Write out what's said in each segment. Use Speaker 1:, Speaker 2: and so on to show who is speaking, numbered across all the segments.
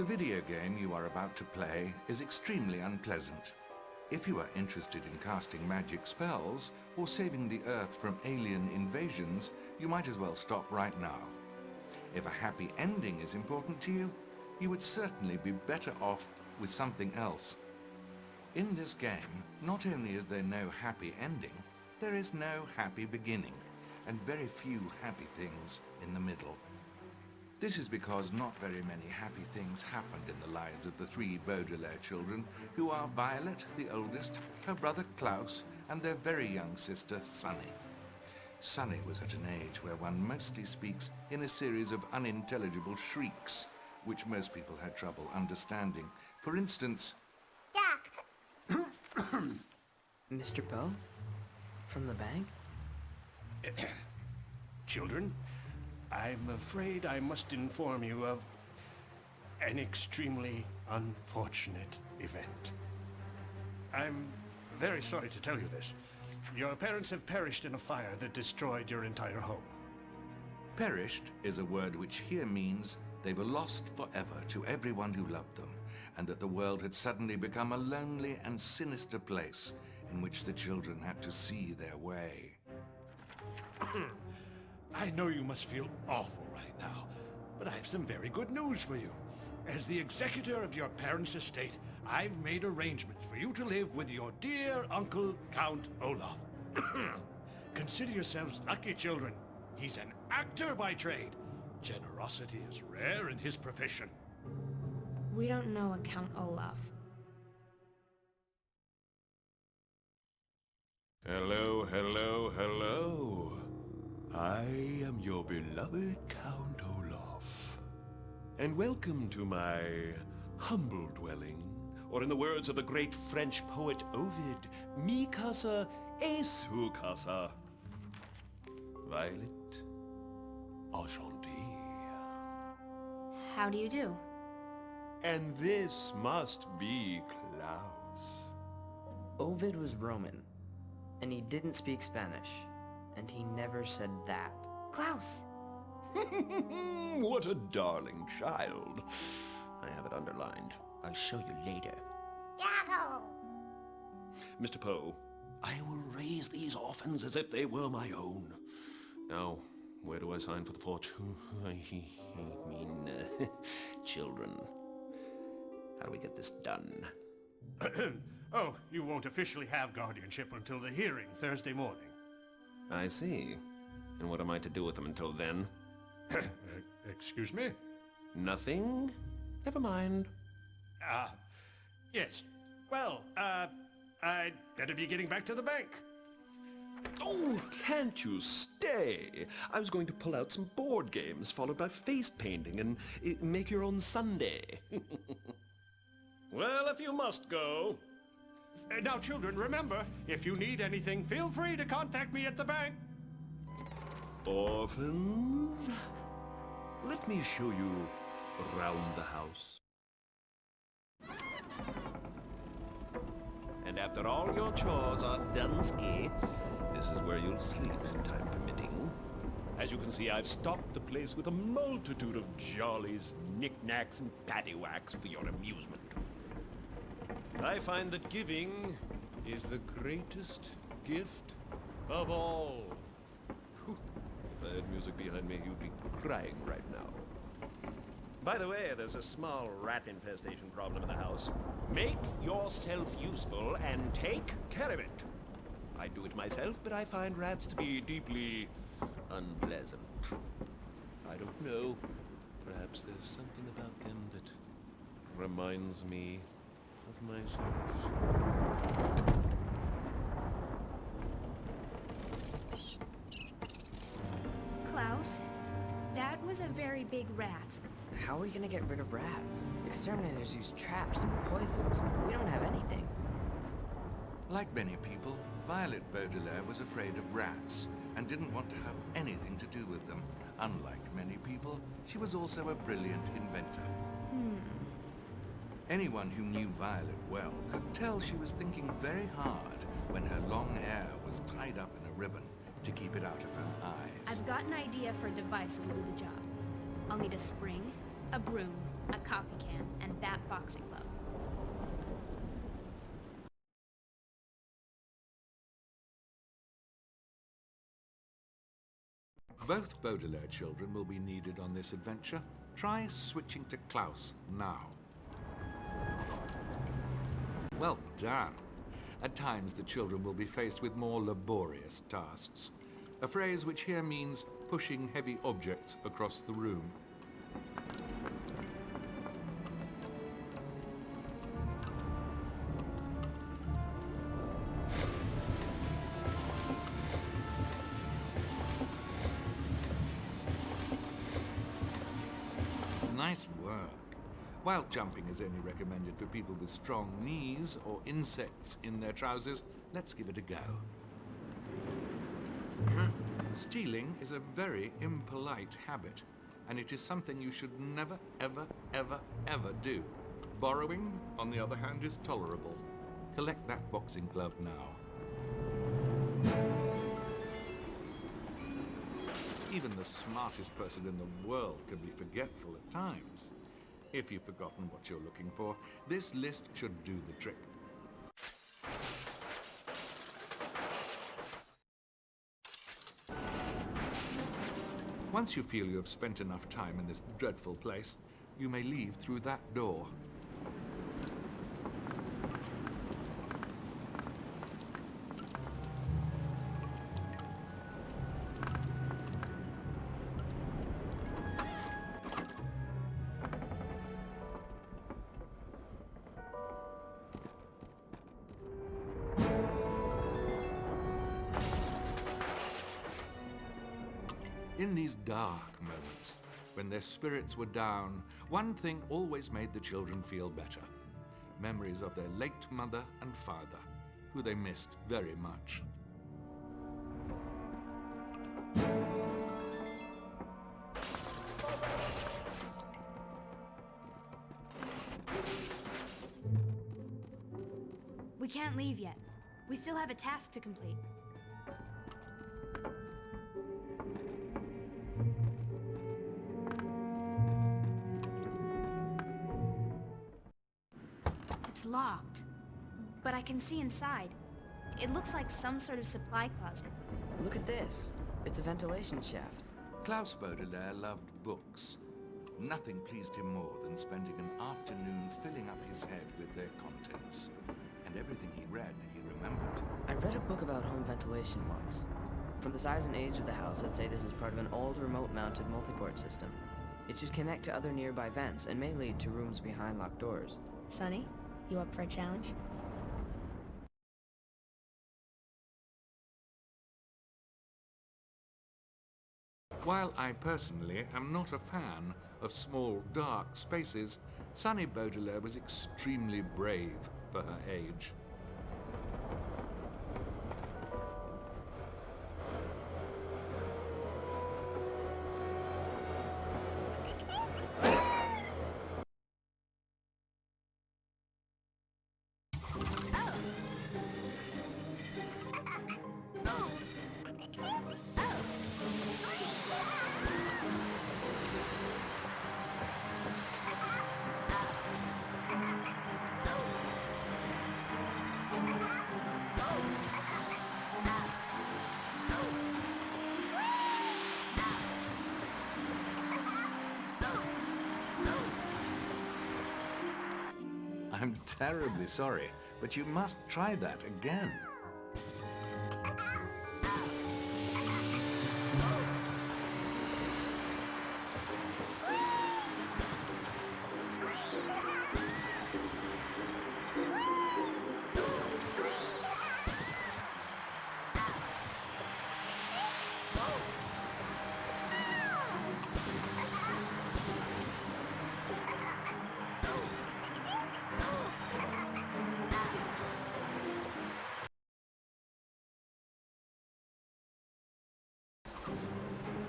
Speaker 1: The video game you are about to play is extremely unpleasant. If you are interested in casting magic spells or saving the Earth from alien invasions, you might as well stop right now. If a happy ending is important to you, you would certainly be better off with something else. In this game, not only is there no happy ending, there is no happy beginning, and very few happy things in the middle. This is because not very many happy things happened in the lives of the three Baudelaire children, who are Violet, the oldest, her brother Klaus, and their very young sister, Sunny. Sunny was at an age where one mostly speaks in a series of unintelligible shrieks, which most people had trouble understanding. For instance,
Speaker 2: Jack!
Speaker 3: Mr. Poe? From the bank?
Speaker 4: Children, I'm afraid I must inform you of an extremely unfortunate event. I'm very sorry to tell you this. Your parents have perished in a fire that destroyed your entire home.
Speaker 1: perished is a word which here means they were lost forever to everyone who loved them, and that the world had suddenly become a lonely and sinister place in which the children had to see their way.
Speaker 4: I know you must feel awful right now, but I have some very good news for you. As the executor of your parents' estate, I've made arrangements for you to live with your dear uncle, Count Olaf. Consider yourselves lucky, children. He's an actor by trade. Generosity is rare in his profession.
Speaker 2: We don't know a Count Olaf.
Speaker 4: Hello, hello, hello. I am your beloved Count Olaf. And welcome to my humble dwelling, or in the words of the great French poet Ovid, mi casa et su casa. Violet, enchanté.
Speaker 2: How do you do?
Speaker 4: And this must be Klaus.
Speaker 3: Ovid was Roman, and he didn't speak Spanish, and he never said that.
Speaker 2: Klaus!
Speaker 4: What a darling child. I have it underlined. I'll show you later.
Speaker 2: Yahoo!
Speaker 4: Mr. Poe, I will raise these orphans as if they were my own. Now, where do I sign for the fortune? Children. How do we get this done? Oh, you won't officially have guardianship until the hearing Thursday morning. I see. And what am I to do with them until then? Excuse me? Nothing? Never mind. Yes. Well, I'd better be getting back to the bank. Oh, can't you stay? I was going to pull out some board games, followed by face painting, and make your own sundae. Well, if you must go. Now, children, remember, if you need anything, feel free to contact me at the bank. Orphans, let me show you around the house. And after all your chores are done, ski, this is where you'll sleep, time permitting. As you can see, I've stocked the place with a multitude of jollies, knickknacks, and paddywhacks for your amusement. I find that giving is the greatest gift of all. Whew. If I had music behind me, you'd be crying right now. By the way, there's a small rat infestation problem in the house. Make yourself useful and take care of it. I do it myself, but I find rats to be deeply unpleasant. I don't know. Perhaps there's something about them that reminds me of myself.
Speaker 2: Klaus, that was a very big rat.
Speaker 3: How are we gonna get rid of rats? Exterminators use traps and poisons. We don't have anything.
Speaker 1: Like many people, Violet Baudelaire was afraid of rats and didn't want to have anything to do with them. Unlike many people, she was also a brilliant inventor. Anyone who knew Violet well could tell she was thinking very hard when her long hair was tied up in a ribbon to keep it out of her eyes.
Speaker 2: I've got an idea for a device that'll do the job. I'll need a spring, a broom, a coffee can, and that boxing glove.
Speaker 1: Both Baudelaire children will be needed on this adventure. Try switching to Klaus now. Well done. At times the children will be faced with more laborious tasks. A phrase which here means pushing heavy objects across the room. Nice work. While jumping is only recommended for people with strong knees or insects in their trousers, let's give it a go. Stealing is a very impolite habit, and it is something you should never, ever, ever, ever do. Borrowing, on the other hand, is tolerable. Collect that boxing glove now. Even the smartest person in the world can be forgetful at times. If you've forgotten what you're looking for, this list should do the trick. Once you feel you have spent enough time in this dreadful place, you may leave through that door. In these dark moments, when their spirits were down, one thing always made the children feel better. Memories of their late mother and father, who they missed very much.
Speaker 2: We can't leave yet. We still have a task to complete. It's locked, but I can see inside. It looks like some sort of supply closet.
Speaker 3: Look at this. It's a ventilation shaft.
Speaker 1: Klaus Baudelaire loved books. Nothing pleased him more than spending an afternoon filling up his head with their contents. And everything he read, he remembered.
Speaker 3: I read a book about home ventilation once. From the size and age of the house, I'd say this is part of an old remote-mounted multiport system. It should connect to other nearby vents and may lead to rooms behind locked doors.
Speaker 2: Sonny, you up for a challenge?
Speaker 1: While I personally am not a fan of small, dark spaces, Sunny Baudelaire was extremely brave for her age. I'm terribly sorry, but you must try that again.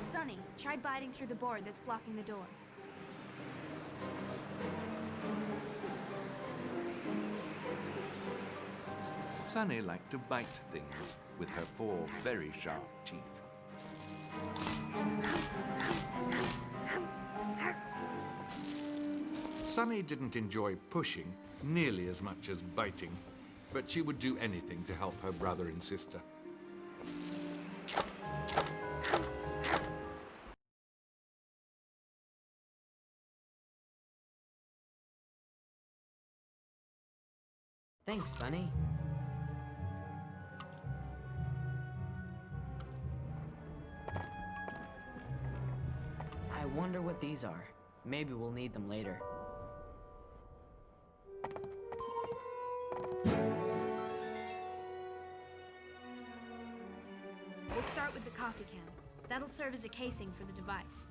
Speaker 2: Sonny, try biting through the board that's blocking the door.
Speaker 1: Sunny liked to bite things with her 4 very sharp teeth. Sunny didn't enjoy pushing nearly as much as biting, but she would do anything to help her brother and sister.
Speaker 3: Thanks, Sonny. I wonder what these are. Maybe we'll need them later.
Speaker 2: We'll start with the coffee can. That'll serve as a casing for the device.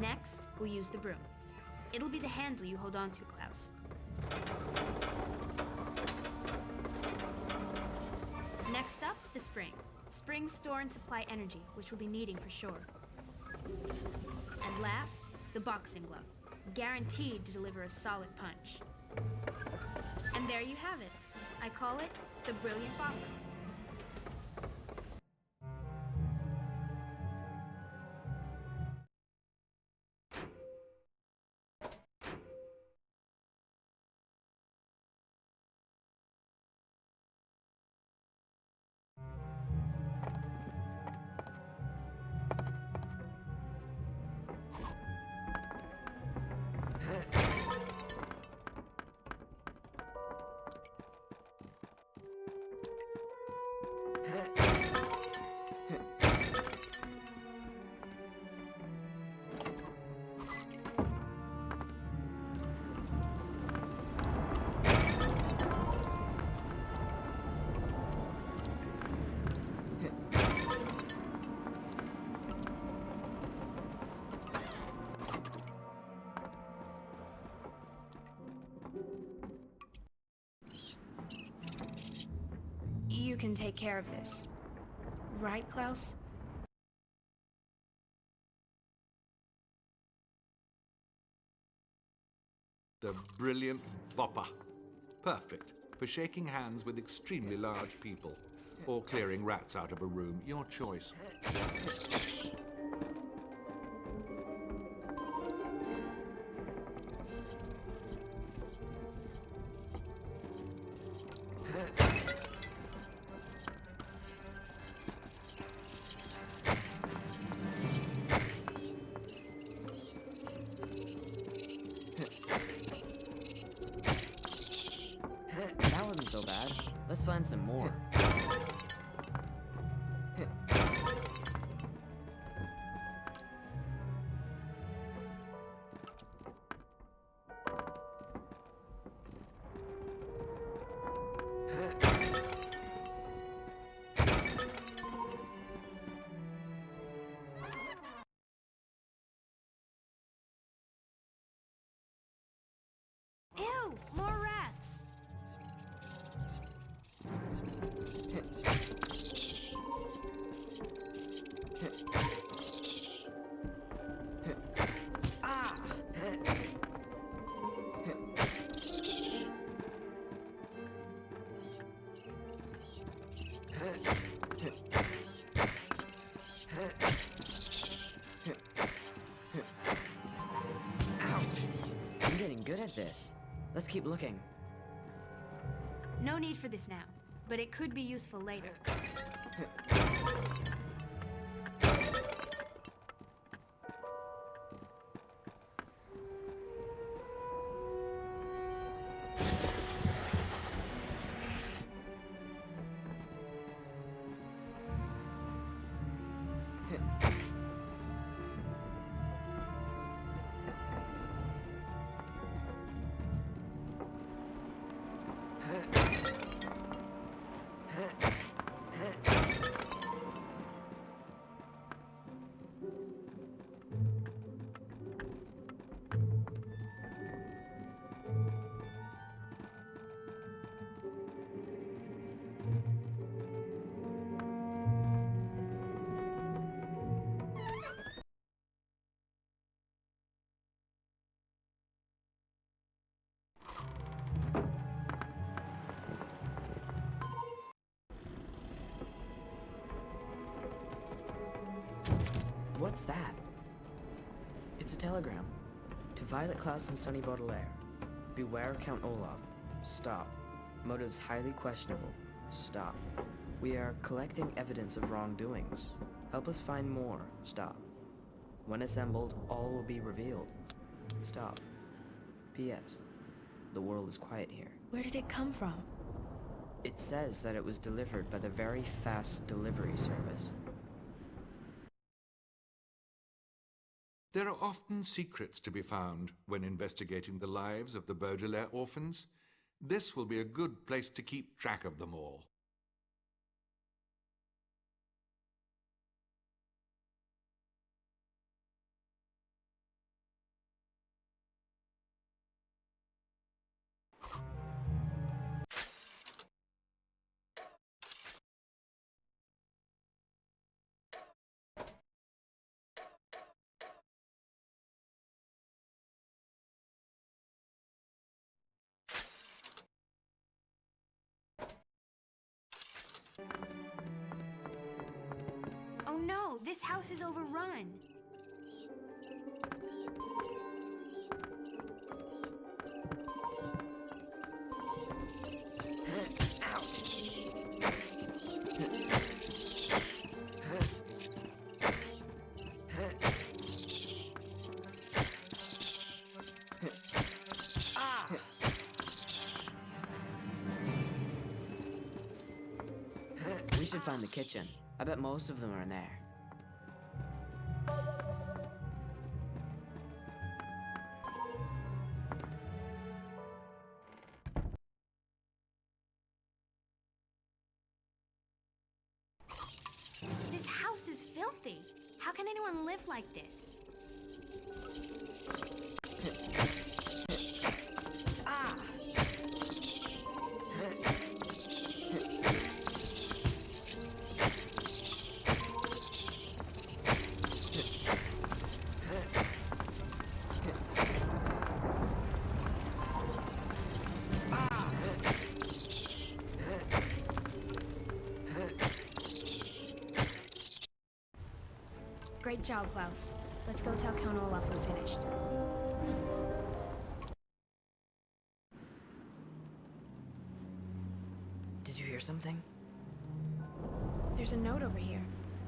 Speaker 2: Next, we'll use the broom. It'll be the handle you hold on to, Klaus. Next up, the spring. Springs store and supply energy, which we'll be needing for sure. And last, the boxing glove. Guaranteed to deliver a solid punch. And there you have it. I call it the Brilliant Bopper. You can take care of this. Right, Klaus?
Speaker 1: The Brilliant Bopper. Perfect for shaking hands with extremely large people, or clearing rats out of a room, your choice.
Speaker 3: That wasn't so bad. Let's find some more.
Speaker 2: Ew! More rats!
Speaker 3: Ah! Ouch! I'm getting good at this. Let's keep looking.
Speaker 2: No need for this now, but it could be useful later.
Speaker 3: What's that? It's a telegram. To Violet Klaus and Sonny Baudelaire. Beware Count Olaf. Stop. Motives highly questionable. Stop. We are collecting evidence of wrongdoings. Help us find more. Stop. When assembled, all will be revealed. Stop. P.S. The world is quiet here.
Speaker 5: Where did it come from?
Speaker 3: It says that it was delivered by the Very Fast Delivery Service.
Speaker 1: There are often secrets to be found when investigating the lives of the Baudelaire orphans. This will be a good place to keep track of them all.
Speaker 2: Oh no, this house is overrun.
Speaker 3: We should find the kitchen. I bet most of them are in there.
Speaker 2: This house is filthy. How can anyone live like this?
Speaker 5: Great job, Klaus. Let's go tell Count Olaf we're finished.
Speaker 3: Did you hear something?
Speaker 5: There's a note over here.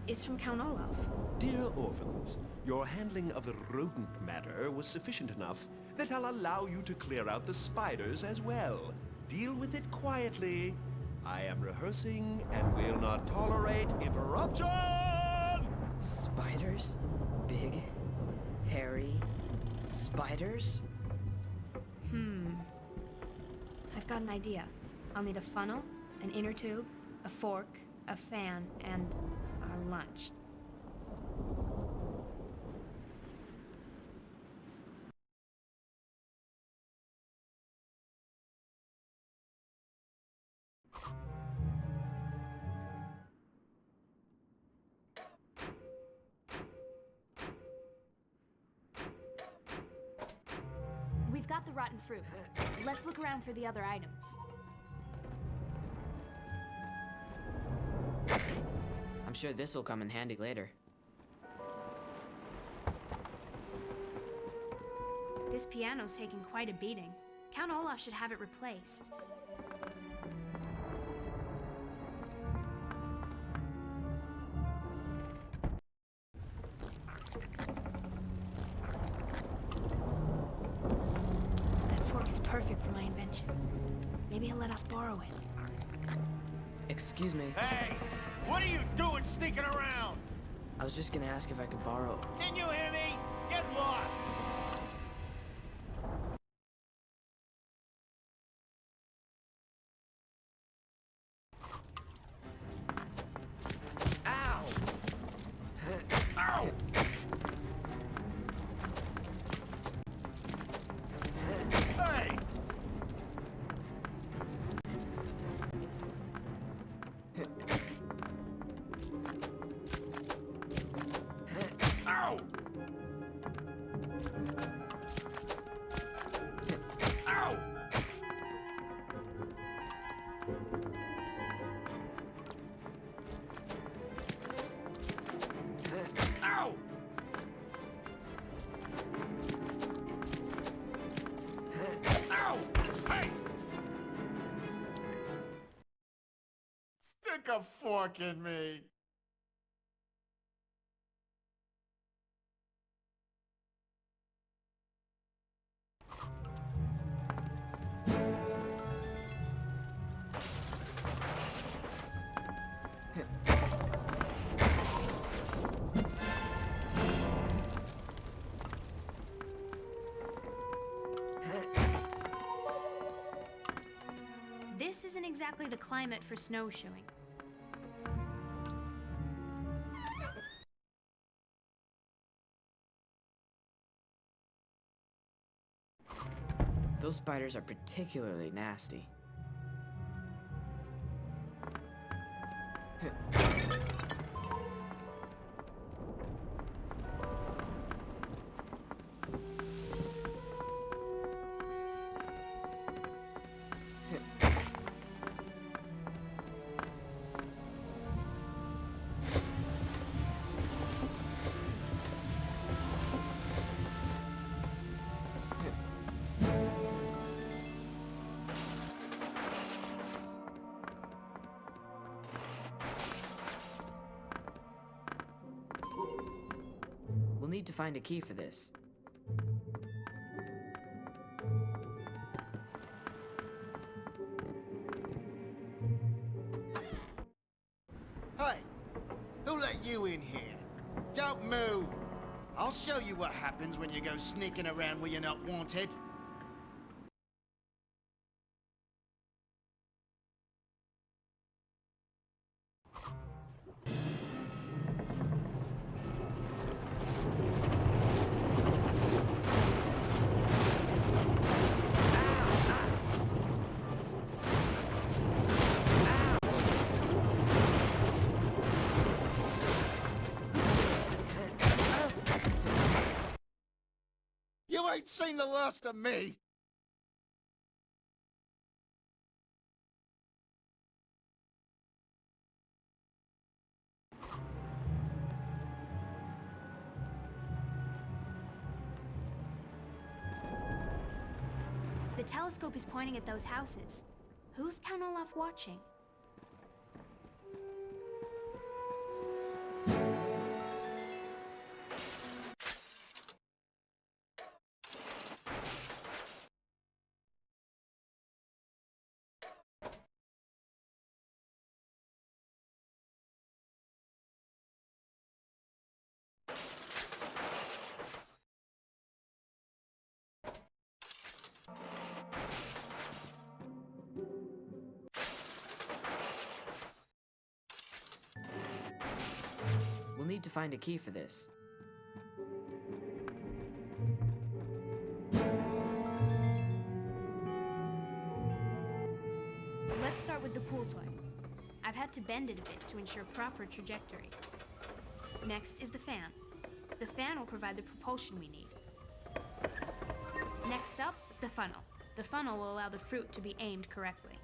Speaker 5: It's from Count Olaf.
Speaker 4: Dear orphans, your handling of the rodent matter was sufficient enough that I'll allow you to clear out the spiders as well. Deal with it quietly. I am rehearsing and will not tolerate interruption!
Speaker 3: Spiders? Big? Hairy? Spiders?
Speaker 5: I've got an idea. I'll need a funnel, an inner tube, a fork, a fan, and our lunch.
Speaker 2: We've got the rotten fruit. Let's look around for the other items.
Speaker 3: I'm sure this will come in handy later.
Speaker 2: This piano's taking quite a beating. Count Olaf should have it replaced.
Speaker 5: That fork is perfect for my invention. Maybe he'll let us borrow it.
Speaker 3: Excuse me.
Speaker 6: Hey! What are you doing sneaking around?
Speaker 3: I was just gonna ask if I could borrow.
Speaker 6: Can you hear me? Get lost! Ow! Ow! Hey! Ow! a fork in me.
Speaker 2: This isn't exactly the climate for snowshoeing.
Speaker 3: Those spiders are particularly nasty. We'll need to find a key for this.
Speaker 6: Hey, who let you in here? Don't move. I'll show you what happens when you go sneaking around where you're not wanted. You ain't seen the last of me.
Speaker 2: The telescope is pointing at those houses. Who's Count Olaf watching?
Speaker 3: We'll need to find a key for this.
Speaker 2: Let's start with the pool toy. I've had to bend it a bit to ensure proper trajectory. Next is the fan. The fan will provide the propulsion we need. Next up, the funnel. The funnel will allow the fruit to be aimed correctly.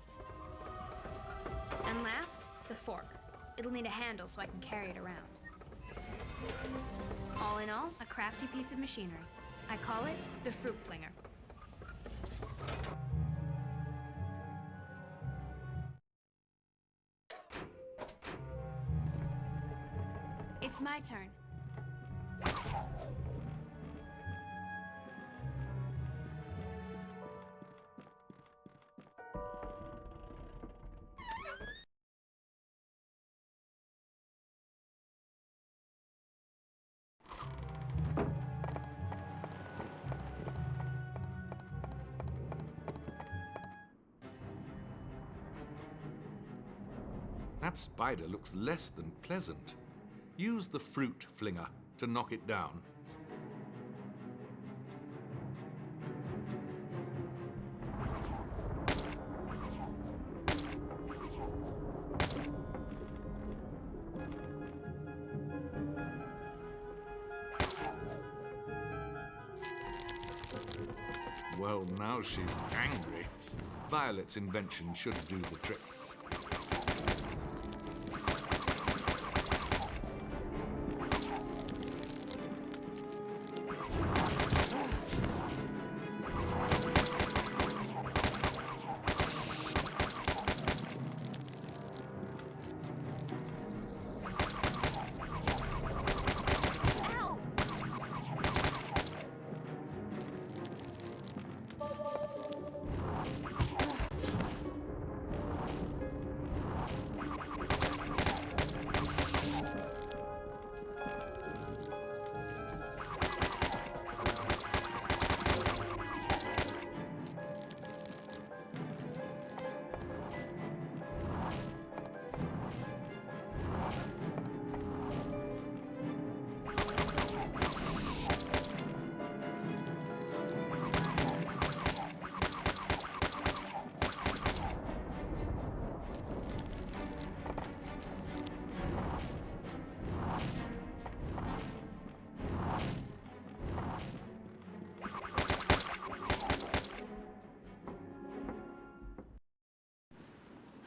Speaker 2: And last, the fork. It'll need a handle so I can carry it around. All in all, a crafty piece of machinery. I call it the fruit flinger. It's my turn.
Speaker 1: That spider looks less than pleasant. Use the fruit flinger to knock it down. Well, now she's angry. Violet's invention should do the trick.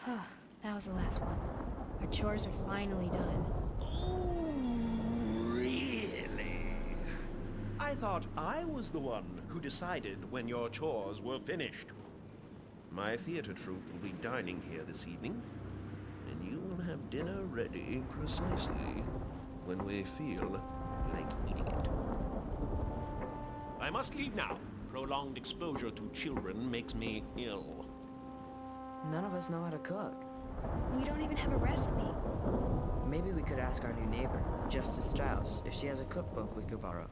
Speaker 5: That was the last one. Our chores are finally done.
Speaker 4: Oh, really? I thought I was the one who decided when your chores were finished. My theater troupe will be dining here this evening, and you will have dinner ready precisely when we feel like eating it. I must leave now. Prolonged exposure to children makes me ill.
Speaker 3: None of us know how to cook.
Speaker 5: We don't even have a recipe.
Speaker 3: Maybe we could ask our new neighbor, Justice Strauss, if she has a cookbook we could borrow.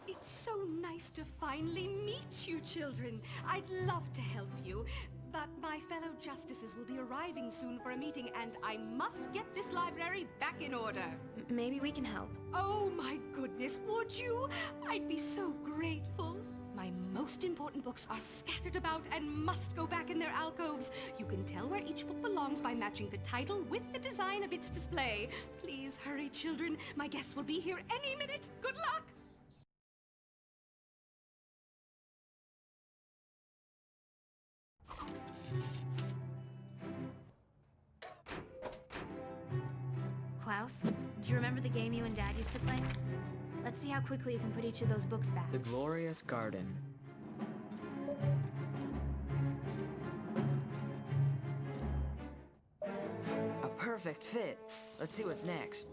Speaker 7: It's so nice to finally meet you, children. I'd love to help you, but my fellow justices will be arriving soon for a meeting, and I must get this library back in order.
Speaker 5: Maybe we can help.
Speaker 7: Oh my goodness, would you? I'd be so grateful. My most important books are scattered about and must go back in their alcoves. You can tell where each book belongs by matching the title with the design of its display. Please hurry, children. My guests will be here any minute. Good luck!
Speaker 2: Klaus, do you remember the game you and Dad used to play? Let's see how quickly you can put each of those books back.
Speaker 3: The Glorious Garden. A perfect fit. Let's see what's next.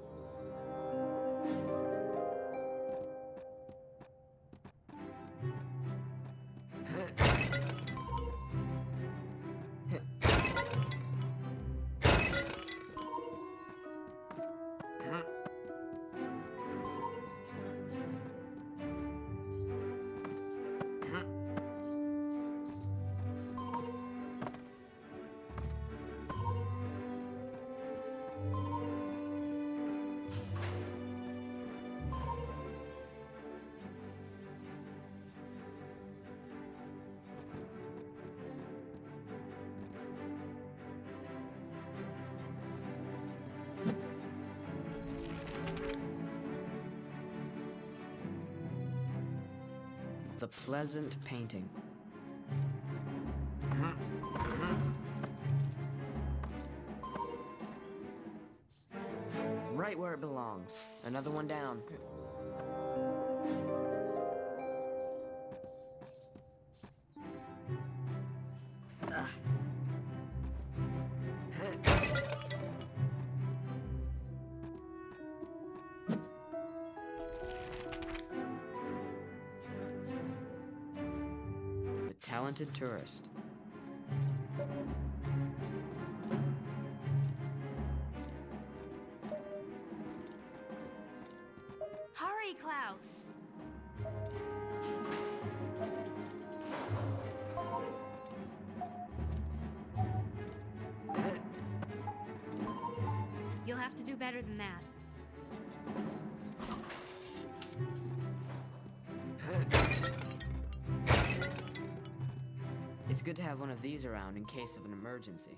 Speaker 3: The Pleasant Painting. Right where it belongs. Another one down. Talented tourist.
Speaker 2: Hurry, Klaus! You'll have to do better than that.
Speaker 3: It's good to have one of these around in case of an emergency.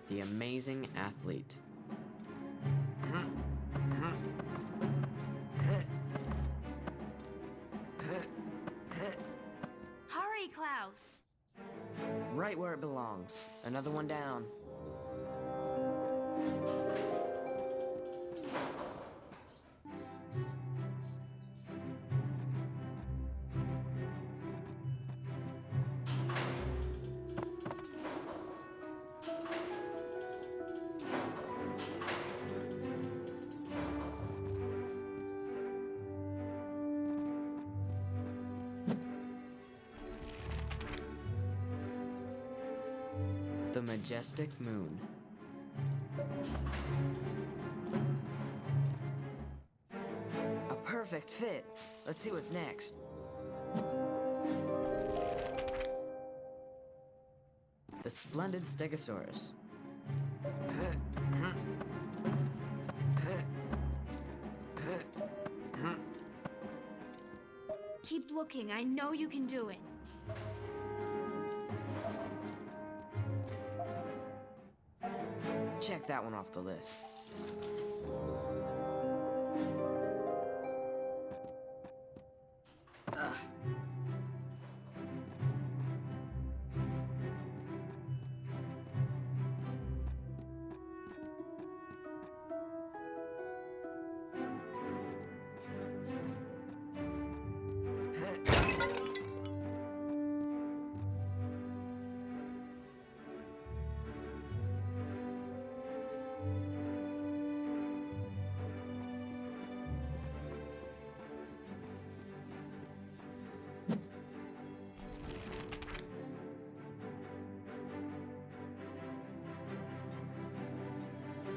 Speaker 3: The Amazing Athlete.
Speaker 2: Hurry, Klaus!
Speaker 3: Right where it belongs. Another one down. The Majestic Moon. A perfect fit. Let's see what's next. The Splendid Stegosaurus.
Speaker 2: Keep looking. I know you can do it.
Speaker 3: Check that one off the list.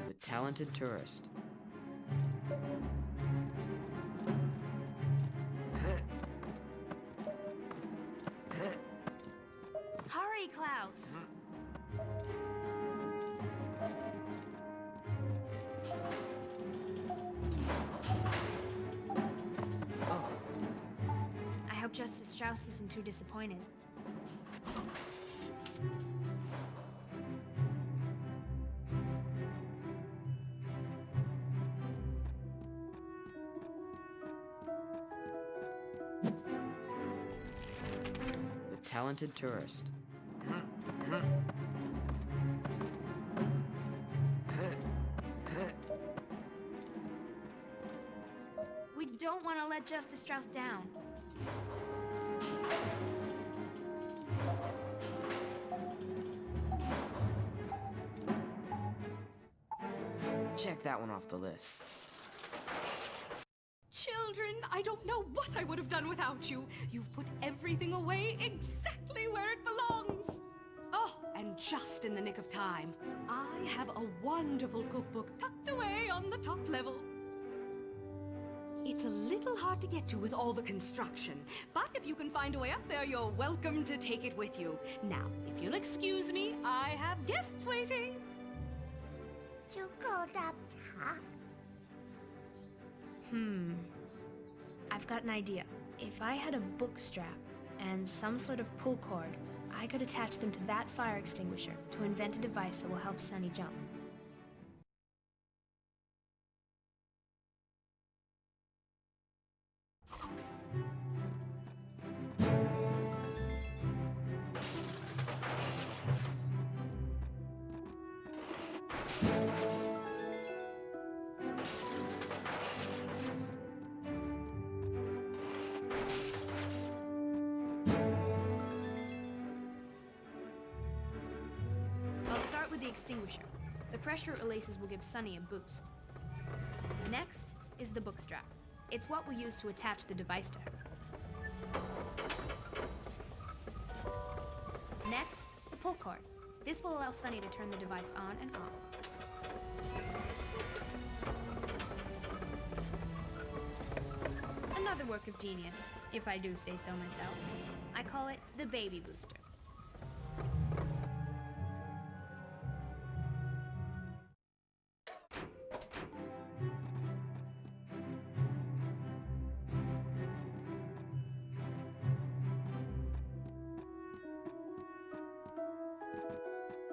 Speaker 3: The talented tourist.
Speaker 2: Hurry, Klaus!
Speaker 3: Oh,
Speaker 2: I hope Justice Strauss isn't too disappointed.
Speaker 3: the talented tourist.
Speaker 2: We don't want to let Justice Strauss down.
Speaker 3: Check that one off the list.
Speaker 7: Children, I don't know what I would have done without you. You've put everything away exactly where it belongs. Oh, and just in the nick of time. I have a wonderful cookbook tucked away on the top level. It's a little hard to get to with all the construction, but if you can find a way up there, you're welcome to take it with you. Now, if you'll excuse me, I have guests waiting.
Speaker 8: You called up top?
Speaker 5: I've got an idea. If I had a book strap and some sort of pull cord, I could attach them to that fire extinguisher to invent a device that will help Sunny jump.
Speaker 2: I'll start with the extinguisher. The pressure it releases will give Sunny a boost. Next is the book strap. It's what we'll use to attach the device to her. Next, the pull cord. This will allow Sunny to turn the device on and off. Another work of genius, if I do say so myself. I call it the baby booster.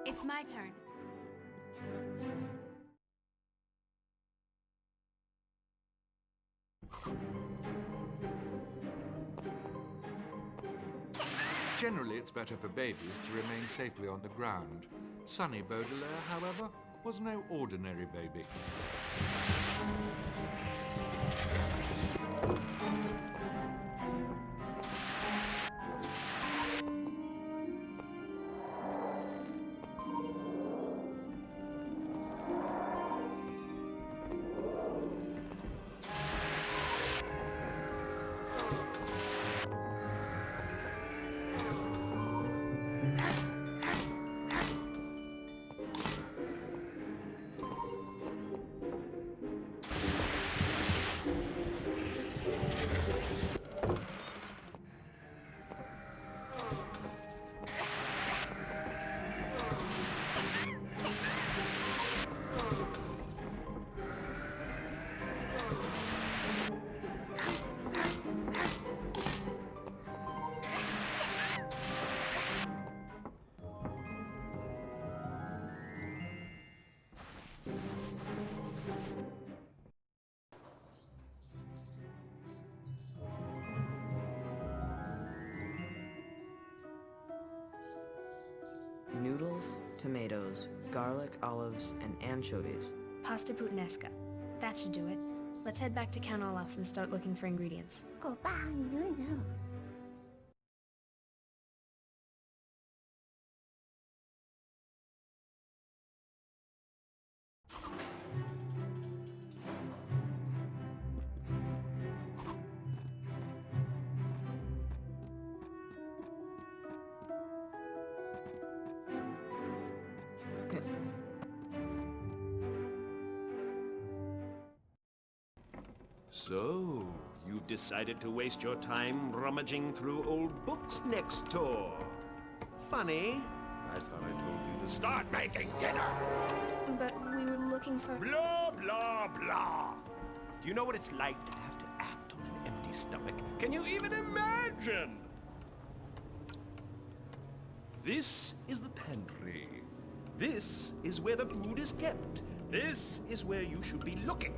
Speaker 2: It's my turn.
Speaker 1: Generally, it's better for babies to remain safely on the ground. Sunny Baudelaire, however, was no ordinary baby.
Speaker 3: Noodles, tomatoes, garlic, olives, and anchovies.
Speaker 5: Pasta puttanesca. That should do it. Let's head back to Count Olaf's and start looking for ingredients.
Speaker 8: 欧巴努努。
Speaker 4: So, you've decided to waste your time rummaging through old books next door. Funny. I thought I told you to start making dinner.
Speaker 5: But we were looking for...
Speaker 4: Blah, blah, blah. Do you know what it's like to have to act on an empty stomach? Can you even imagine? This is the pantry. This is where the food is kept. This is where you should be looking.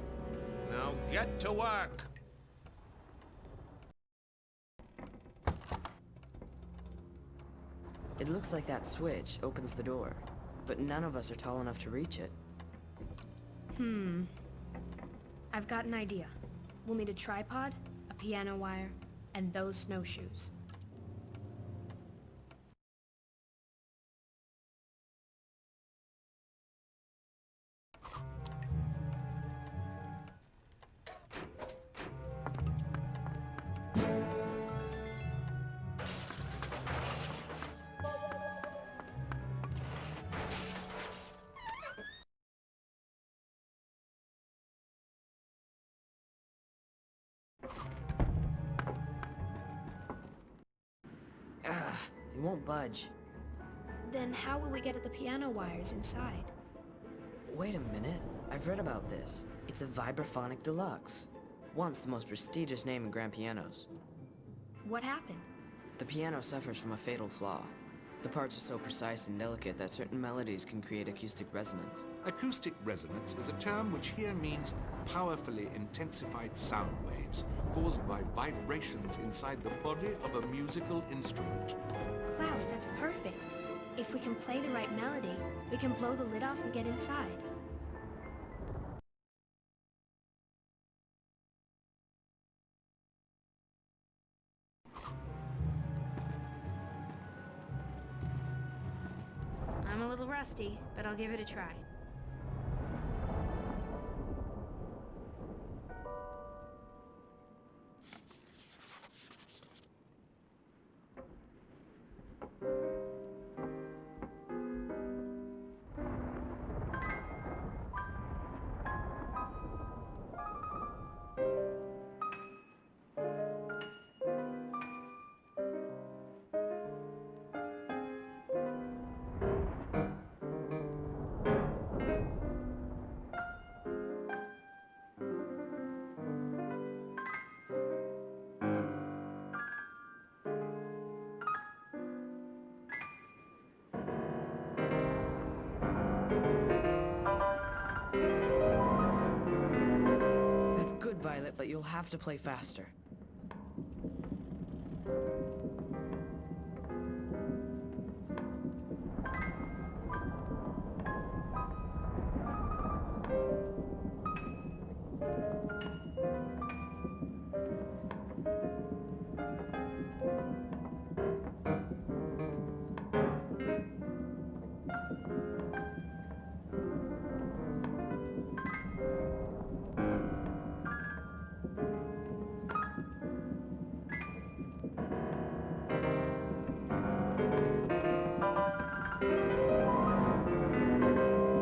Speaker 4: Now get to work.
Speaker 3: It looks like that switch opens the door, but none of us are tall enough to reach it.
Speaker 5: I've got an idea. We'll need a tripod, a piano wire, and those snowshoes.
Speaker 3: It won't budge.
Speaker 5: Then how will we get at the piano wires inside?
Speaker 3: Wait a minute. I've read about this. It's a vibraphonic deluxe. Once the most prestigious name in grand pianos.
Speaker 5: What happened?
Speaker 3: The piano suffers from a fatal flaw. The parts are so precise and delicate that certain melodies can create acoustic resonance.
Speaker 1: Acoustic resonance is a term which here means powerfully intensified sound waves caused by vibrations inside the body of a musical instrument.
Speaker 5: Klaus, that's perfect. If we can play the right melody, we can blow the lid off and get inside.
Speaker 2: I'm a little rusty, but I'll give it a try.
Speaker 3: That's good, Violet, but you'll have to play faster.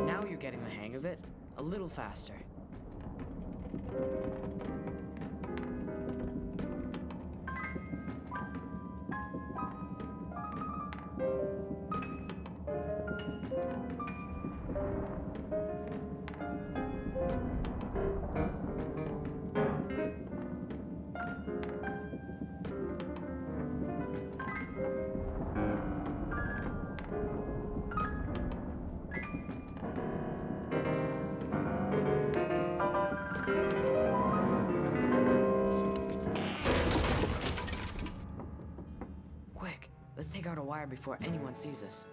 Speaker 3: Now you're getting the hang of it. A little faster. Quick, let's take out a wire before anyone sees us.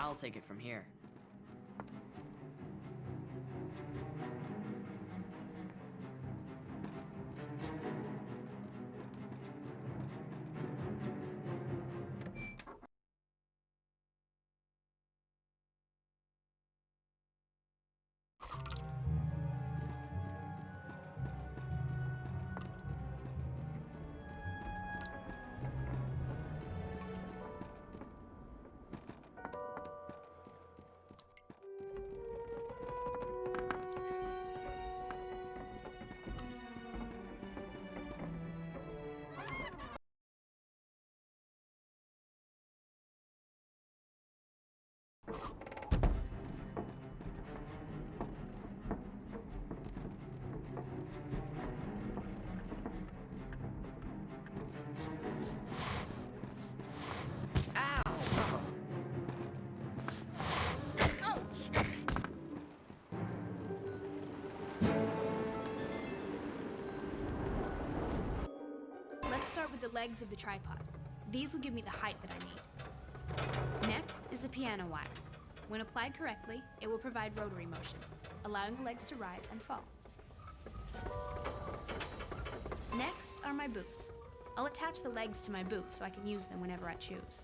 Speaker 3: I'll take it from here.
Speaker 2: Let's start with the legs of the tripod. These will give me the height that I need. Next is the piano wire. When applied correctly, it will provide rotary motion, allowing the legs to rise and fall. Next are my boots. I'll attach the legs to my boots so I can use them whenever I choose.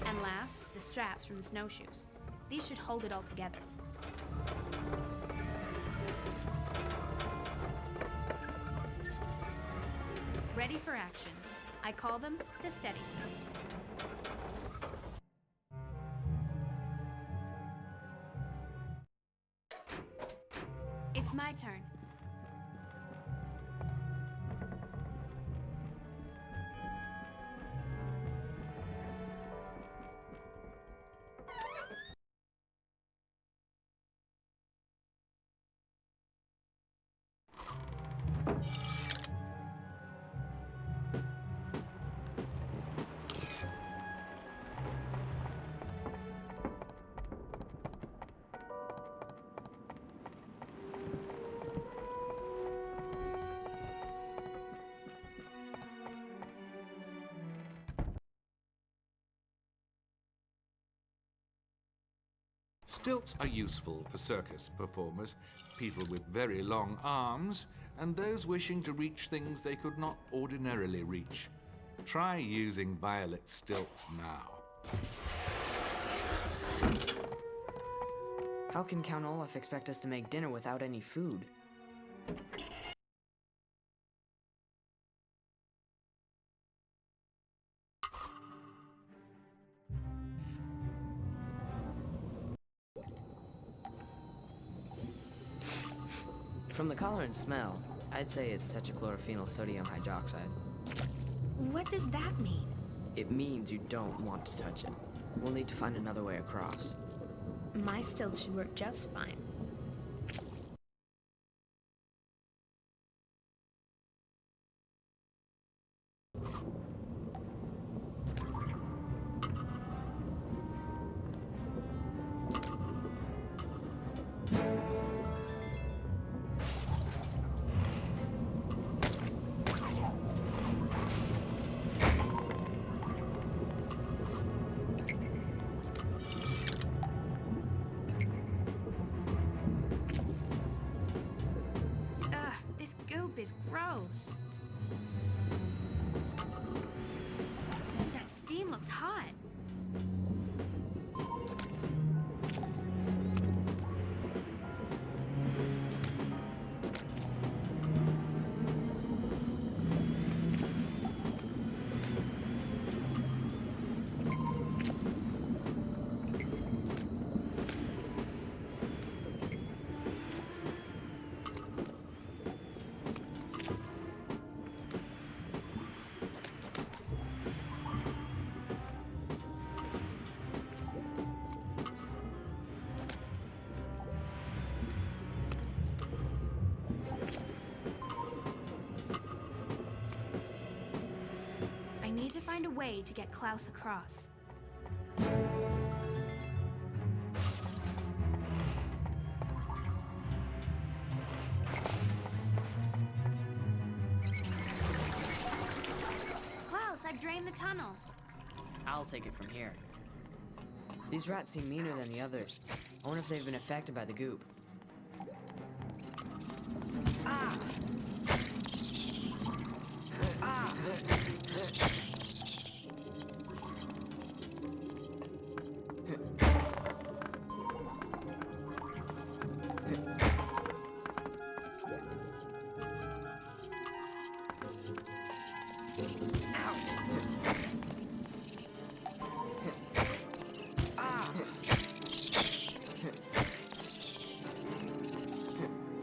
Speaker 2: And last, the straps from the snowshoes. These should hold it all together. Ready for action. I call them the steady stunts. It's my turn.
Speaker 1: Stilts are useful for circus performers, people with very long arms, and those wishing to reach things they could not ordinarily reach. Try using Violet stilts now.
Speaker 3: How can Count Olaf expect us to make dinner without any food? From the color and smell, I'd say it's tetrachlorophenyl sodium hydroxide.
Speaker 5: What does that mean?
Speaker 3: It means you don't want to touch it. We'll need to find another way across.
Speaker 5: My stilts should work just fine.
Speaker 2: Is gross. That steam looks hot. I need to find a way to get Klaus across. Klaus, I've drained the tunnel.
Speaker 3: I'll take it from here. These rats seem meaner than the others. I wonder if they've been affected by the goop.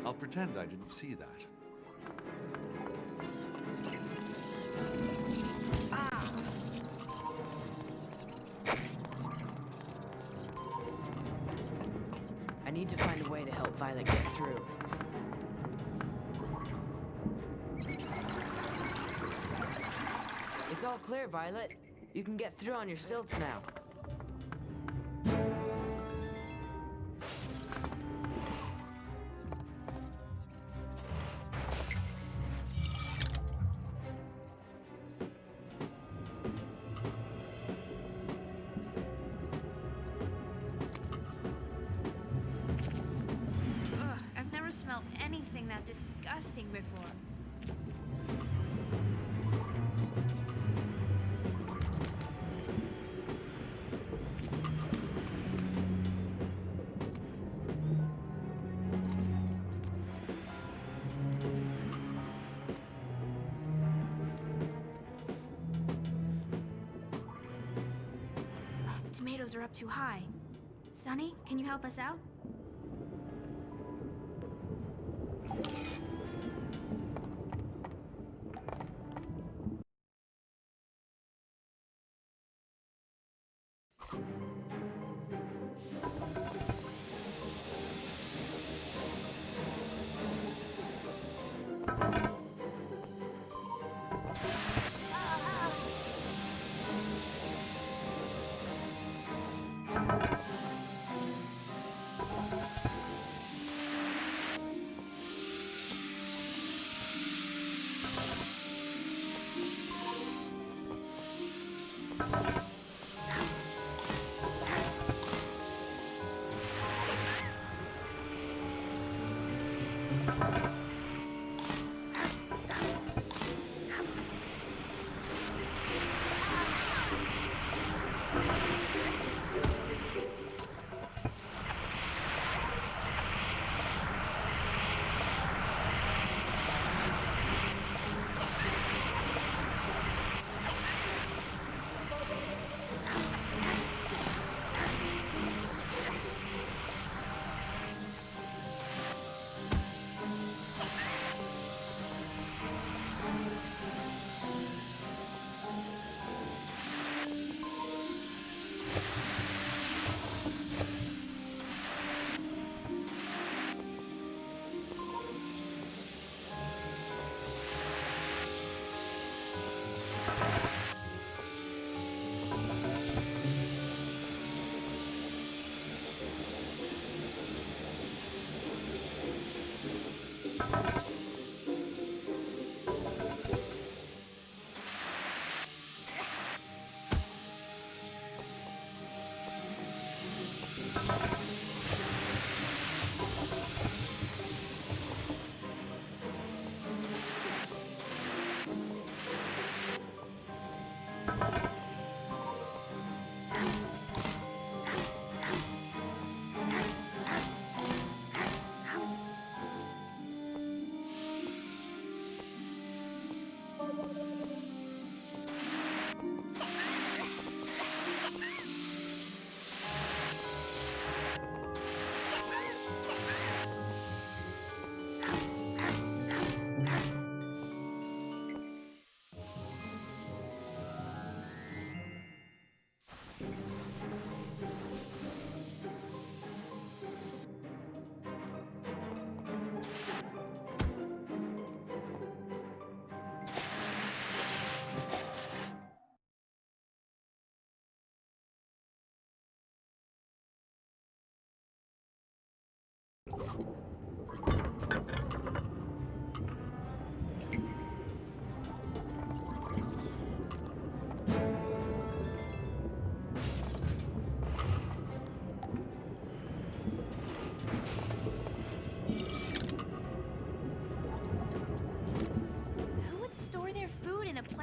Speaker 1: I'll pretend I didn't see that.
Speaker 3: I need to find a way to help Violet get through. It's all clear, Violet. You can get through on your stilts now.
Speaker 2: Ugh, I've never smelled anything that disgusting before. The tomatoes are up too high. Sonny, can you help us out?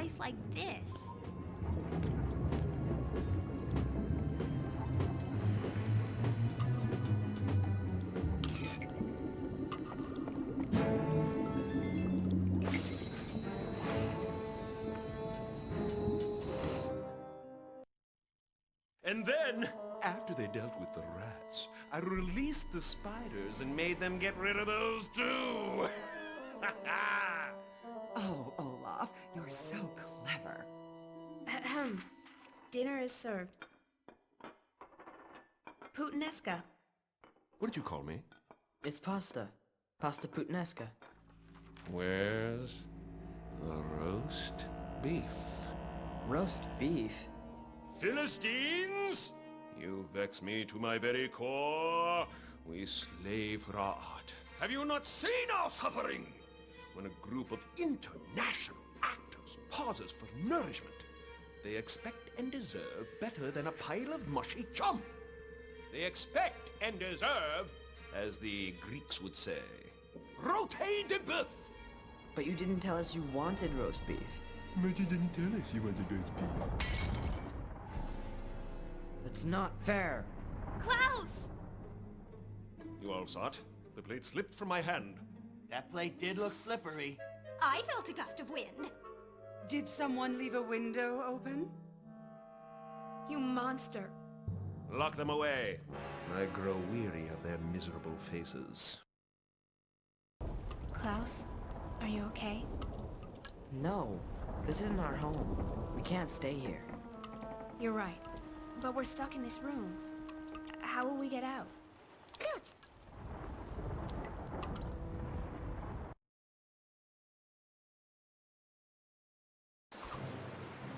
Speaker 2: place like this?
Speaker 4: And then, after they dealt with the rats, I released the spiders and made them get rid of those too.
Speaker 7: Oh, Olaf, you're so clever.
Speaker 5: Ahem. Dinner is served. Puttanesca.
Speaker 4: What did you call me?
Speaker 3: It's pasta. Pasta puttanesca.
Speaker 4: Where's the roast beef?
Speaker 3: Roast beef?
Speaker 4: Philistines! You vex me to my very core. We slave for our art. Have you not seen our suffering? When a group of international actors pauses for nourishment, they expect and deserve better than a pile of mushy chum. They expect and deserve, as the Greeks would say, rôti de bœuf.
Speaker 3: But you didn't tell us you wanted roast beef.
Speaker 4: But you didn't tell us you wanted roast beef.
Speaker 3: That's not fair.
Speaker 2: Klaus!
Speaker 4: You all saw it. The plate slipped from my hand.
Speaker 6: That plate did look slippery.
Speaker 7: I felt a gust of wind. Did someone leave a window open?
Speaker 5: You monster.
Speaker 4: Lock them away. I grow weary of their miserable faces.
Speaker 5: Klaus, are you okay?
Speaker 3: No, this isn't our home. We can't stay here.
Speaker 5: You're right. But we're stuck in this room. How will we get out?
Speaker 8: Good.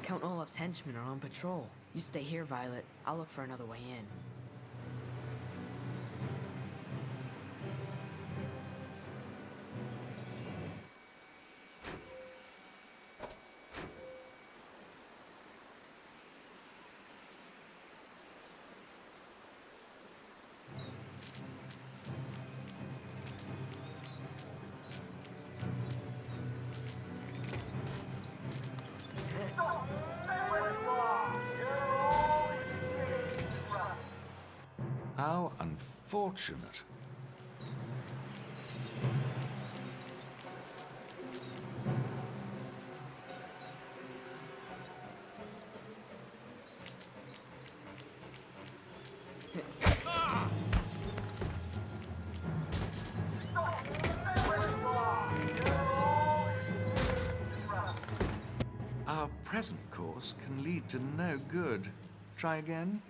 Speaker 3: Count Olaf's henchmen are on patrol. You stay here, Violet. I'll look for another way in.
Speaker 1: How unfortunate. Our present course can lead to no good. Try again.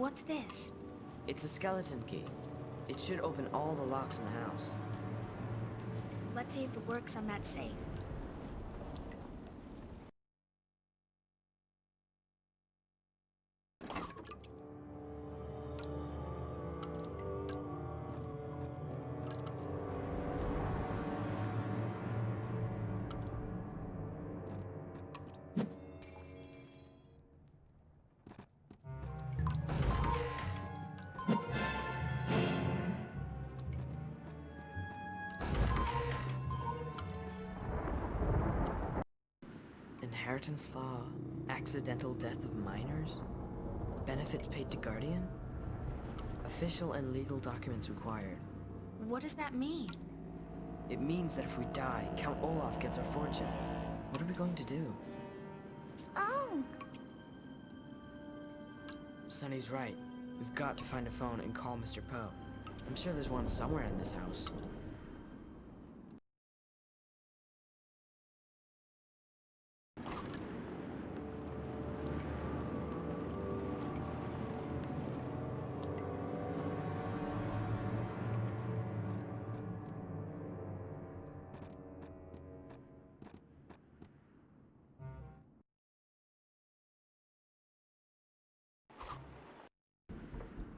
Speaker 5: What's this?
Speaker 3: It's a skeleton key. It should open all the locks in the house.
Speaker 5: Let's see if it works on that safe.
Speaker 3: Inheritance law, accidental death of minors, benefits paid to guardian, official and legal documents required.
Speaker 5: What does that mean?
Speaker 3: It means that if we die, Count Olaf gets our fortune. What are we going to do?
Speaker 8: Skunk!
Speaker 3: Sonny's right. We've got to find a phone and call Mr. Poe. I'm sure there's one somewhere in this house.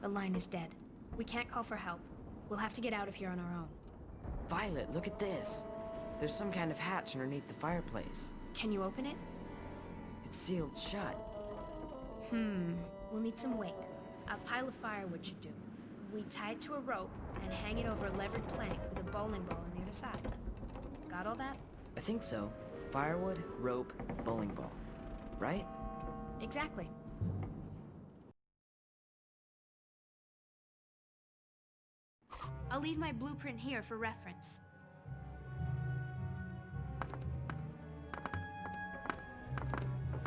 Speaker 5: The line is dead. We can't call for help. We'll have to get out of here on our own.
Speaker 3: Violet, look at this. There's some kind of hatch underneath the fireplace.
Speaker 5: Can you open it?
Speaker 3: It's sealed shut.
Speaker 5: We'll need some weight. A pile of firewood should do. We tie it to a rope and hang it over a levered plank with a bowling ball on the other side. Got all that?
Speaker 3: I think so. Firewood, rope, bowling ball. Right?
Speaker 5: Exactly.
Speaker 2: I'll leave my blueprint here for reference.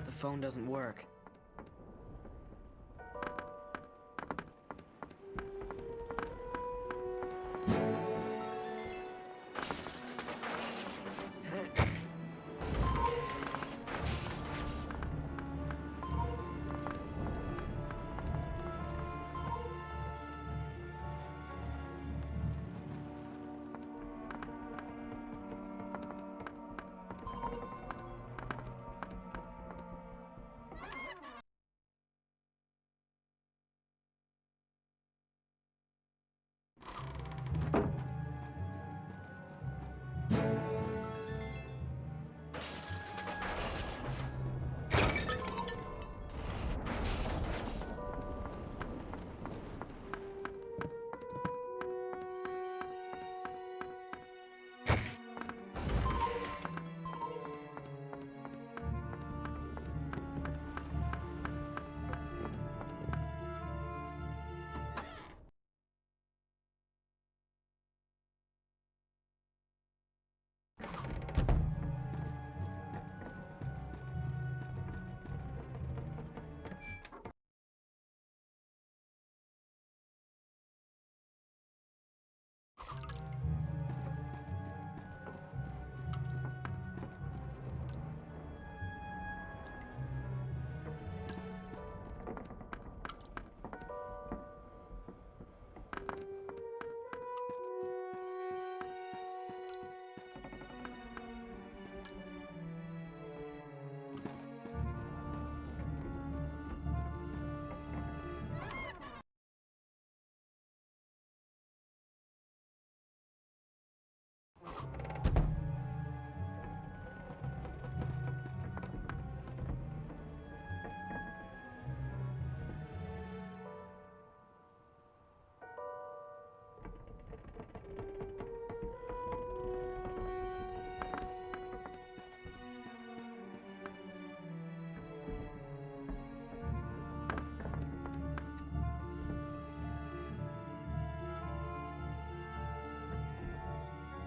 Speaker 3: The phone doesn't work.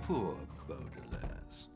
Speaker 1: Poor Baudelaires.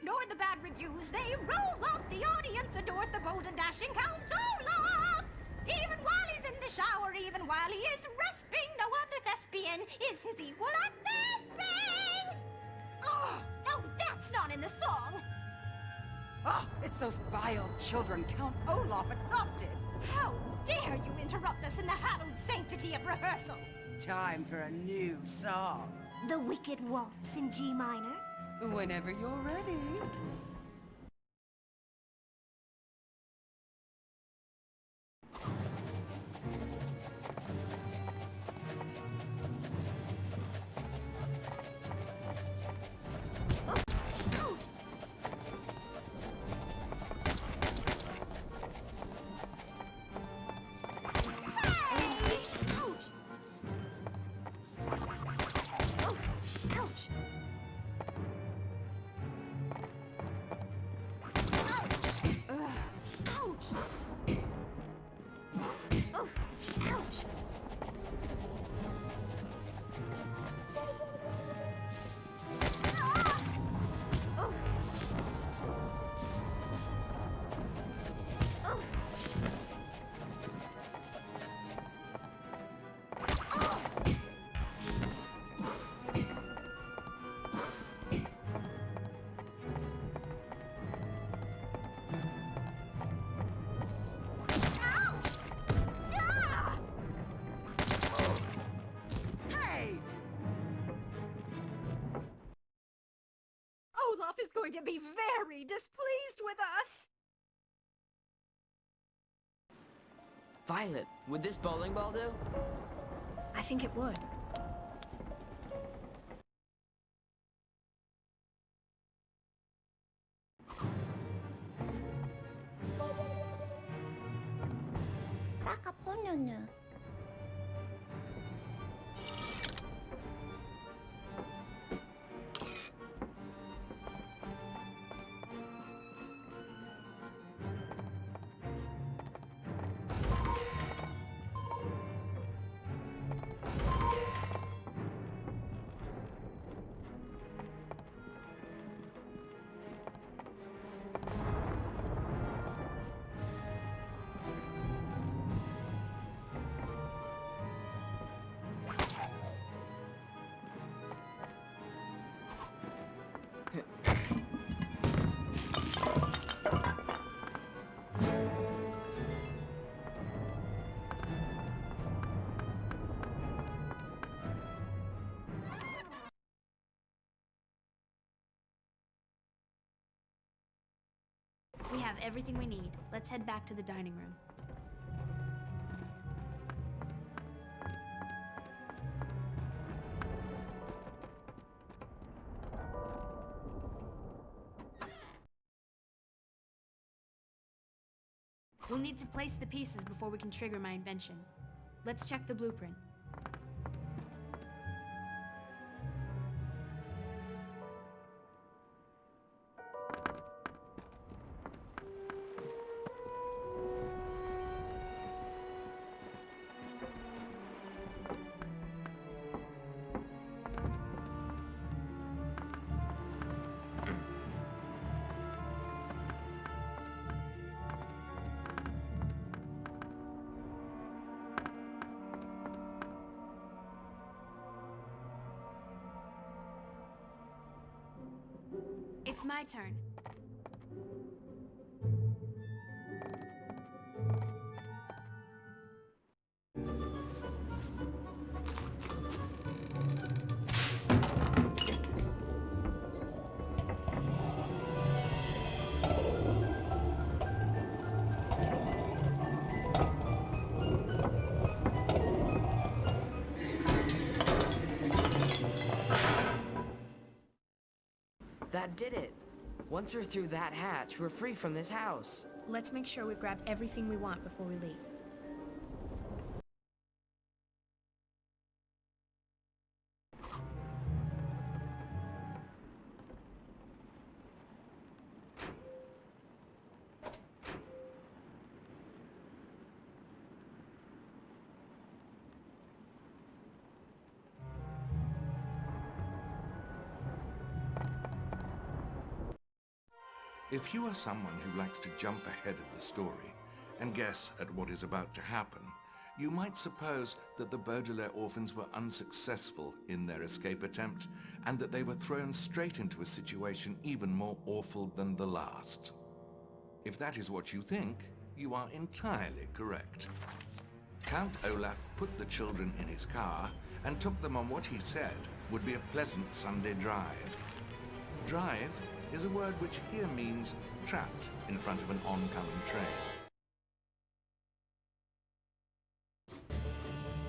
Speaker 7: ignore the bad reviews. They roll off. The audience adores the bold and dashing Count Olaf. Even while he's in the shower, even while he is rasping, no other thespian is his equal at thespian. Oh, that's not in the song.
Speaker 9: Ah, it's those vile children Count Olaf adopted.
Speaker 7: How dare you interrupt us in the hallowed sanctity of rehearsal?
Speaker 9: Time for a new song.
Speaker 8: The Wicked Waltz in G minor.
Speaker 9: Whenever you're ready.
Speaker 7: Olaf is going to be very displeased with us.
Speaker 3: Violet, would this bowling ball do?
Speaker 5: I think it would.
Speaker 8: Nakaponono.
Speaker 2: We have everything we need. Let's head back to the dining room. We'll need to place the pieces before we can trigger my invention. Let's check the blueprint. It's my turn.
Speaker 3: That did it. Once we're through that hatch, we're free from this house.
Speaker 5: Let's make sure we've grabbed everything we want before we leave.
Speaker 1: If you are someone who likes to jump ahead of the story and guess at what is about to happen, you might suppose that the Baudelaire orphans were unsuccessful in their escape attempt and that they were thrown straight into a situation even more awful than the last. If that is what you think, you are entirely correct. Count Olaf put the children in his car and took them on what he said would be a pleasant Sunday drive. Drive is a word which here means trapped in front of an oncoming train.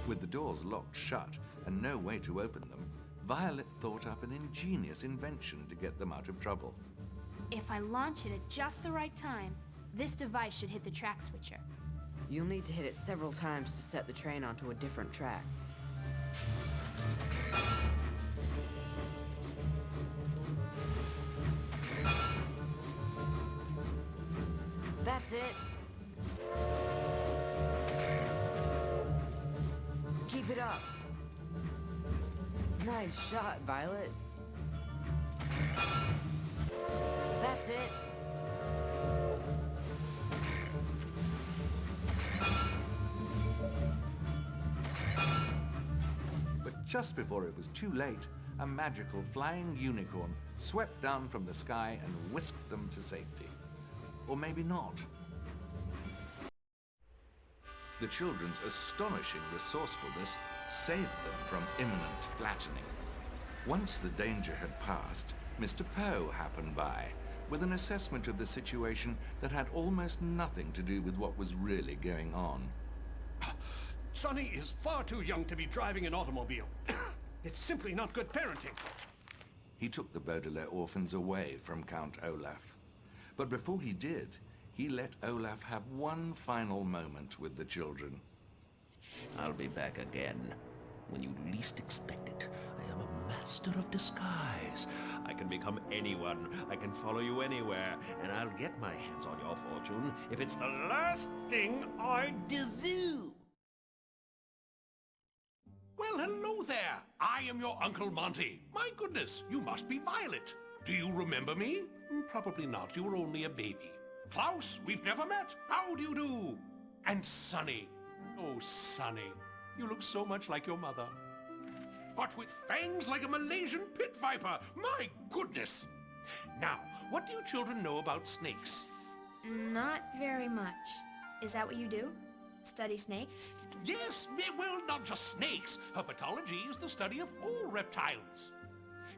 Speaker 1: With the doors locked shut and no way to open them, Violet thought up an ingenious invention to get them out of trouble.
Speaker 2: If I launch it at just the right time, this device should hit the track switcher.
Speaker 3: You'll need to hit it several times to set the train onto a different track. That's it. Keep it up. Nice shot, Violet. That's it.
Speaker 1: But just before it was too late, a magical flying unicorn swept down from the sky and whisked them to safety. Or maybe not. The children's astonishing resourcefulness saved them from imminent flattening. Once the danger had passed, Mr. Poe happened by, with an assessment of the situation that had almost nothing to do with what was really going on.
Speaker 4: Sonny is far too young to be driving an automobile. It's simply not good parenting.
Speaker 1: He took the Baudelaire orphans away from Count Olaf. But before he did, he let Olaf have one final moment with the children.
Speaker 4: I'll be back again when you least expect it. I am a master of disguise. I can become anyone. I can follow you anywhere, and I'll get my hands on your fortune if it's the last thing I do. Well, hello there. I am your Uncle Monty. My goodness, you must be Violet. Do you remember me? Probably not. You were only a baby. Klaus, we've never met. How do you do? And Sonny. Oh, Sonny. You look so much like your mother. But with fangs like a Malaysian pit viper. My goodness. Now, what do you children know about snakes?
Speaker 5: Not very much. Is that what you do? Study snakes?
Speaker 4: Yes, well, not just snakes. Herpetology is the study of all reptiles.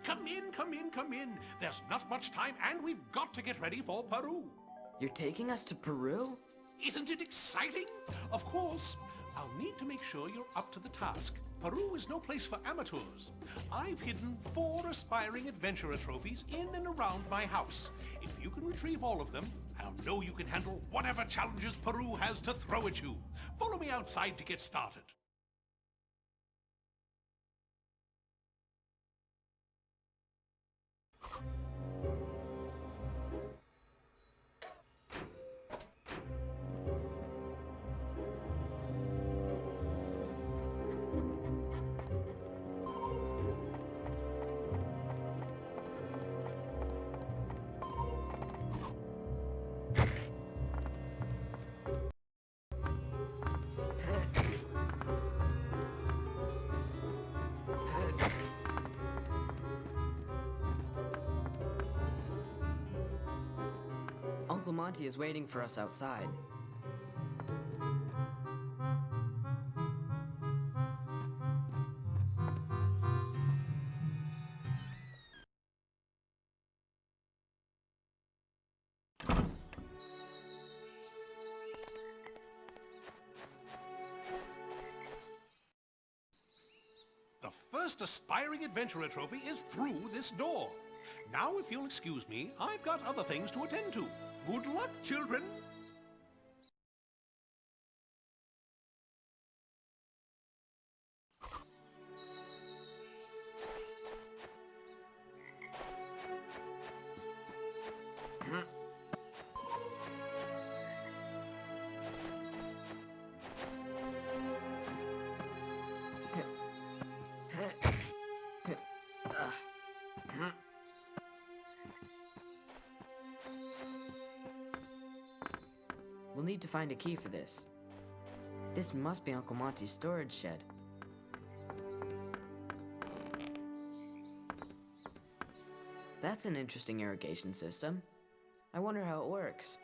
Speaker 4: Come in, come in, come in. There's not much time, and we've got to get ready for Peru.
Speaker 3: You're taking us to Peru?
Speaker 4: Isn't it exciting? Of course. I'll need to make sure you're up to the task. Peru is no place for amateurs. I've hidden 4 aspiring adventurer trophies in and around my house. If you can retrieve all of them, I'll know you can handle whatever challenges Peru has to throw at you. Follow me outside to get started.
Speaker 3: Uncle Monty is waiting for us outside.
Speaker 4: The first aspiring adventurer trophy is through this door. Now, if you'll excuse me, I've got other things to attend to. Good luck, children!
Speaker 3: need to find a key for this. This must be Uncle Monty's storage shed. That's an interesting irrigation system. I wonder how it works.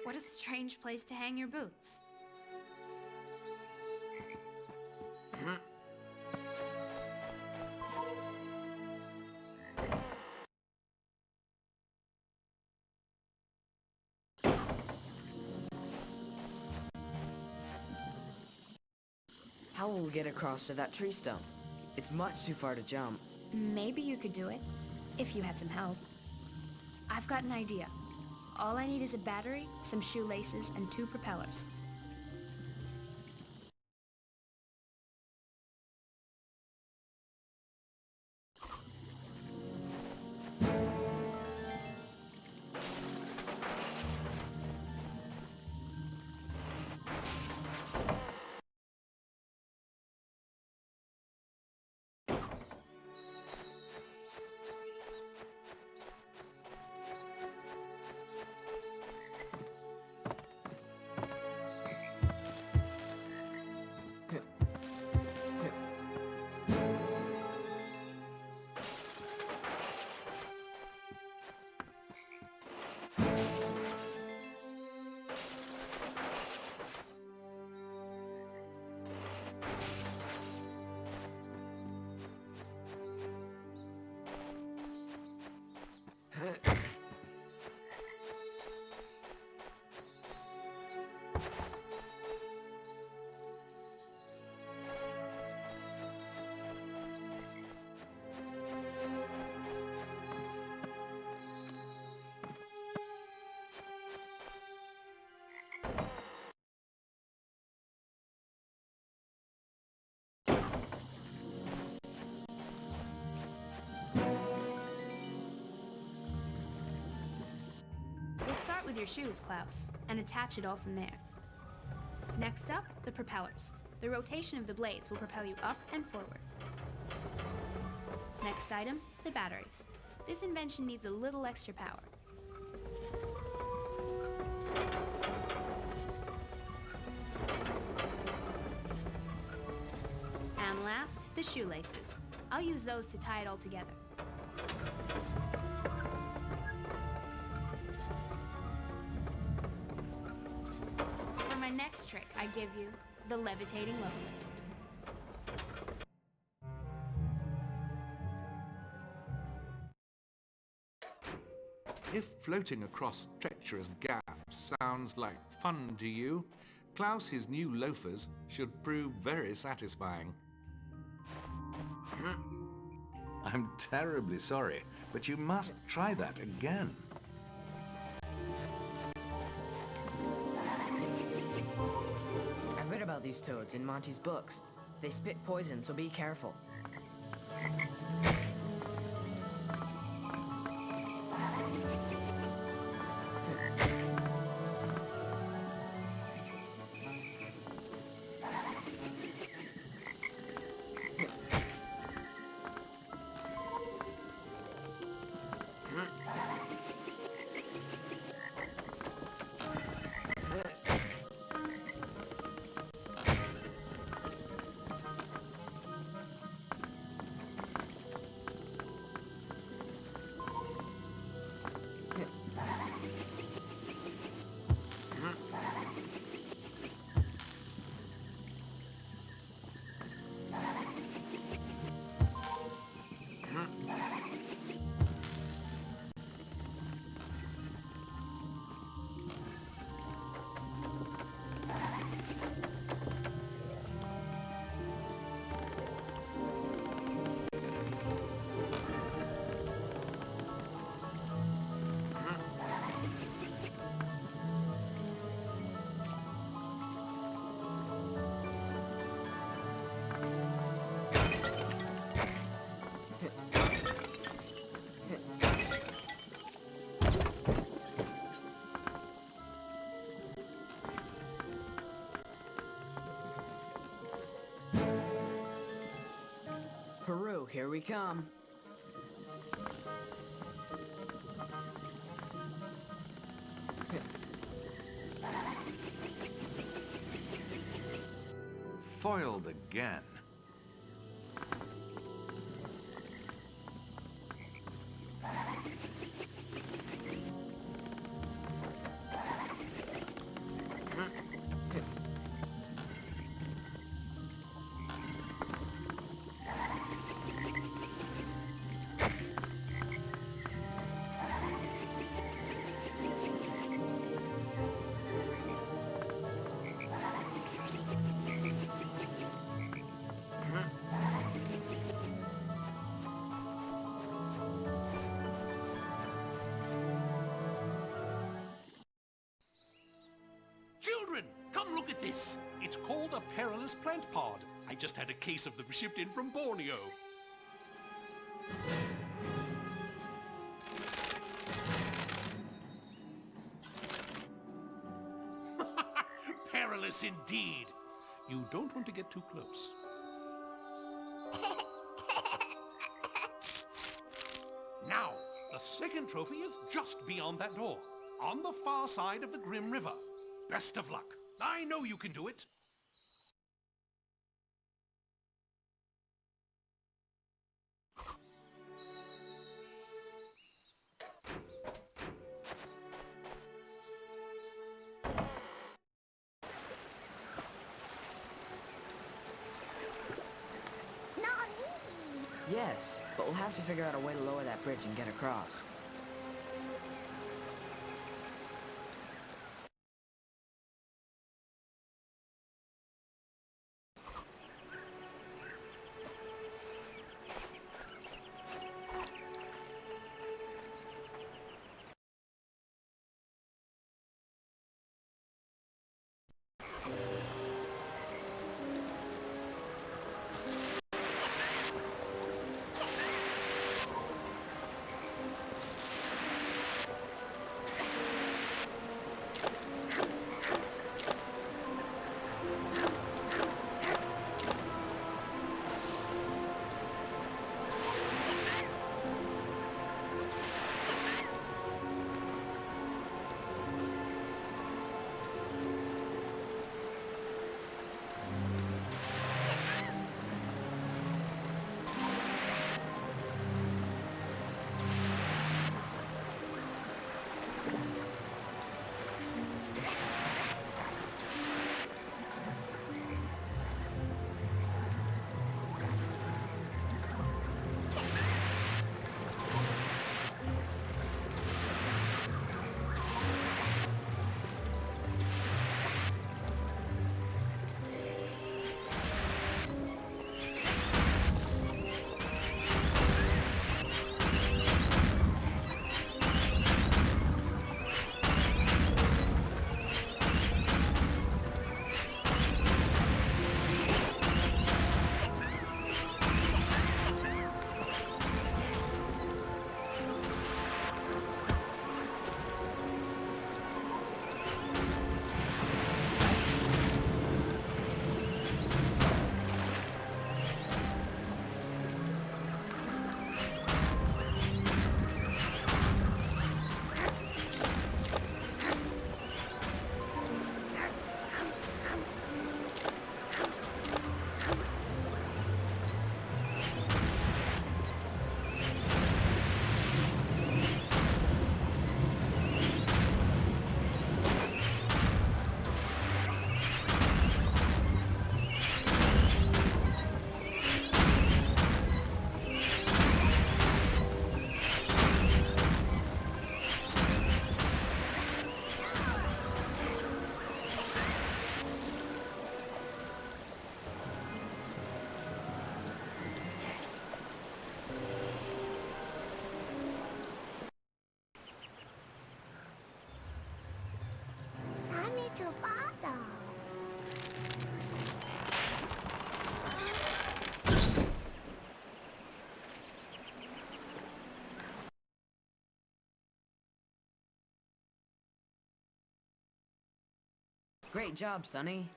Speaker 2: What a strange place to hang your boots.
Speaker 3: How will we get across to that tree stump? It's much too far to jump.
Speaker 5: Maybe you could do it, if you had some help. I've got an idea. All I need is a battery, some shoelaces, and 2 propellers.
Speaker 2: We'll start with your shoes, Klaus, and attach it all from there. Next up, the propellers. The rotation of the blades will propel you up and forward. Next item, the batteries. This invention needs a little extra power. And last, the shoelaces. I'll use those to tie it all together. For my next trick, I give you the levitating loafers.
Speaker 1: If floating across treacherous gaps sounds like fun to you, Klaus's new loafers should prove very satisfying. I'm terribly sorry, but you must try that again.
Speaker 3: I read about these toads in Monty's books. They spit poison, so be careful. Peru, here we come.
Speaker 1: Foiled again.
Speaker 4: Children, come look at this. It's called a perilous plant pod. I just had a case of them shipped in from Borneo. Perilous indeed. You don't want to get too close. Now, the second trophy is just beyond that door, on the far side of the Grim River. Best of luck. I know you can do it.
Speaker 8: Not me!
Speaker 3: Yes, but we'll have to figure out a way to lower that bridge and get across.
Speaker 8: To bother.
Speaker 3: Great job, Sonny.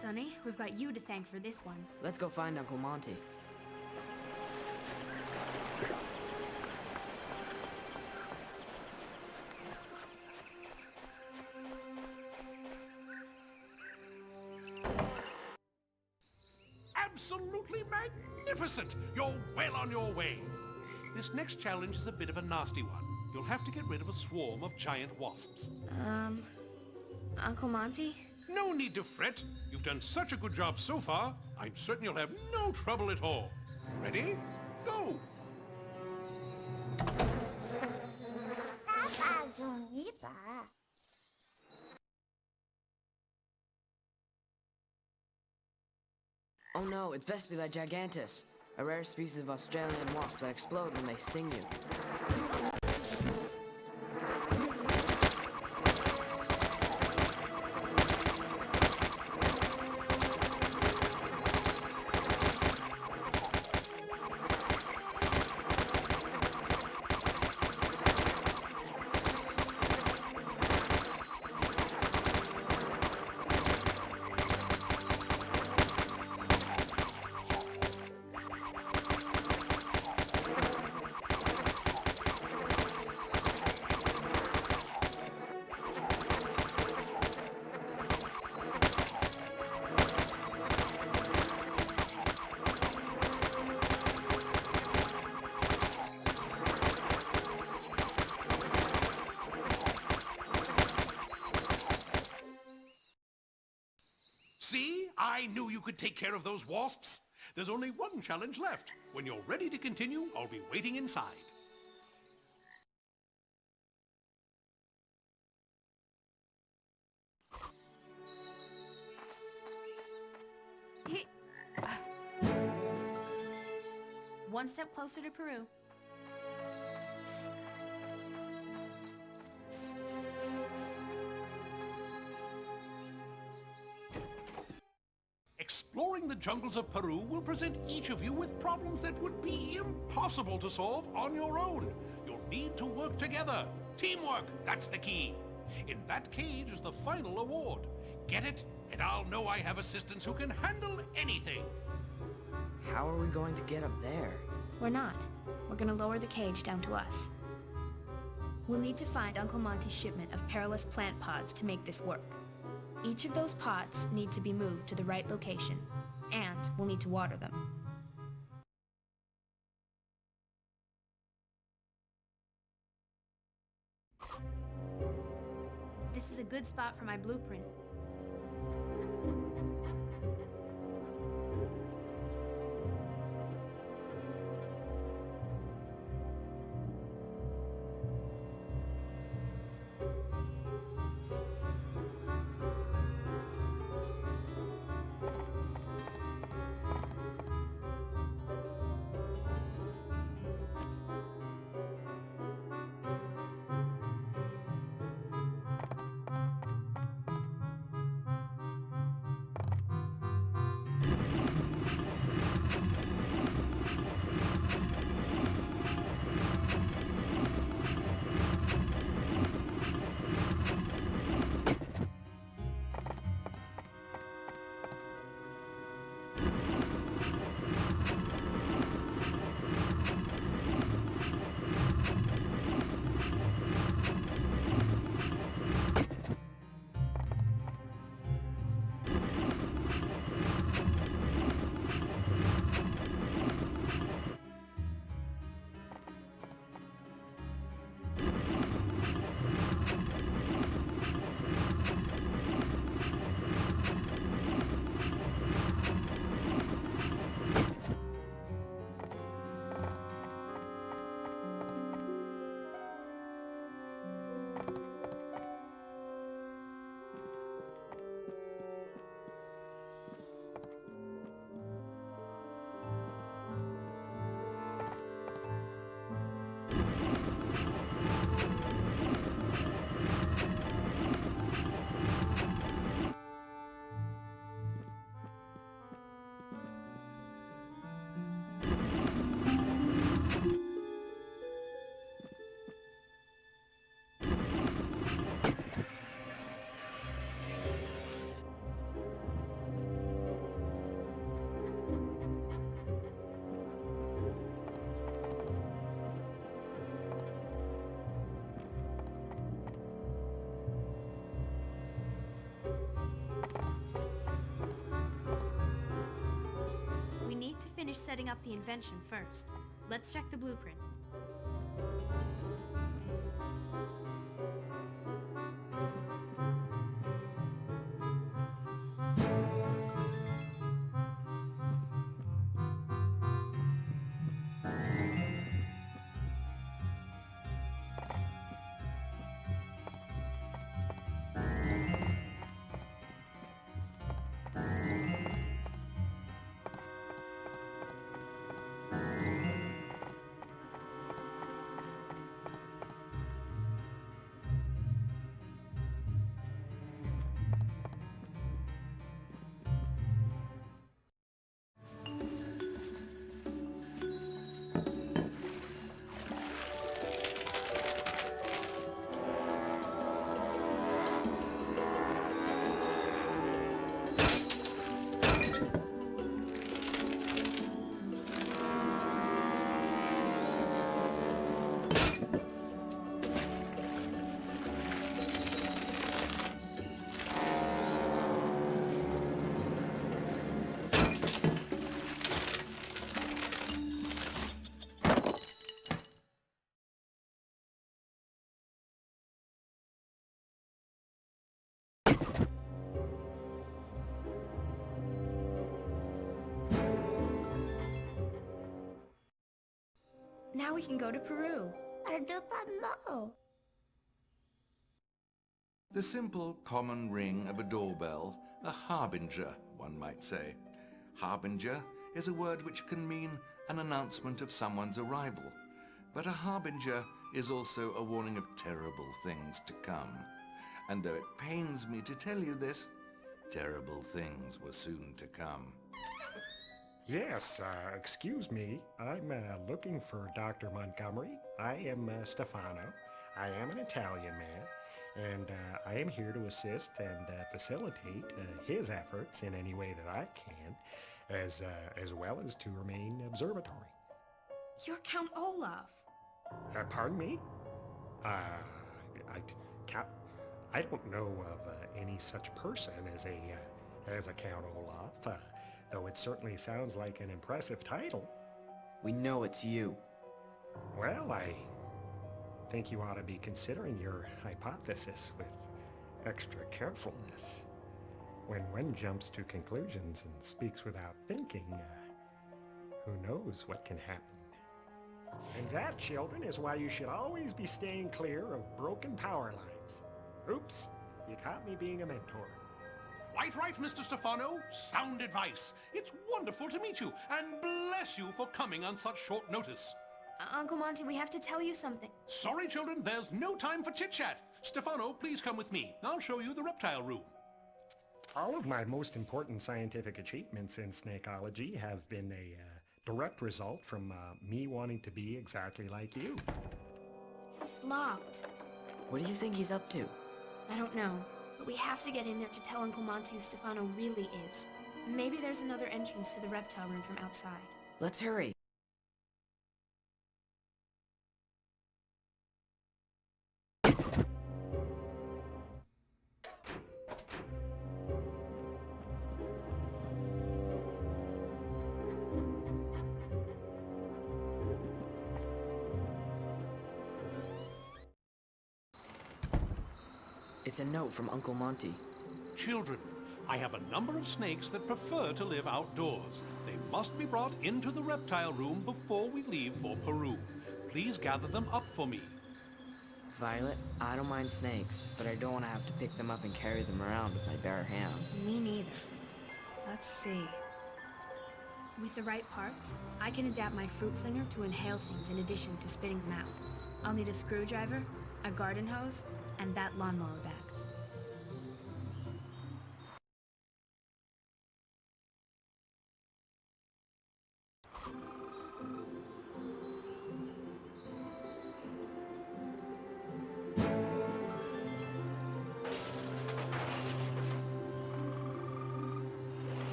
Speaker 2: Sonny. We've got you to thank for this one.
Speaker 3: Let's go find Uncle Monty.
Speaker 4: Absolutely magnificent! You're well on your way. This next challenge is a bit of a nasty one. You'll have to get rid of a swarm of giant wasps.
Speaker 5: Uncle Monty?
Speaker 4: No need to fret. You've done such a good job so far, I'm certain you'll have no trouble at all. Ready? Go!
Speaker 3: Oh no, it's Vespula gigantus, a rare species of Australian wasp that explode when they sting you.
Speaker 4: See? I knew you could take care of those wasps. There's only one challenge left. When you're ready to continue, I'll be waiting inside.
Speaker 2: One step closer to Peru.
Speaker 4: Exploring the jungles of Peru will present each of you with problems that would be impossible to solve on your own. You'll need to work together. Teamwork, that's the key. In that cage is the final award. Get it, and I'll know I have assistants who can handle anything.
Speaker 3: How are we going to get up there?
Speaker 5: We're not. We're gonna lower the cage down to us. We'll need to find Uncle Monty's shipment of perilous plant pods to make this work. Each of those pots need to be moved to the right location, and we'll need to water them.
Speaker 2: This is a good spot for my blueprint. finish setting up the invention first. Let's check the blueprint.
Speaker 5: Now we can go to Peru.
Speaker 8: Mo.
Speaker 1: The simple common ring of a doorbell, a harbinger, one might say. Harbinger is a word which can mean an announcement of someone's arrival, but a harbinger is also a warning of terrible things to come. And though it pains me to tell you this, terrible things were soon to come.
Speaker 10: Yes, excuse me. I'm looking for Dr. Montgomery. I am Stefano. I am an Italian man, and I am here to assist and facilitate his efforts in any way that I can, as well as to remain observatory.
Speaker 5: You're Count Olaf.
Speaker 10: Pardon me? I don't know of any such person as a Count Olaf. Though it certainly sounds like an impressive title.
Speaker 3: We know it's you.
Speaker 10: Well, I think you ought to be considering your hypothesis with extra carefulness. When one jumps to conclusions and speaks without thinking, who knows what can happen. And that, children, is why you should always be staying clear of broken power lines. Oops, you caught me being a mentor.
Speaker 11: Quite right, Mr. Stefano. Sound advice. It's wonderful to meet you, and bless you for coming on such short notice.
Speaker 5: Uncle Monty, we have to tell you something.
Speaker 11: Sorry, children, there's no time for chit-chat. Stefano, please come with me. I'll show you the reptile room.
Speaker 10: All of my most important scientific achievements in snakeology have been a direct result from me wanting to be exactly like you.
Speaker 5: It's locked.
Speaker 3: What do you think he's up to?
Speaker 5: I don't know, but we have to get in there to tell Uncle Monty who Stefano really is. Maybe there's another entrance to the reptile room from outside.
Speaker 3: Let's hurry. It's a note from Uncle Monty.
Speaker 11: Children, I have a number of snakes that prefer to live outdoors. They must be brought into the reptile room before we leave for Peru. Please gather them up for me.
Speaker 3: Violet, I don't mind snakes, but I don't want to have to pick them up and carry them around with my bare hands.
Speaker 5: Me neither. Let's see. With the right parts, I can adapt my fruit flinger to inhale things in addition to spitting them out. I'll need a screwdriver, a garden hose, and that lawnmower bag.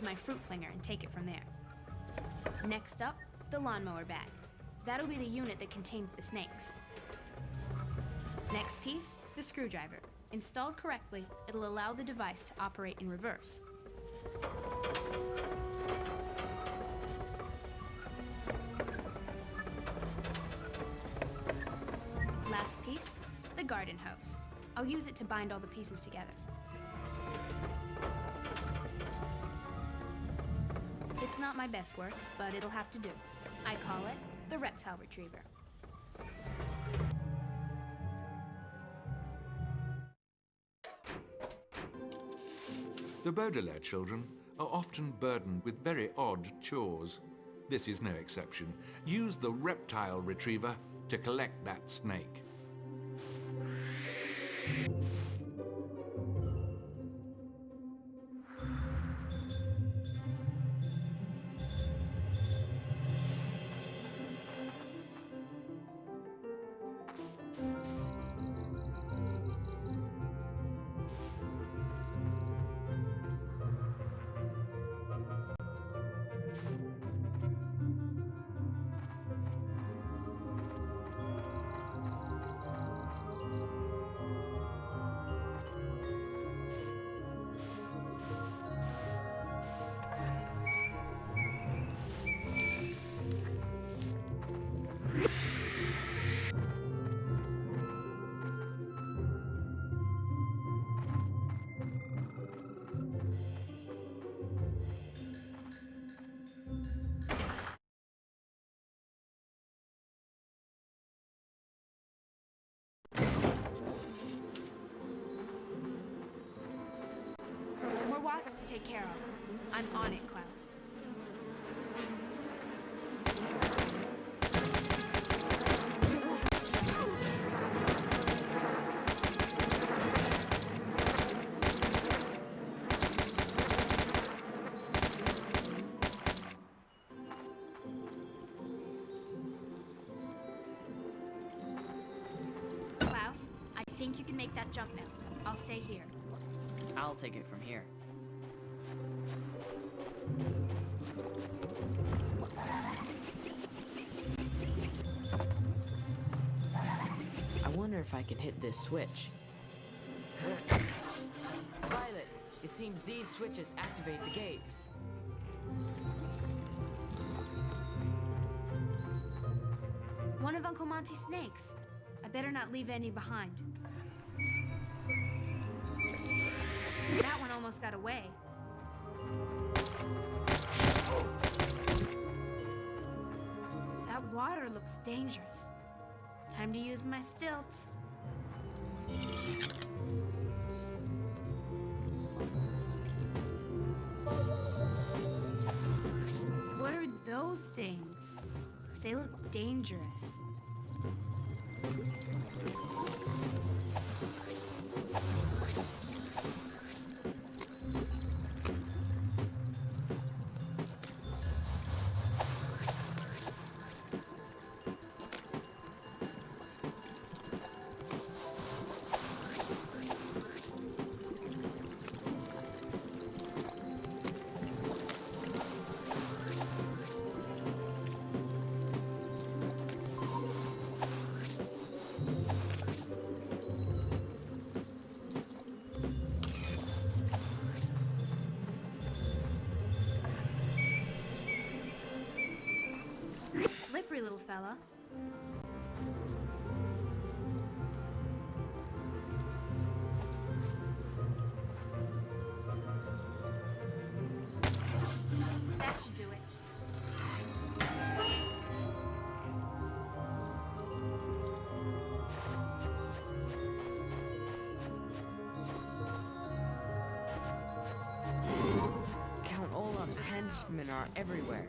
Speaker 2: my fruit flinger and take it from there. Next up, the lawnmower bag. That'll be the unit that contains the snakes. Next piece, the screwdriver. Installed correctly, it'll allow the device to operate in reverse. Last piece, the garden hose. I'll use it to bind all the pieces together. It's not my best work, but it'll have to do. I call it the reptile retriever.
Speaker 1: The Baudelaire children are often burdened with very odd chores. This is no exception. Use the reptile retriever to collect that snake.
Speaker 2: More wasps to take care of. I'm on it, Klaus. Klaus, I think you can make that jump now. I'll stay here.
Speaker 3: I'll take it from here. I wonder if I can hit this switch. Violet, it seems these switches activate the gates.
Speaker 2: One of Uncle Monty's snakes. I better not leave any behind. That one almost got away. That water looks dangerous. Time to use my stilts. What are those things? They look dangerous. Slippery little fella. That should do it.
Speaker 3: Count Olaf's henchmen are everywhere.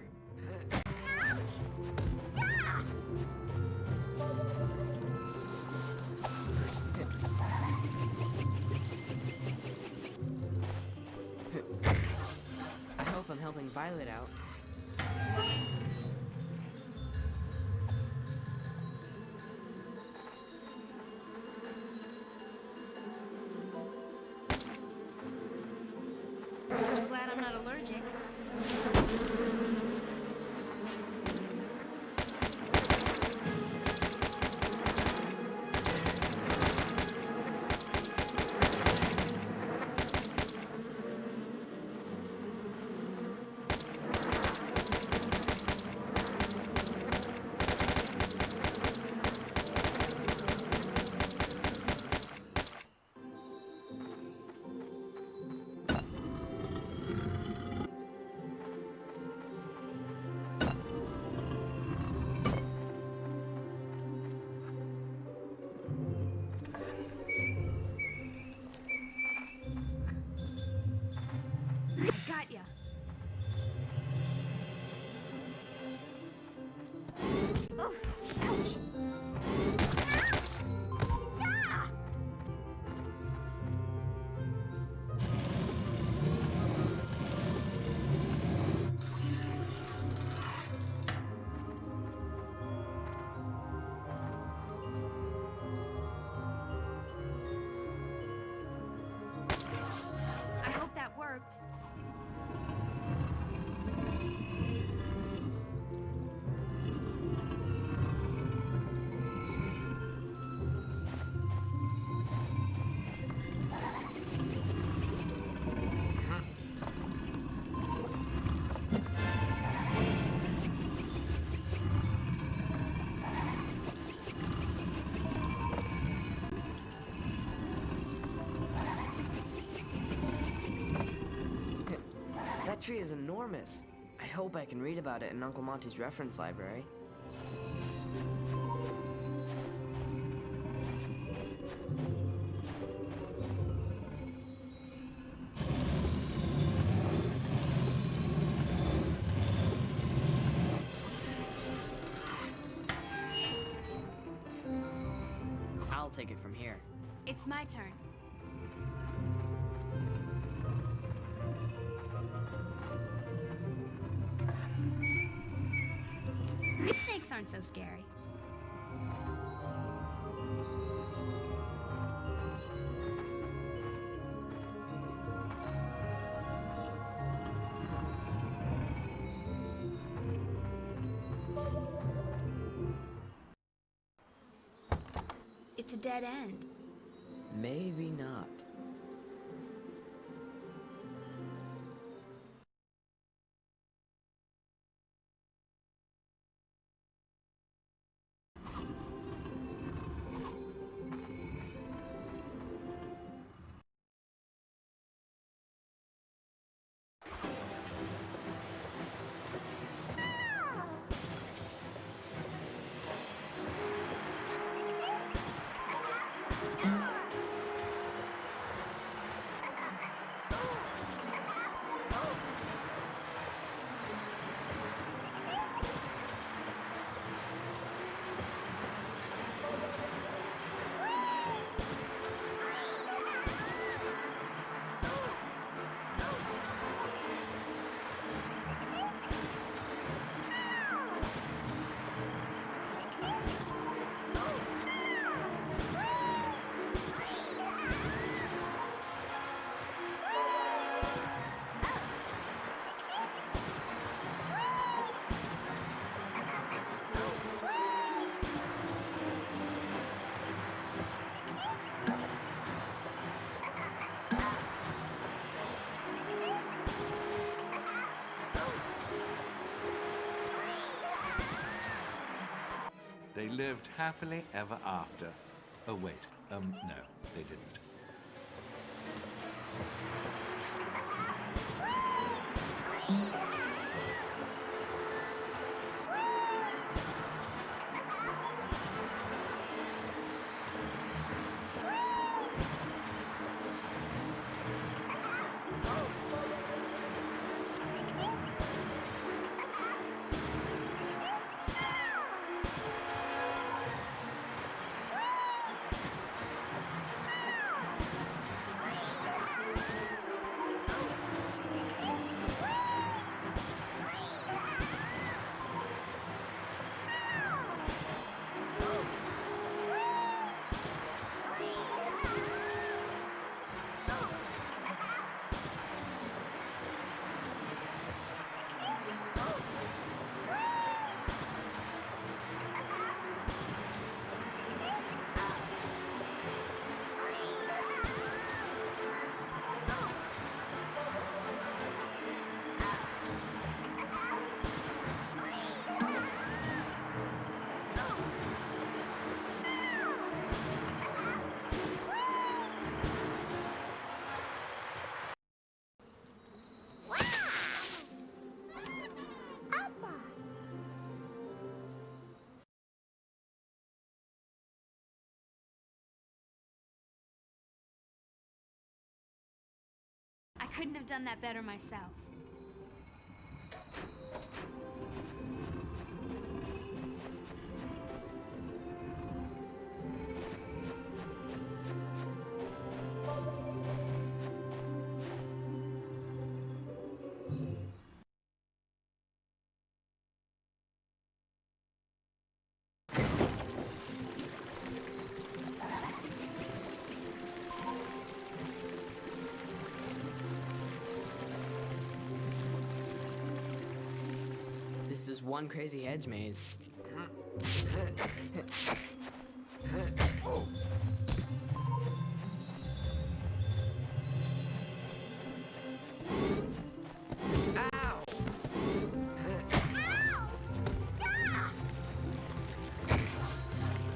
Speaker 3: I hope I'm helping Violet out.
Speaker 2: I'm glad I'm not allergic. Got ya. Oh, ouch. I hope that worked.
Speaker 3: That tree is enormous. I hope I can read about it in Uncle Monty's reference library. I'll take it from here.
Speaker 2: It's my turn. These snakes aren't so scary.
Speaker 5: It's a dead end.
Speaker 3: Maybe not.
Speaker 1: They lived happily ever after. Oh, wait. No, they didn't.
Speaker 2: Couldn't have done that better myself.
Speaker 3: This is one crazy hedge maze. Ow!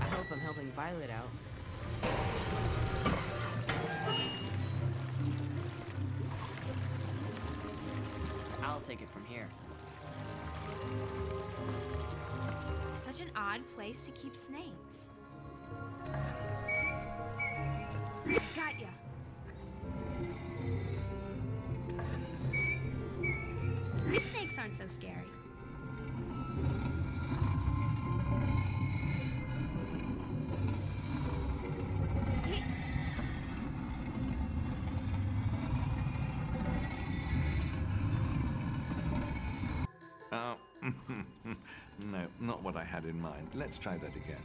Speaker 3: I hope I'm helping Violet out. I'll take it from here.
Speaker 2: Such an odd place to keep snakes. Got ya. These snakes aren't so scary.
Speaker 1: Oh, no, not what I had in mind. Let's try that again.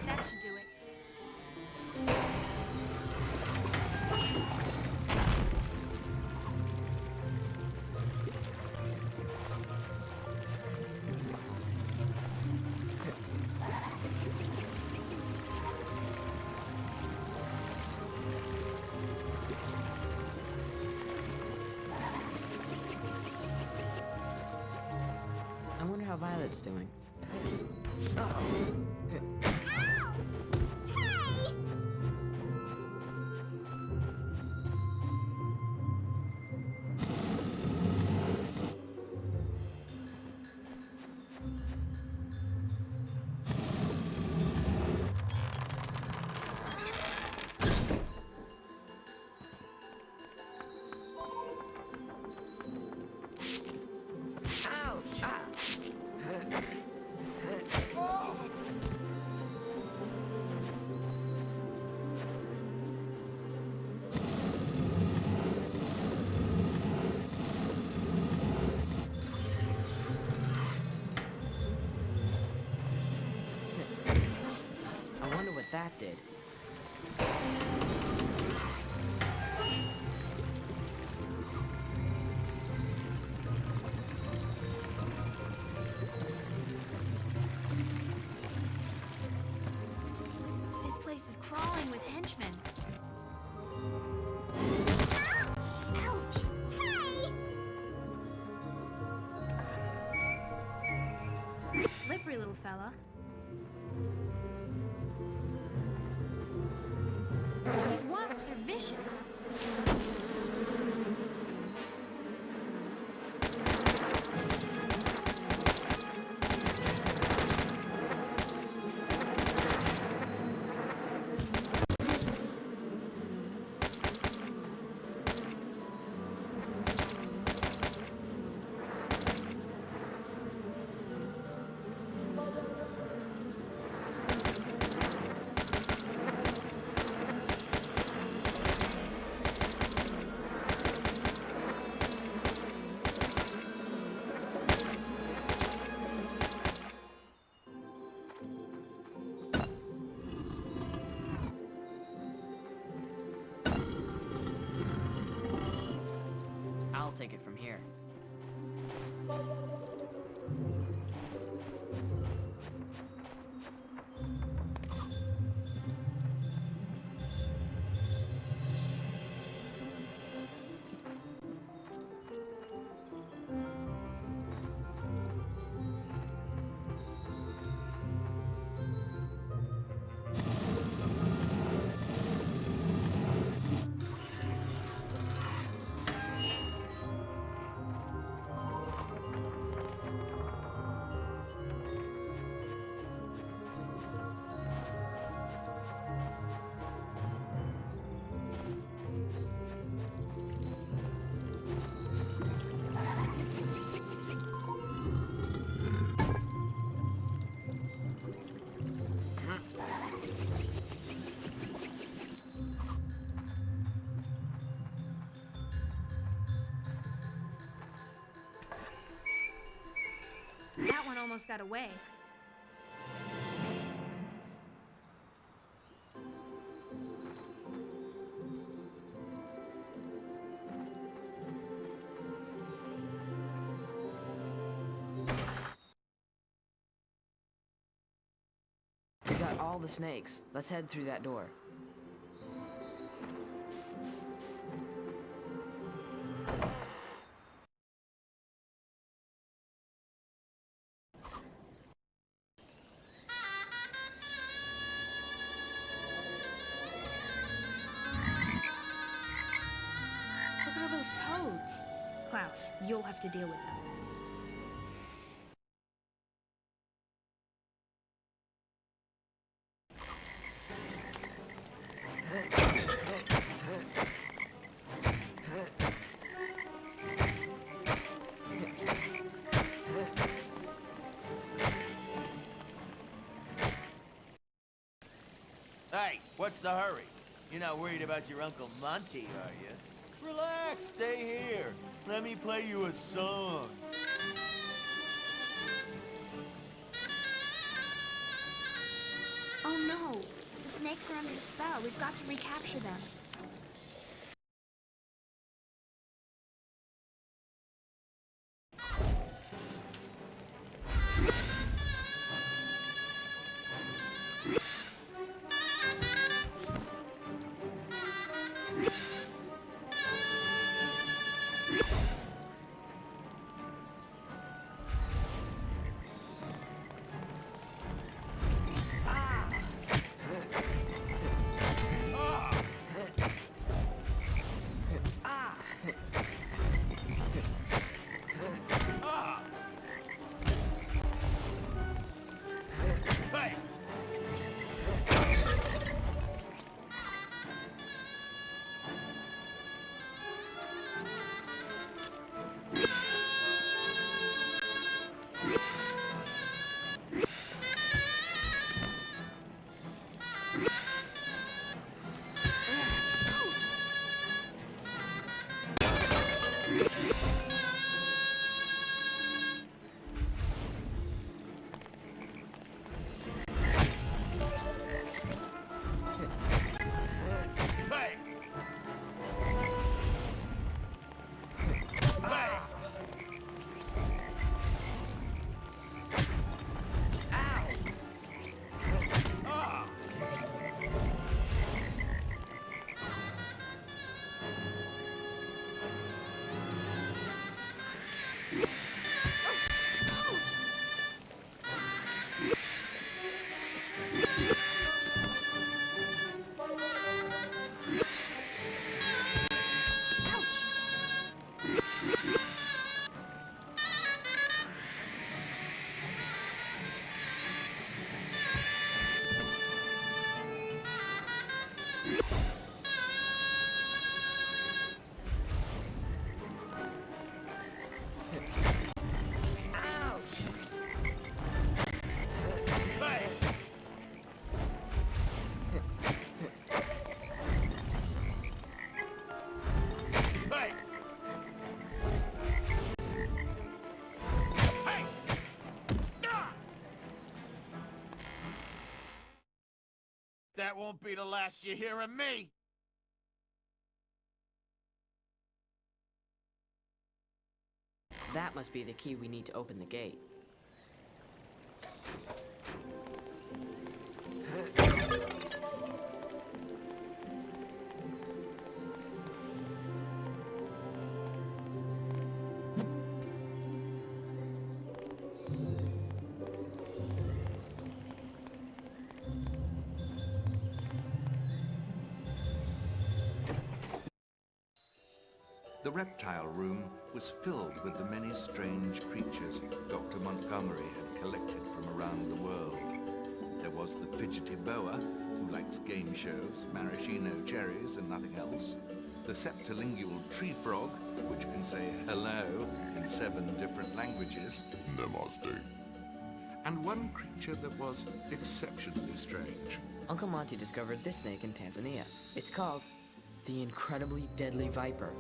Speaker 2: That should do it.
Speaker 3: I wonder how Violet's doing. Ouch! Ah. I wonder what that did.
Speaker 2: This place is crawling with henchmen. Ouch! Hey! Slippery little fella. These wasps are vicious.
Speaker 3: I'll take it from here.
Speaker 2: almost got away.
Speaker 3: We got all the snakes. Let's head through that door.
Speaker 5: Look at all those toads. Klaus, you'll have to deal with them.
Speaker 6: Hey, what's the hurry? You're not worried about your Uncle Monty, are you? Relax, stay here. Let me play you a song.
Speaker 5: Oh no! The snakes are under the spell. We've got to recapture them.
Speaker 6: That won't be the last you hear of me!
Speaker 3: That must be the key we need to open the gate.
Speaker 1: The reptile room was filled with the many strange creatures Dr. Montgomery had collected from around the world. There was the fidgety boa, who likes game shows, maraschino cherries, and nothing else. The septilingual tree frog, which can say hello in 7 different languages.
Speaker 12: Namaste.
Speaker 1: And one creature that was exceptionally strange.
Speaker 3: Uncle Monty discovered this snake in Tanzania. It's called the incredibly deadly viper.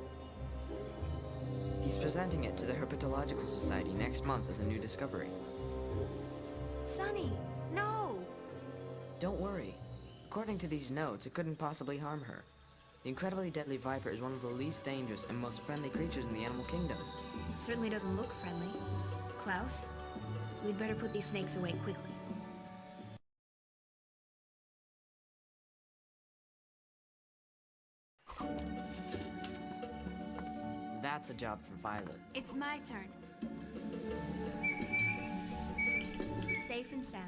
Speaker 3: He's presenting it to the Herpetological Society next month as a new discovery.
Speaker 5: Sonny, no!
Speaker 3: Don't worry. According to these notes, it couldn't possibly harm her. The incredibly deadly viper is one of the least dangerous and most friendly creatures in the animal kingdom.
Speaker 5: It certainly doesn't look friendly. Klaus, we'd better put these snakes away quickly.
Speaker 3: That's a job for Violet.
Speaker 2: It's my turn. Safe and sound.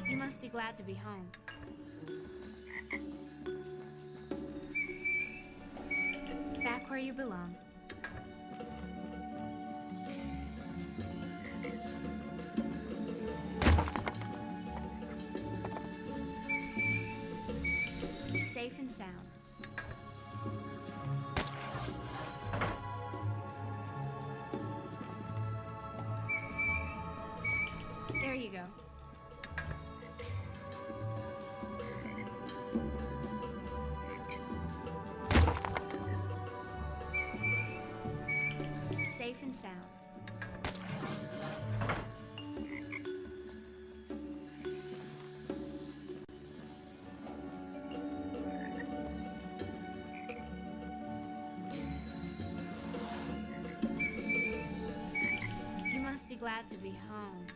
Speaker 2: You must be glad to be home. Back where you belong. Safe and sound. There you go. Safe and sound. You must be glad to be home.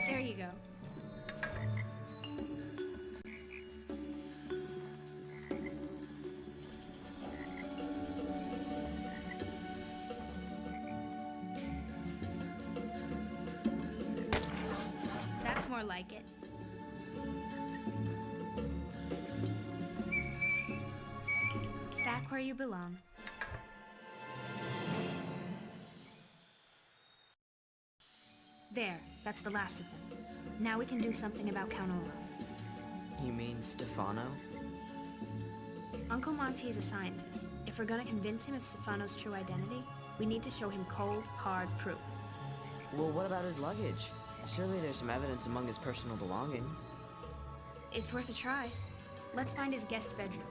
Speaker 2: There you go. That's more like it. Back where you belong.
Speaker 5: There, that's the last of them. Now we can do something about Count Olaf.
Speaker 3: You mean Stefano?
Speaker 5: Uncle Monty is a scientist. If we're gonna convince him of Stefano's true identity, we need to show him cold, hard proof.
Speaker 3: Well, what about his luggage? Surely there's some evidence among his personal belongings.
Speaker 5: It's worth a try. Let's find his guest bedroom.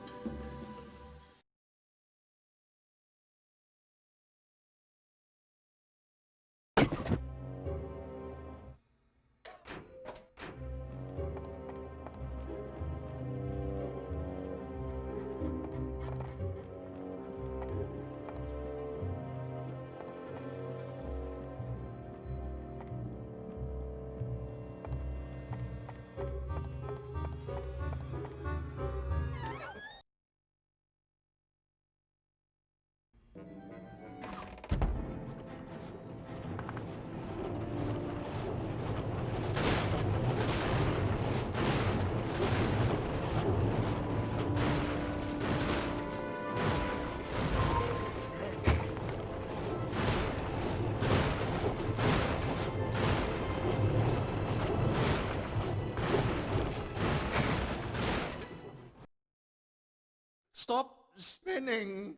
Speaker 6: Stop spinning!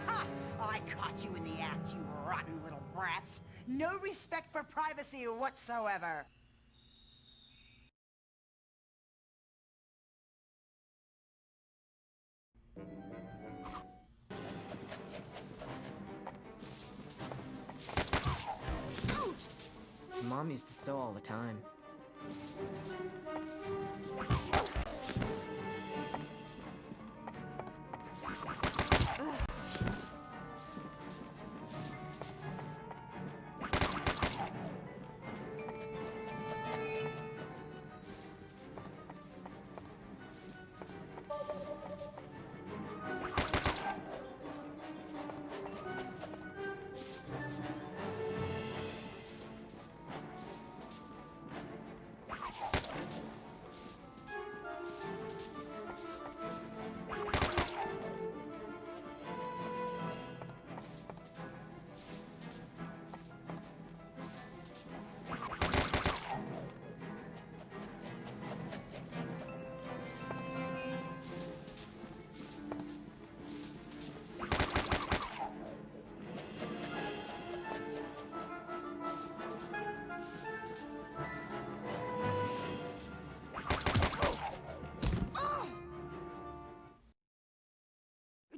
Speaker 9: Ha! I caught you in the act, you rotten little brats. No respect for privacy whatsoever.
Speaker 3: Mom used to sew all the time.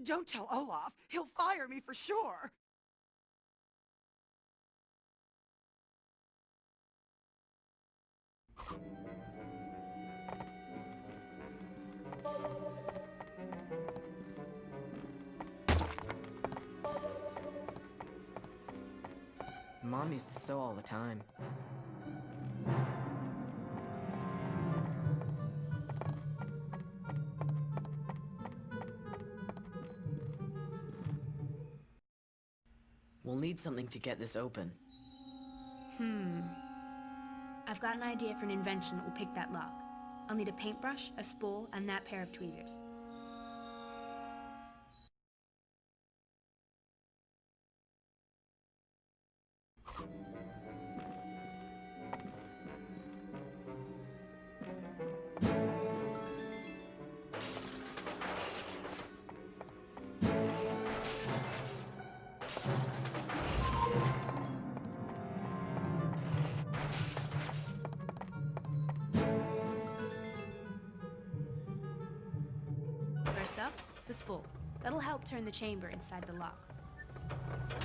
Speaker 9: Don't tell Olaf. He'll fire me for sure.
Speaker 3: Mom used to sew all the time. We'll need something to get this open.
Speaker 5: I've got an idea for an invention that will pick that lock. I'll need a paintbrush, a spool, and that pair of tweezers. First up, the spool. That'll help turn the chamber inside the lock.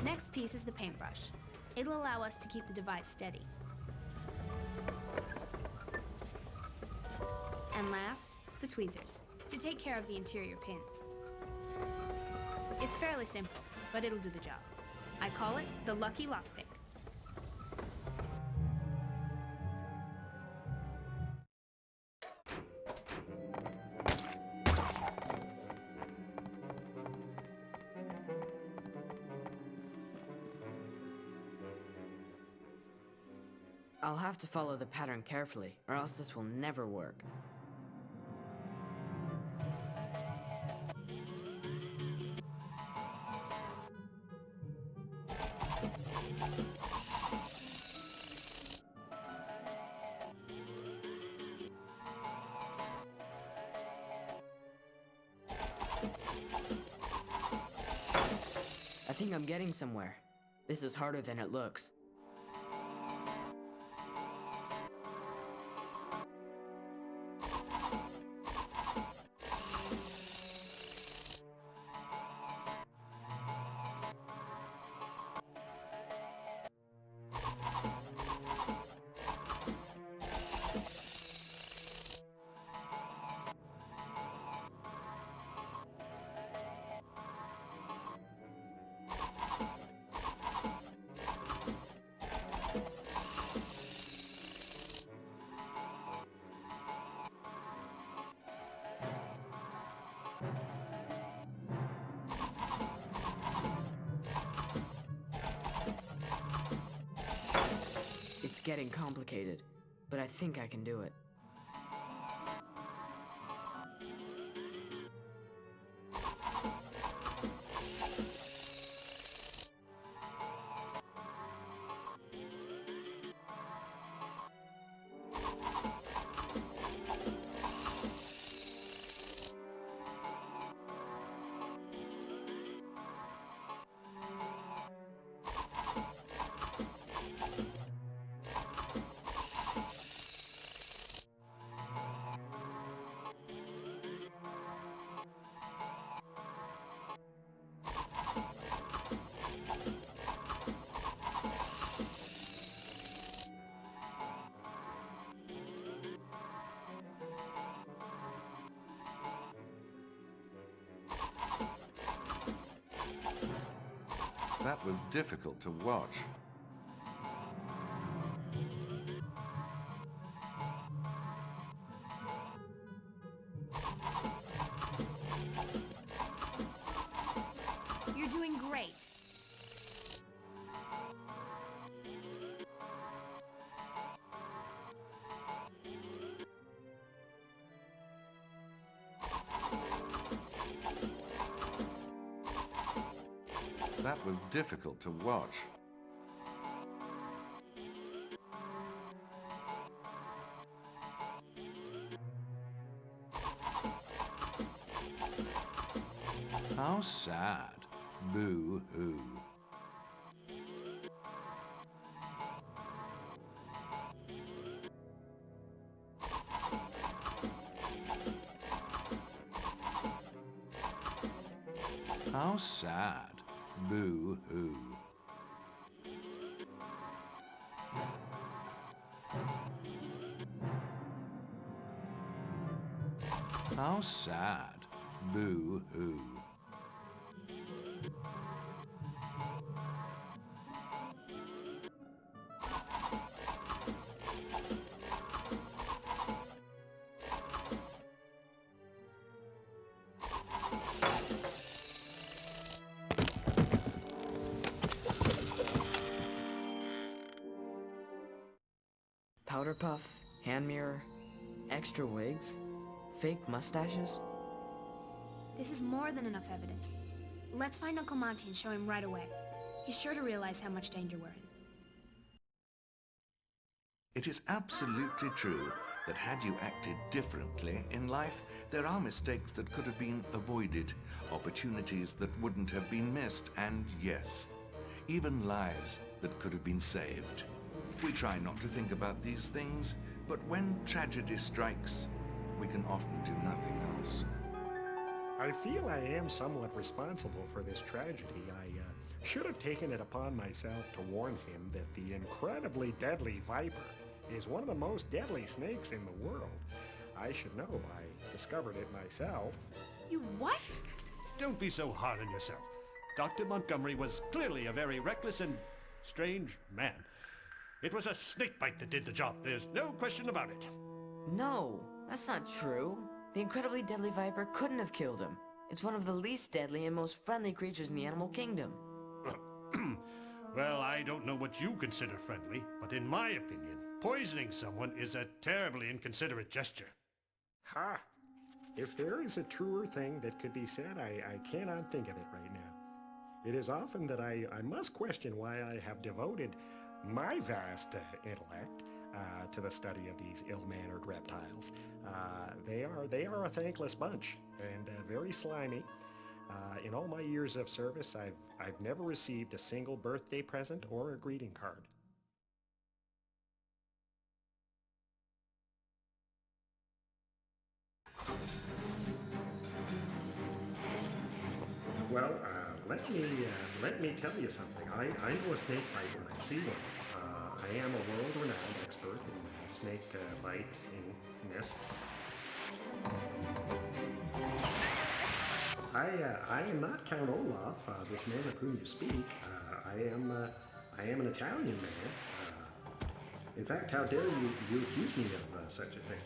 Speaker 5: Next piece is the paintbrush. It'll allow us to keep the device steady. And last, the tweezers, to take care of the interior pins. It's fairly simple, but it'll do the job. I call it the Lucky Lockpick.
Speaker 3: I'll have to follow the pattern carefully, or else this will never work. I think I'm getting somewhere. This is harder than it looks. It's getting complicated, but I think I can do it.
Speaker 1: That was difficult to watch.
Speaker 2: You're doing great.
Speaker 1: That was difficult to watch. How sad. Boo-hoo. How sad. Boo-hoo. How sad. Boo-hoo.
Speaker 3: Powder puff, hand mirror, extra wigs, fake mustaches.
Speaker 5: This is more than enough evidence. Let's find Uncle Monty and show him right away. He's sure to realize how much danger we're in.
Speaker 1: It is absolutely true that had you acted differently in life, there are mistakes that could have been avoided, opportunities that wouldn't have been missed, and yes, even lives that could have been saved. We try not to think about these things, but when tragedy strikes, we can often do nothing else.
Speaker 10: I feel I am somewhat responsible for this tragedy. I should have taken it upon myself to warn him that the incredibly deadly viper is one of the most deadly snakes in the world. I should know. I discovered it myself.
Speaker 5: You what?
Speaker 11: Don't be so hard on yourself. Dr. Montgomery was clearly a very reckless and strange man. It was a snake bite that did the job. There's no question about it.
Speaker 3: No, that's not true. The incredibly deadly viper couldn't have killed him. It's one of the least deadly and most friendly creatures in the animal kingdom.
Speaker 11: Well, I don't know what you consider friendly, but in my opinion, poisoning someone is a terribly inconsiderate gesture.
Speaker 10: Ha! If there is a truer thing that could be said, I cannot think of it right now. It is often that I must question why I have devoted my vast intellect to the study of these ill-mannered reptiles. They are a thankless bunch and very slimy. In all my years of service, I've never received a single birthday present or a greeting card. Well, let me tell you something. I know a snake bite when I see one. I am a world-renowned expert in snake bite in nest. I am not Count Olaf, this man of whom you speak. I am an Italian man. In fact, how dare you accuse me of such a thing?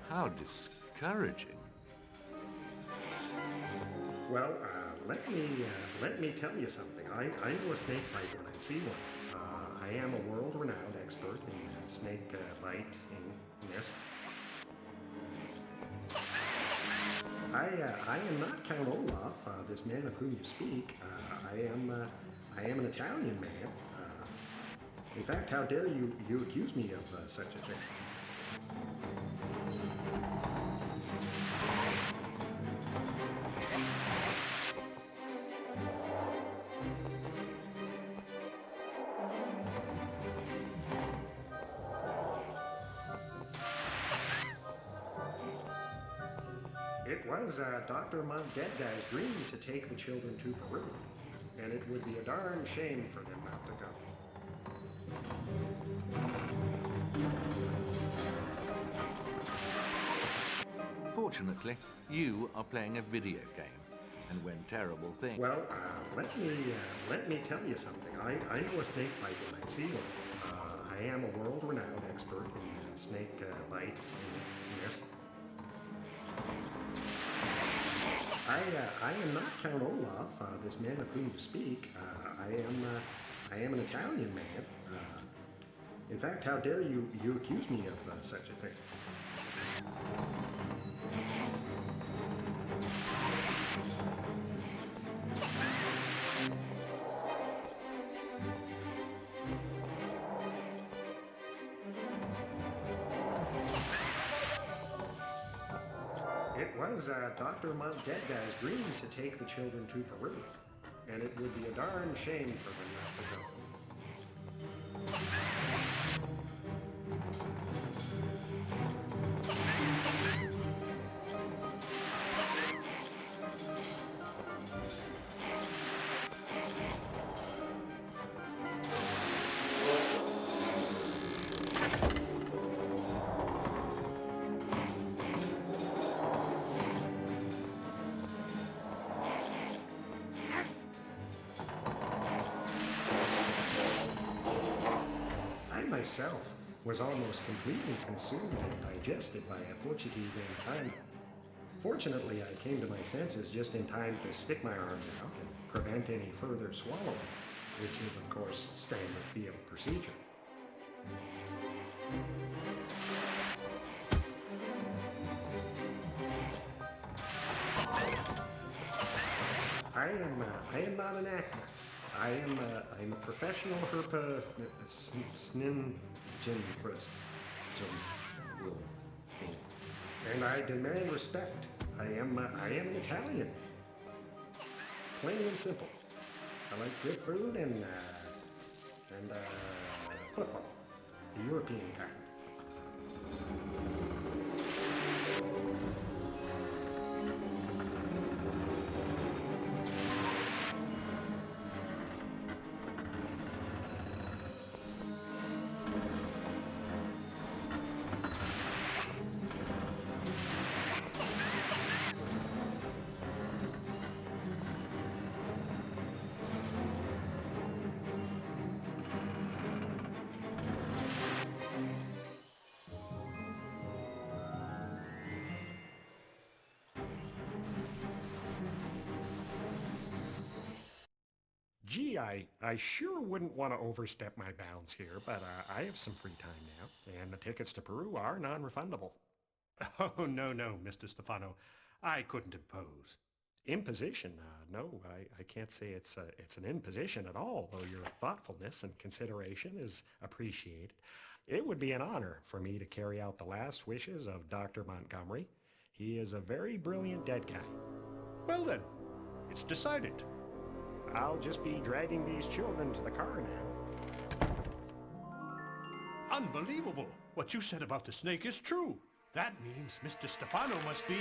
Speaker 1: How discouraging.
Speaker 10: Well, let me tell you something. I know a snake bite when I see one. I am a world-renowned expert in snake bite in nest. I am not Count Olaf, this man of whom you speak. I am an Italian man. In fact, how dare you accuse me of such a thing? It was Dr. Montgeg's dream to take the children to Peru, and it would be a darn shame for them not to go.
Speaker 1: Fortunately, you are playing a video game, and when terrible things...
Speaker 10: Well, let me tell you something. I know a snake bite when I see one. I am a world-renowned expert in snake bite in nest. I am not Count Olaf, this man of whom you speak. I am an Italian man. In fact, how dare you accuse me of such a thing? It was Dr. Montgeg's dream to take the children to Peru, and it would be a darn shame for them not to go. myself was almost completely consumed and digested by a Portuguese angina. Fortunately, I came to my senses just in time to stick my arms out and prevent any further swallowing, which is, of course, standard field procedure. I am not an actor. I'm a professional herpa-snin-gin-frist. And I demand respect. I am an Italian. Plain and simple. I like good food and football. The European kind. Gee, I sure wouldn't want to overstep my bounds here, but I have some free time now, and the tickets to Peru are non-refundable.
Speaker 11: Oh, no, Mr. Stefano. I couldn't impose.
Speaker 10: Imposition? No, I can't say it's an imposition at all, though your thoughtfulness and consideration is appreciated. It would be an honor for me to carry out the last wishes of Dr. Montgomery. He is a very brilliant dead guy.
Speaker 11: Well then, it's decided.
Speaker 10: I'll just be dragging these children to the car now.
Speaker 11: Unbelievable! What you said about the snake is true. That means Mr. Stefano must be...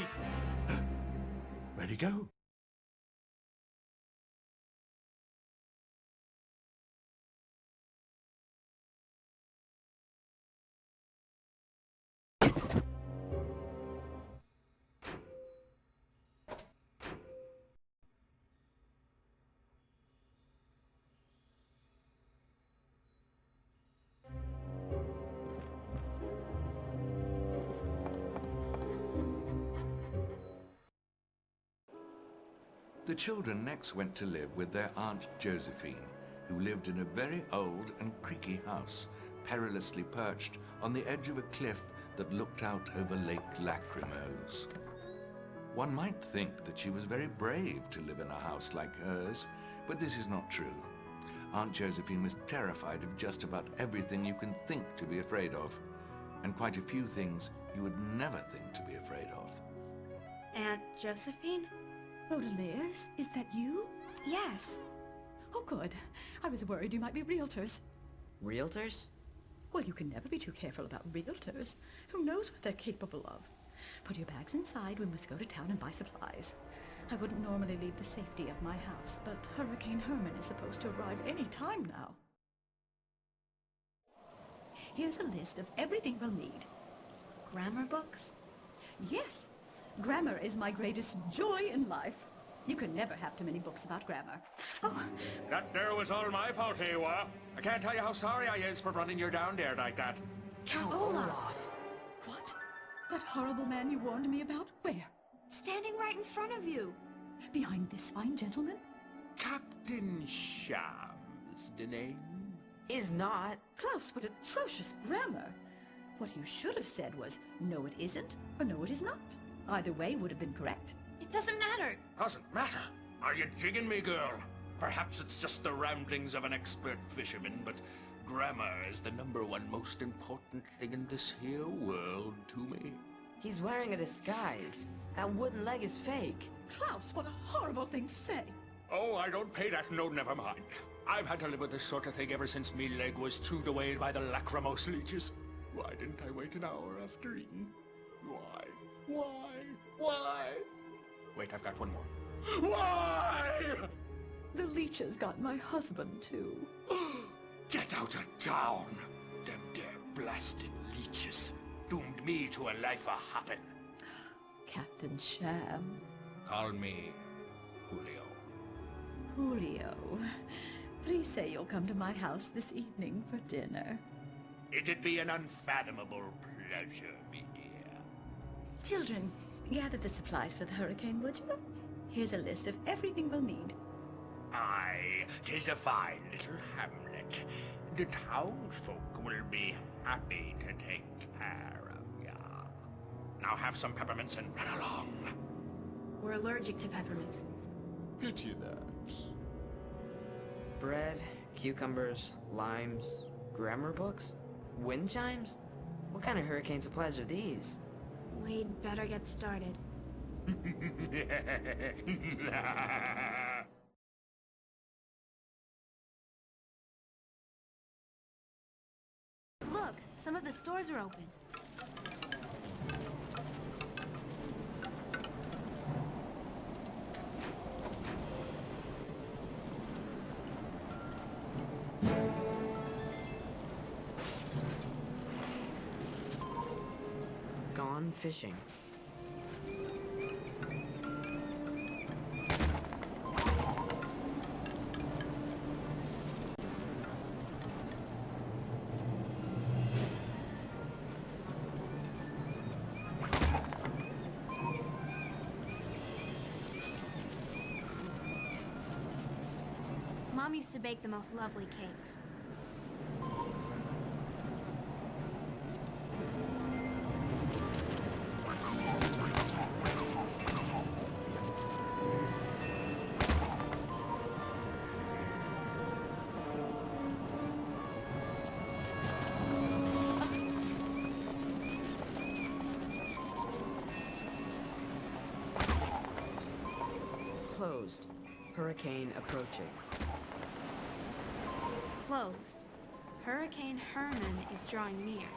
Speaker 11: Ready, go?
Speaker 1: The children next went to live with their Aunt Josephine, who lived in a very old and creaky house, perilously perched on the edge of a cliff that looked out over Lake Lachrymose. One might think that she was very brave to live in a house like hers, but this is not true. Aunt Josephine was terrified of just about everything you can think to be afraid of, and quite a few things you would never think to be afraid of.
Speaker 2: Aunt Josephine?
Speaker 7: Baudelaires, is that you?
Speaker 2: Yes.
Speaker 7: Oh, good. I was worried you might be realtors.
Speaker 3: Realtors?
Speaker 7: Well, you can never be too careful about realtors. Who knows what they're capable of? Put your bags inside. We must go to town and buy supplies. I wouldn't normally leave the safety of my house, but Hurricane Herman is supposed to arrive any time now. Here's a list of everything we'll need.
Speaker 2: Grammar books?
Speaker 7: Yes. Grammar is my greatest joy in life. You can never have too many books about grammar. Oh,
Speaker 4: That there was all my fault, Ewa. I can't tell you how sorry I is for running you down there like that.
Speaker 7: Count Olaf. What? That horrible man you warned me about? Where?
Speaker 2: Standing right in front of you.
Speaker 7: Behind this fine gentleman?
Speaker 4: Captain Shams, the name?
Speaker 3: Is not.
Speaker 7: Klaus, what atrocious grammar. What you should have said was, no it isn't, or no it is not. Either way would have been correct.
Speaker 2: It doesn't matter.
Speaker 4: Doesn't matter. Are you jigging me, girl? Perhaps it's just the ramblings of an expert fisherman, but grammar is the #1 most important thing in this here world to me.
Speaker 3: He's wearing a disguise. That wooden leg is fake.
Speaker 7: Klaus, what a horrible thing to say.
Speaker 4: Oh, I don't pay that. No, never mind. I've had to live with this sort of thing ever since me leg was chewed away by the lachrymose leeches. Why didn't I wait an hour after eating? Why? Wait, I've got one more. Why?
Speaker 7: The leeches got my husband, too.
Speaker 4: Get out of town! Them there blasted leeches doomed me to a life of hopping.
Speaker 7: Captain Sham.
Speaker 4: Call me Julio.
Speaker 7: Julio. Please say you'll come to my house this evening for dinner.
Speaker 4: It'd be an unfathomable pleasure, me dear.
Speaker 12: Children, gather the supplies for the hurricane, would you? Here's a list of everything we'll need.
Speaker 4: Aye, 'tis a fine little hamlet. The townsfolk will be happy to take care of ya. Now have some peppermints and run along.
Speaker 5: We're allergic to peppermints.
Speaker 4: Pity that.
Speaker 3: Bread, cucumbers, limes, grammar books, wind chimes? What kind of hurricane supplies are these?
Speaker 5: We'd better get started.
Speaker 2: Look, some of the stores are open.
Speaker 3: Gone fishing.
Speaker 2: Mom used to bake the most lovely cakes.
Speaker 3: Closed. Hurricane approaching.
Speaker 2: Closed. Hurricane Herman is drawing near.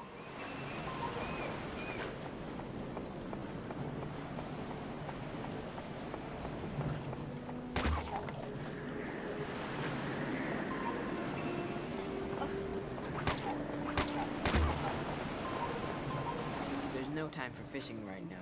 Speaker 3: There's no time for fishing right now.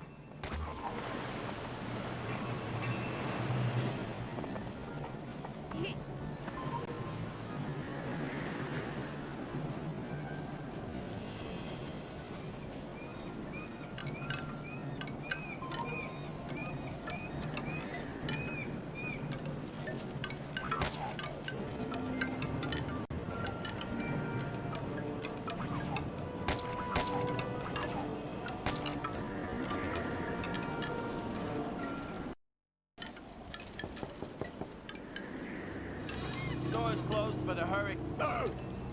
Speaker 6: Stores closed for the hurricane.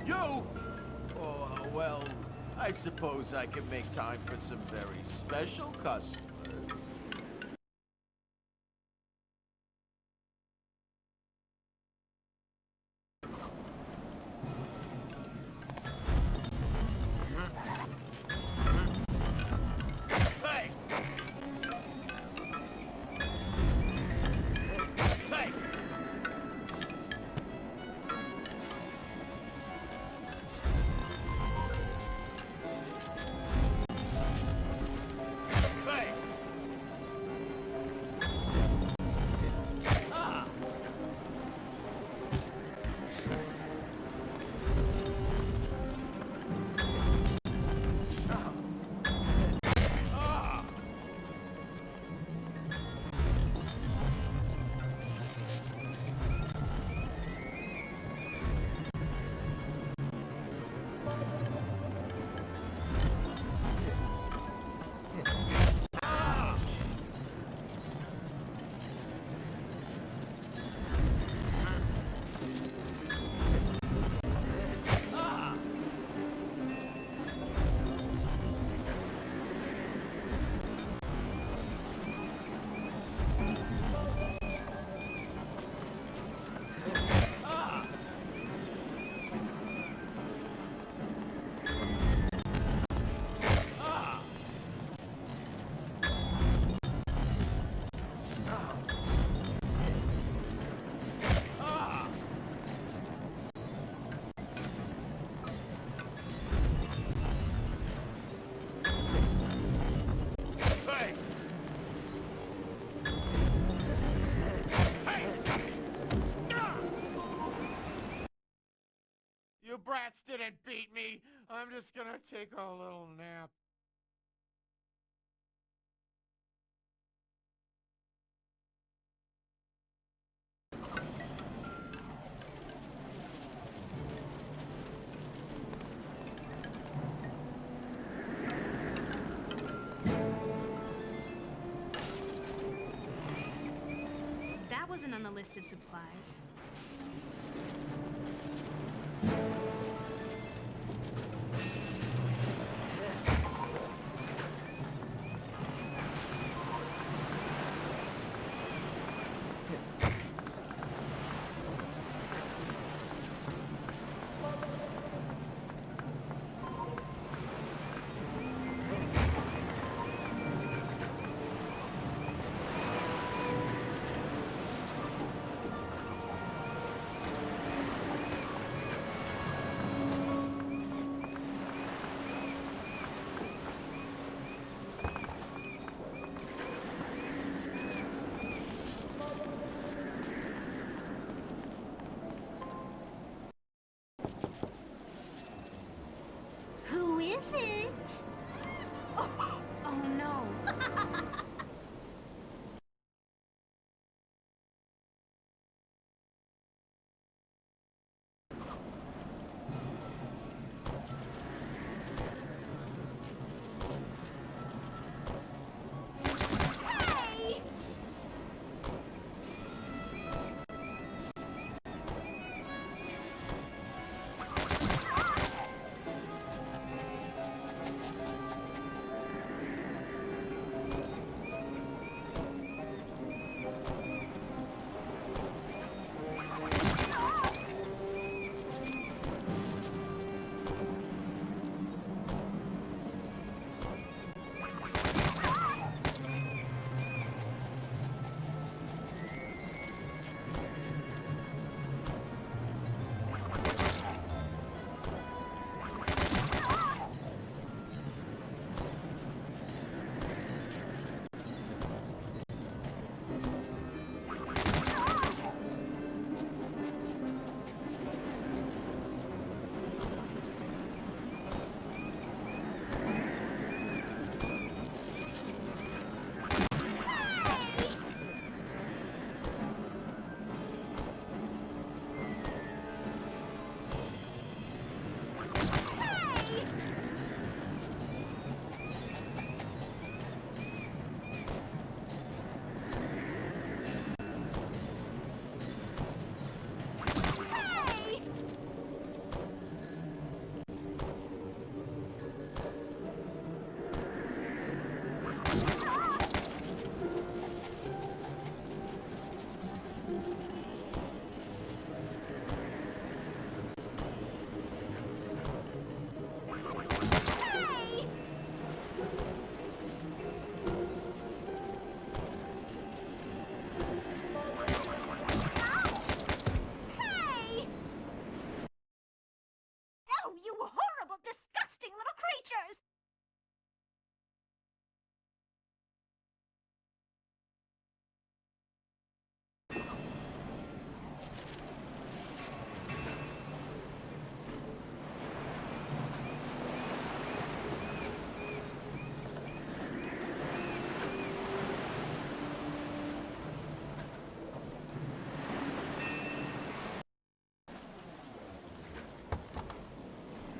Speaker 6: You! Oh, well, I suppose I can make time for some very special customers. Hey! Hey! Hey! You brats didn't beat me. I'm just gonna take a little nap.
Speaker 2: That wasn't on the list of supplies.
Speaker 8: Who is it?
Speaker 5: Oh no.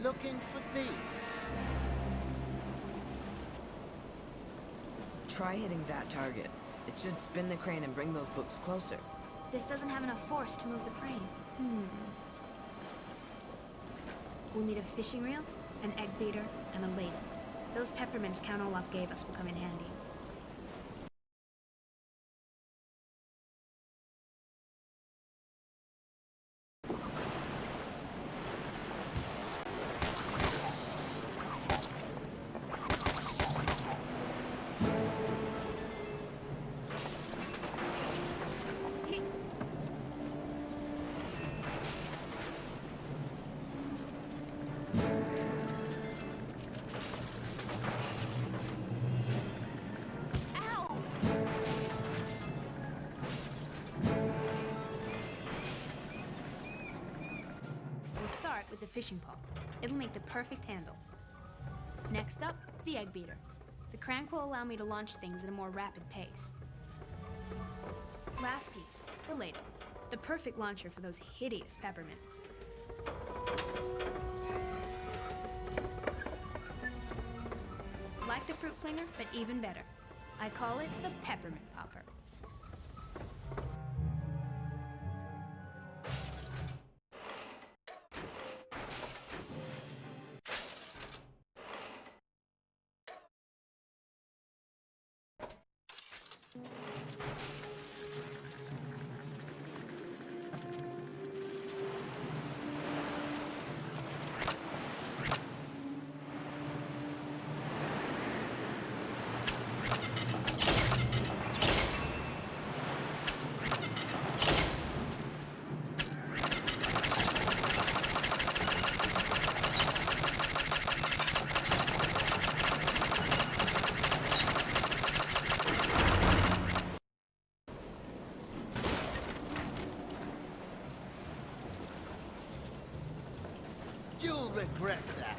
Speaker 6: Looking for these?
Speaker 3: Try hitting that target. It should spin the crane and bring those books closer.
Speaker 5: This doesn't have enough force to move the crane. We'll need a fishing reel, an egg beater, and a ladle. Those peppermints Count Olaf gave us will come in handy.
Speaker 2: with the fishing pole. It'll make the perfect handle. Next up, the egg beater. The crank will allow me to launch things at a more rapid pace. Last piece, the ladle. The perfect launcher for those hideous peppermints. Like the fruit flinger, but even better. I call it the peppermint popper.
Speaker 6: You'll regret that.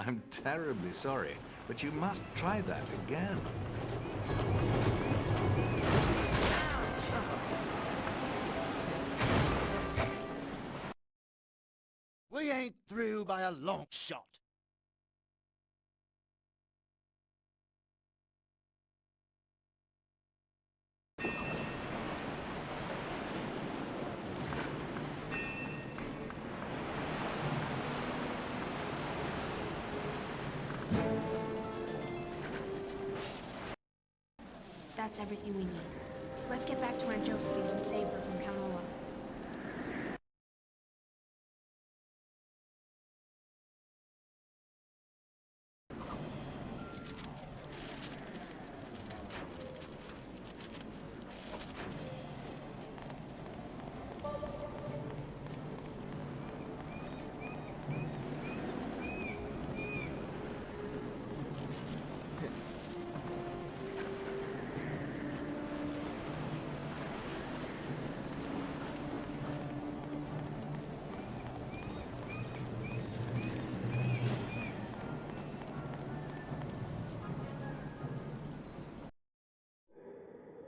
Speaker 1: I'm terribly sorry, but you must try that again.
Speaker 6: We ain't through by a long shot.
Speaker 5: That's everything we need. Let's get back to Aunt Josephine's and save her from Count Olaf.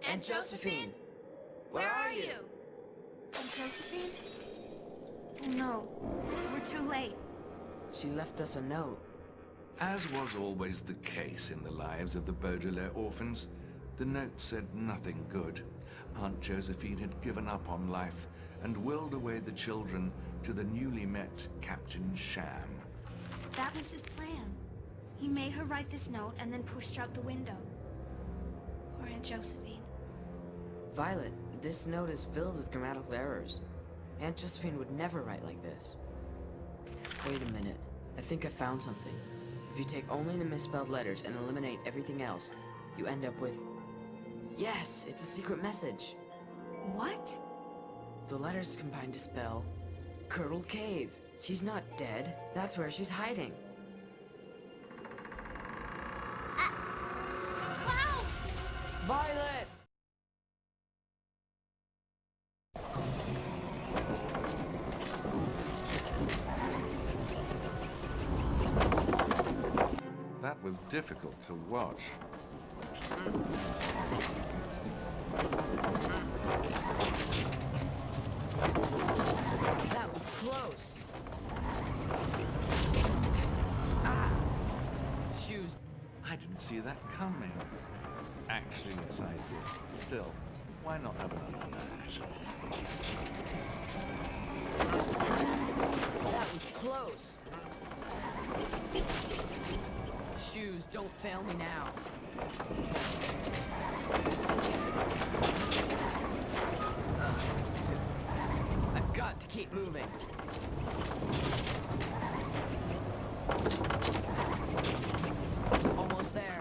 Speaker 3: Aunt Josephine! Where are you?
Speaker 5: Aunt Josephine? Oh no, we're too late.
Speaker 3: She left us a note.
Speaker 1: As was always the case in the lives of the Baudelaire orphans, the note said nothing good. Aunt Josephine had given up on life and willed away the children to the newly met Captain Sham.
Speaker 5: That was his plan. He made her write this note and then pushed her out the window. Poor Aunt Josephine.
Speaker 3: Violet, this note is filled with grammatical errors. Aunt Josephine would never write like this. Wait a minute. I think I found something. If you take only the misspelled letters and eliminate everything else, you end up with... Yes, it's a secret message.
Speaker 5: What?
Speaker 3: The letters combine to spell... Curdled Cave. She's not dead. That's where she's hiding.
Speaker 5: Klaus!
Speaker 3: Violet!
Speaker 1: That was difficult to watch.
Speaker 3: That was close. Shoes.
Speaker 1: I didn't see that coming. Actually, yes, I did. Still, why not have another dash?
Speaker 3: That was close. Shoes, don't fail me now. I've got to keep moving. Almost there.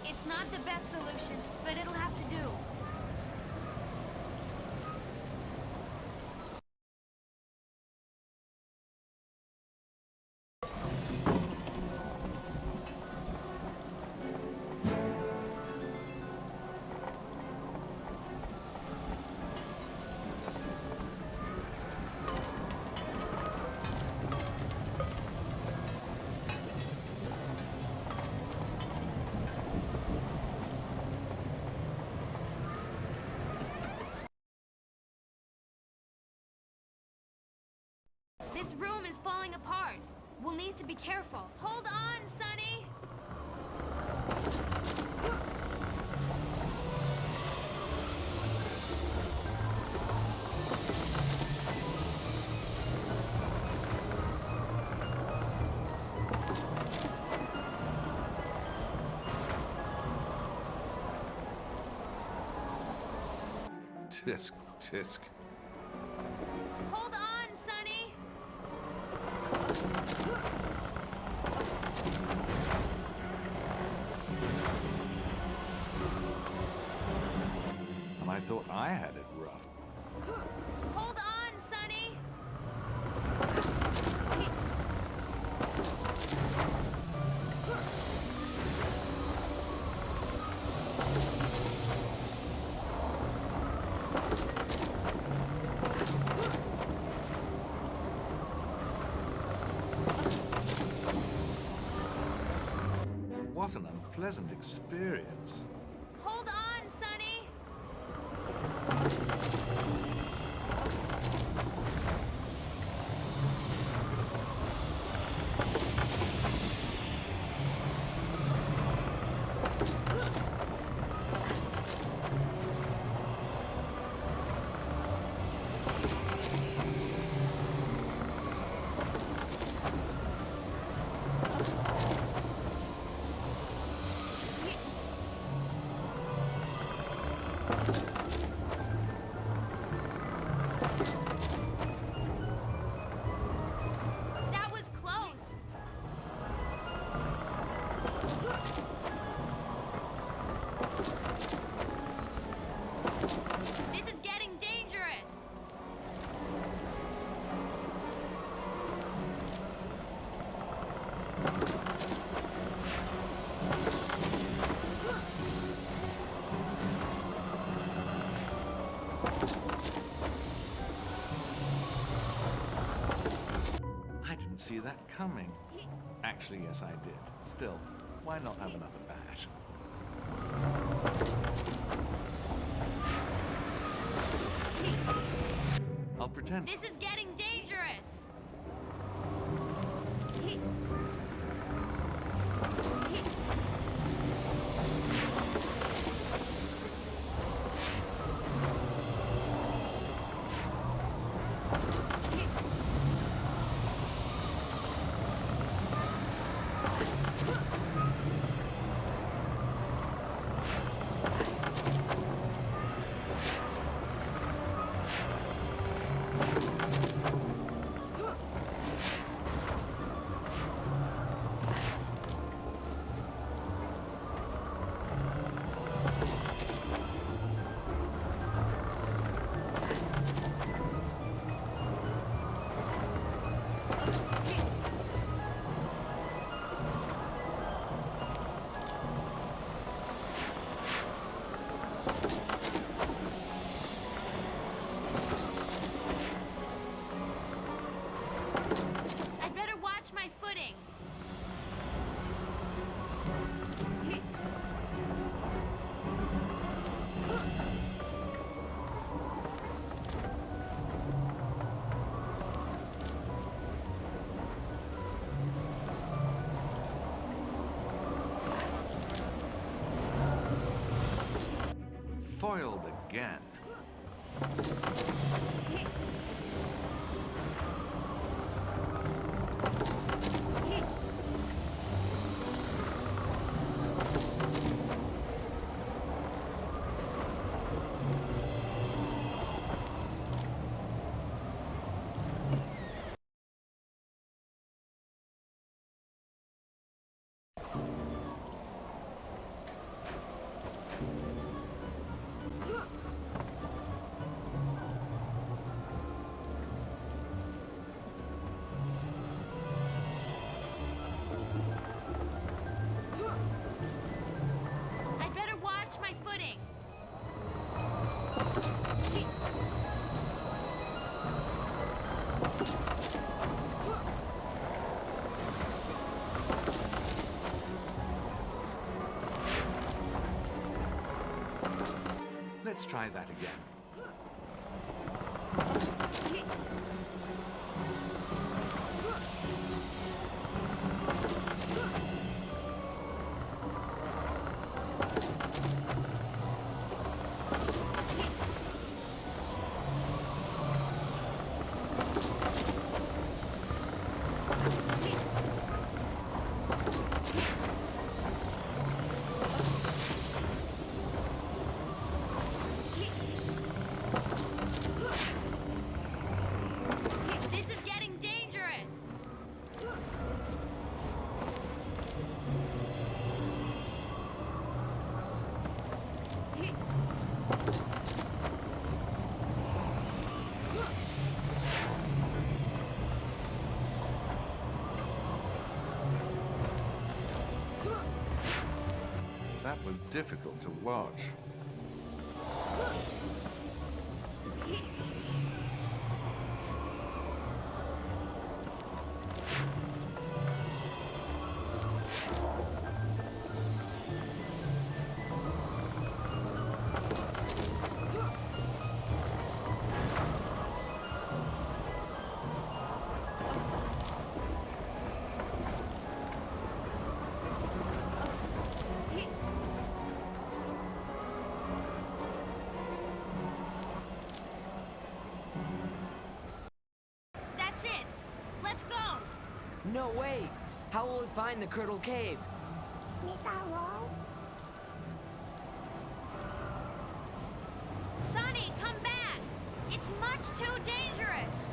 Speaker 5: It's not the best solution, but it'll have to do. This room is falling apart. We'll need to be careful. Hold on, Sonny!
Speaker 1: Tisk, tisk.
Speaker 5: Hold on, Sonny!
Speaker 1: Am I thought I had it rough.
Speaker 2: Hold on, Sonny!
Speaker 1: What an unpleasant experience.
Speaker 2: Hold on, Sonny! That was close! This is getting dangerous!
Speaker 1: I didn't see that coming. Actually, yes, I did. Still, why not have another bash? I'll pretend.
Speaker 2: This is getting dangerous! I'd better watch my footing.
Speaker 1: Foiled again.
Speaker 2: I'd better watch my footing.
Speaker 1: Let's try that again.
Speaker 2: This is getting dangerous!
Speaker 1: That was difficult to watch.
Speaker 2: That's it. Let's go.
Speaker 3: No way! How will we find the Curdle Cave?
Speaker 2: Sonny, come back. It's much too dangerous.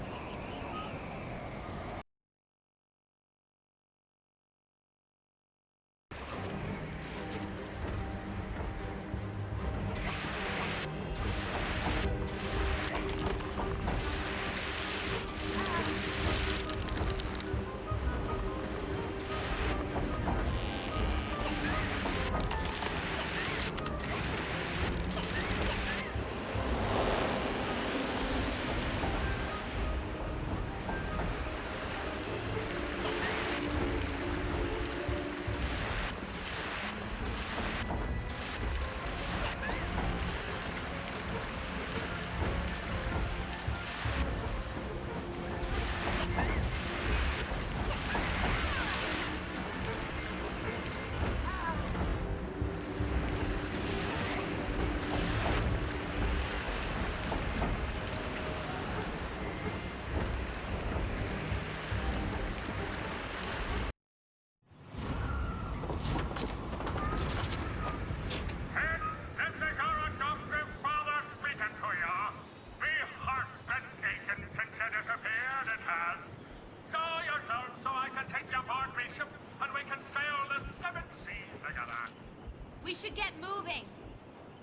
Speaker 2: We should get moving.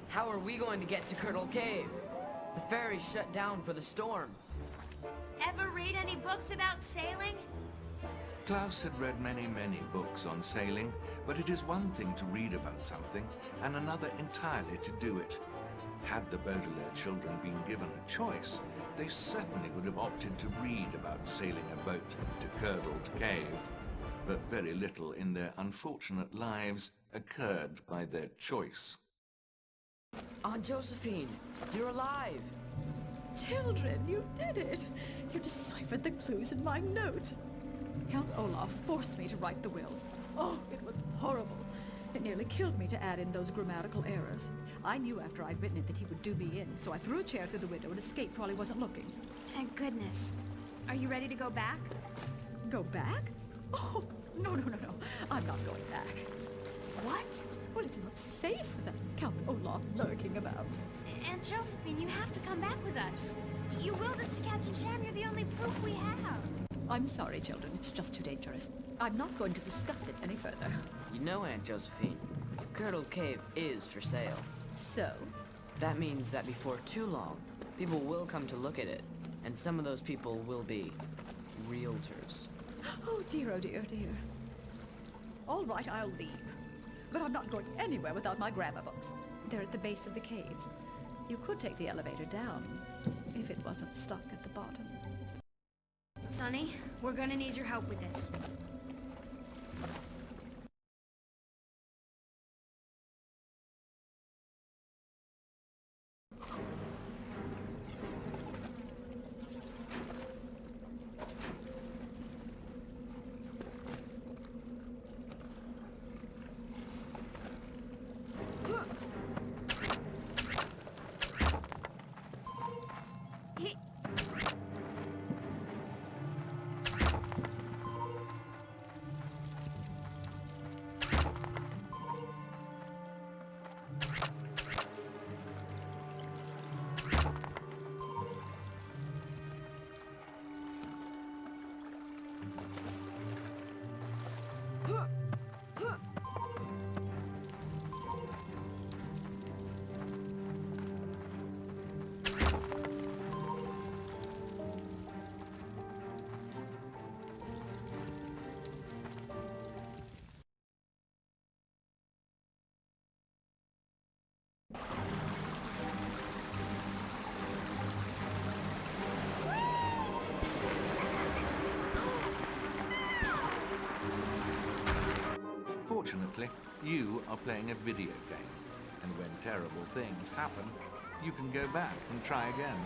Speaker 3: How are we going to get to Curdle Cave? The ferry's shut down for the storm.
Speaker 2: Ever read any books about sailing?
Speaker 1: Klaus had read many books on sailing, but it is one thing to read about something, and another entirely to do it. Had the Baudelaire children been given a choice, they certainly would have opted to read about sailing a boat to Curdled Cave. But very little in their unfortunate lives occurred by their choice.
Speaker 3: Aunt Josephine, you're alive!
Speaker 12: Children, you did it! You deciphered the clues in my note. Count Olaf forced me to write the will. Oh, it was horrible. It nearly killed me to add in those grammatical errors. I knew after I'd written it that he would do me in, so I threw a chair through the window and escaped while he wasn't looking.
Speaker 2: Thank goodness. Are you ready to go back?
Speaker 12: Go back? Oh, no. I'm not going back.
Speaker 2: What?
Speaker 12: Well, it's not safe with that Count Olaf lurking about.
Speaker 2: Aunt Josephine, you have to come back with us. You willed us to Captain Sham. You're the only proof we have.
Speaker 12: I'm sorry, children. It's just too dangerous. I'm not going to discuss it any further.
Speaker 3: You know, Aunt Josephine, Curdle Cave is for sale.
Speaker 12: So?
Speaker 3: That means that before too long, people will come to look at it, and some of those people will be realtors.
Speaker 12: Oh dear. All right, I'll leave. But I'm not going anywhere without my grammar books. They're at the base of the caves. You could take the elevator down, if it wasn't stuck at the bottom.
Speaker 2: Sonny, we're gonna need your help with this.
Speaker 1: Unfortunately, you are playing a video game, and when terrible things happen, you can go back and try again.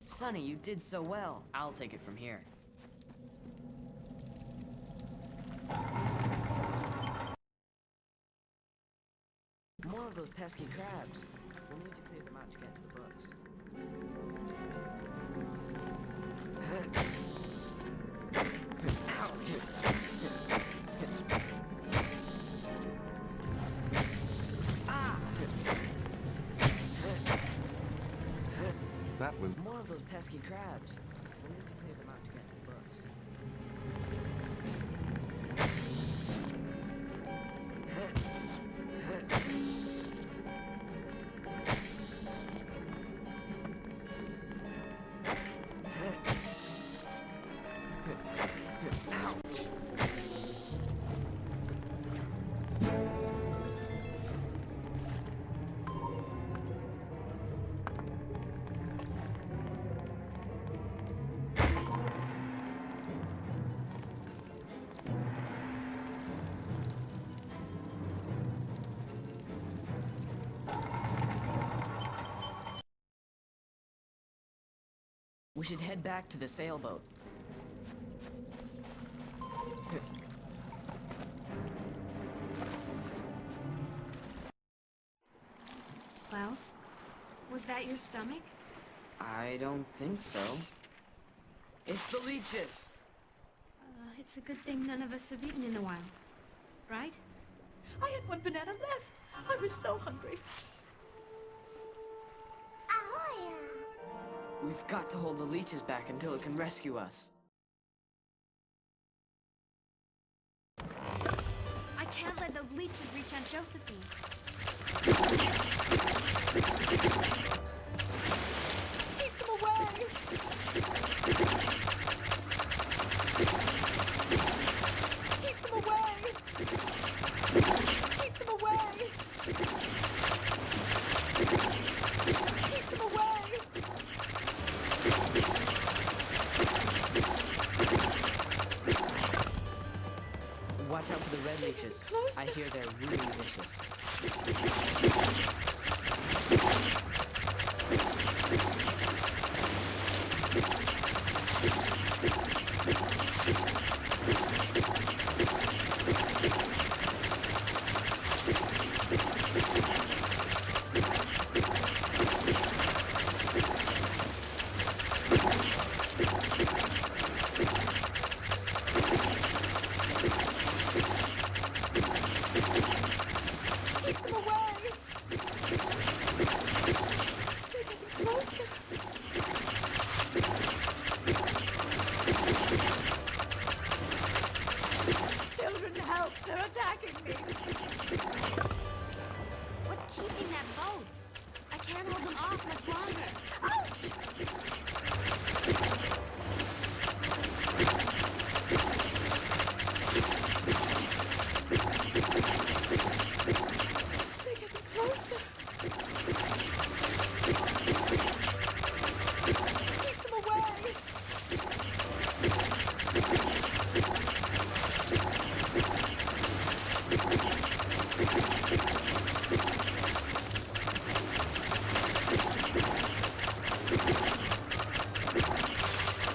Speaker 3: Sonny, you did so well. I'll take it from here. More of those pesky crabs. We'll need to clear them out to get to the books.
Speaker 1: That was
Speaker 3: More of those pesky crabs. We'll need to clear them out to get to the books. We should head back to the sailboat.
Speaker 5: Klaus, was that your stomach?
Speaker 3: I don't think so. It's the leeches!
Speaker 5: It's a good thing none of us have eaten in a while. Right?
Speaker 12: I had one banana left. I was so hungry.
Speaker 8: Ahoy!
Speaker 3: We've got to hold the leeches back until it can rescue us.
Speaker 2: I can't let those leeches reach Aunt Josephine.
Speaker 12: Keep them away! Keep them away! Keep them away! Keep them away!
Speaker 3: Watch out for the red leeches. I hear they're really vicious.
Speaker 12: Keep them away!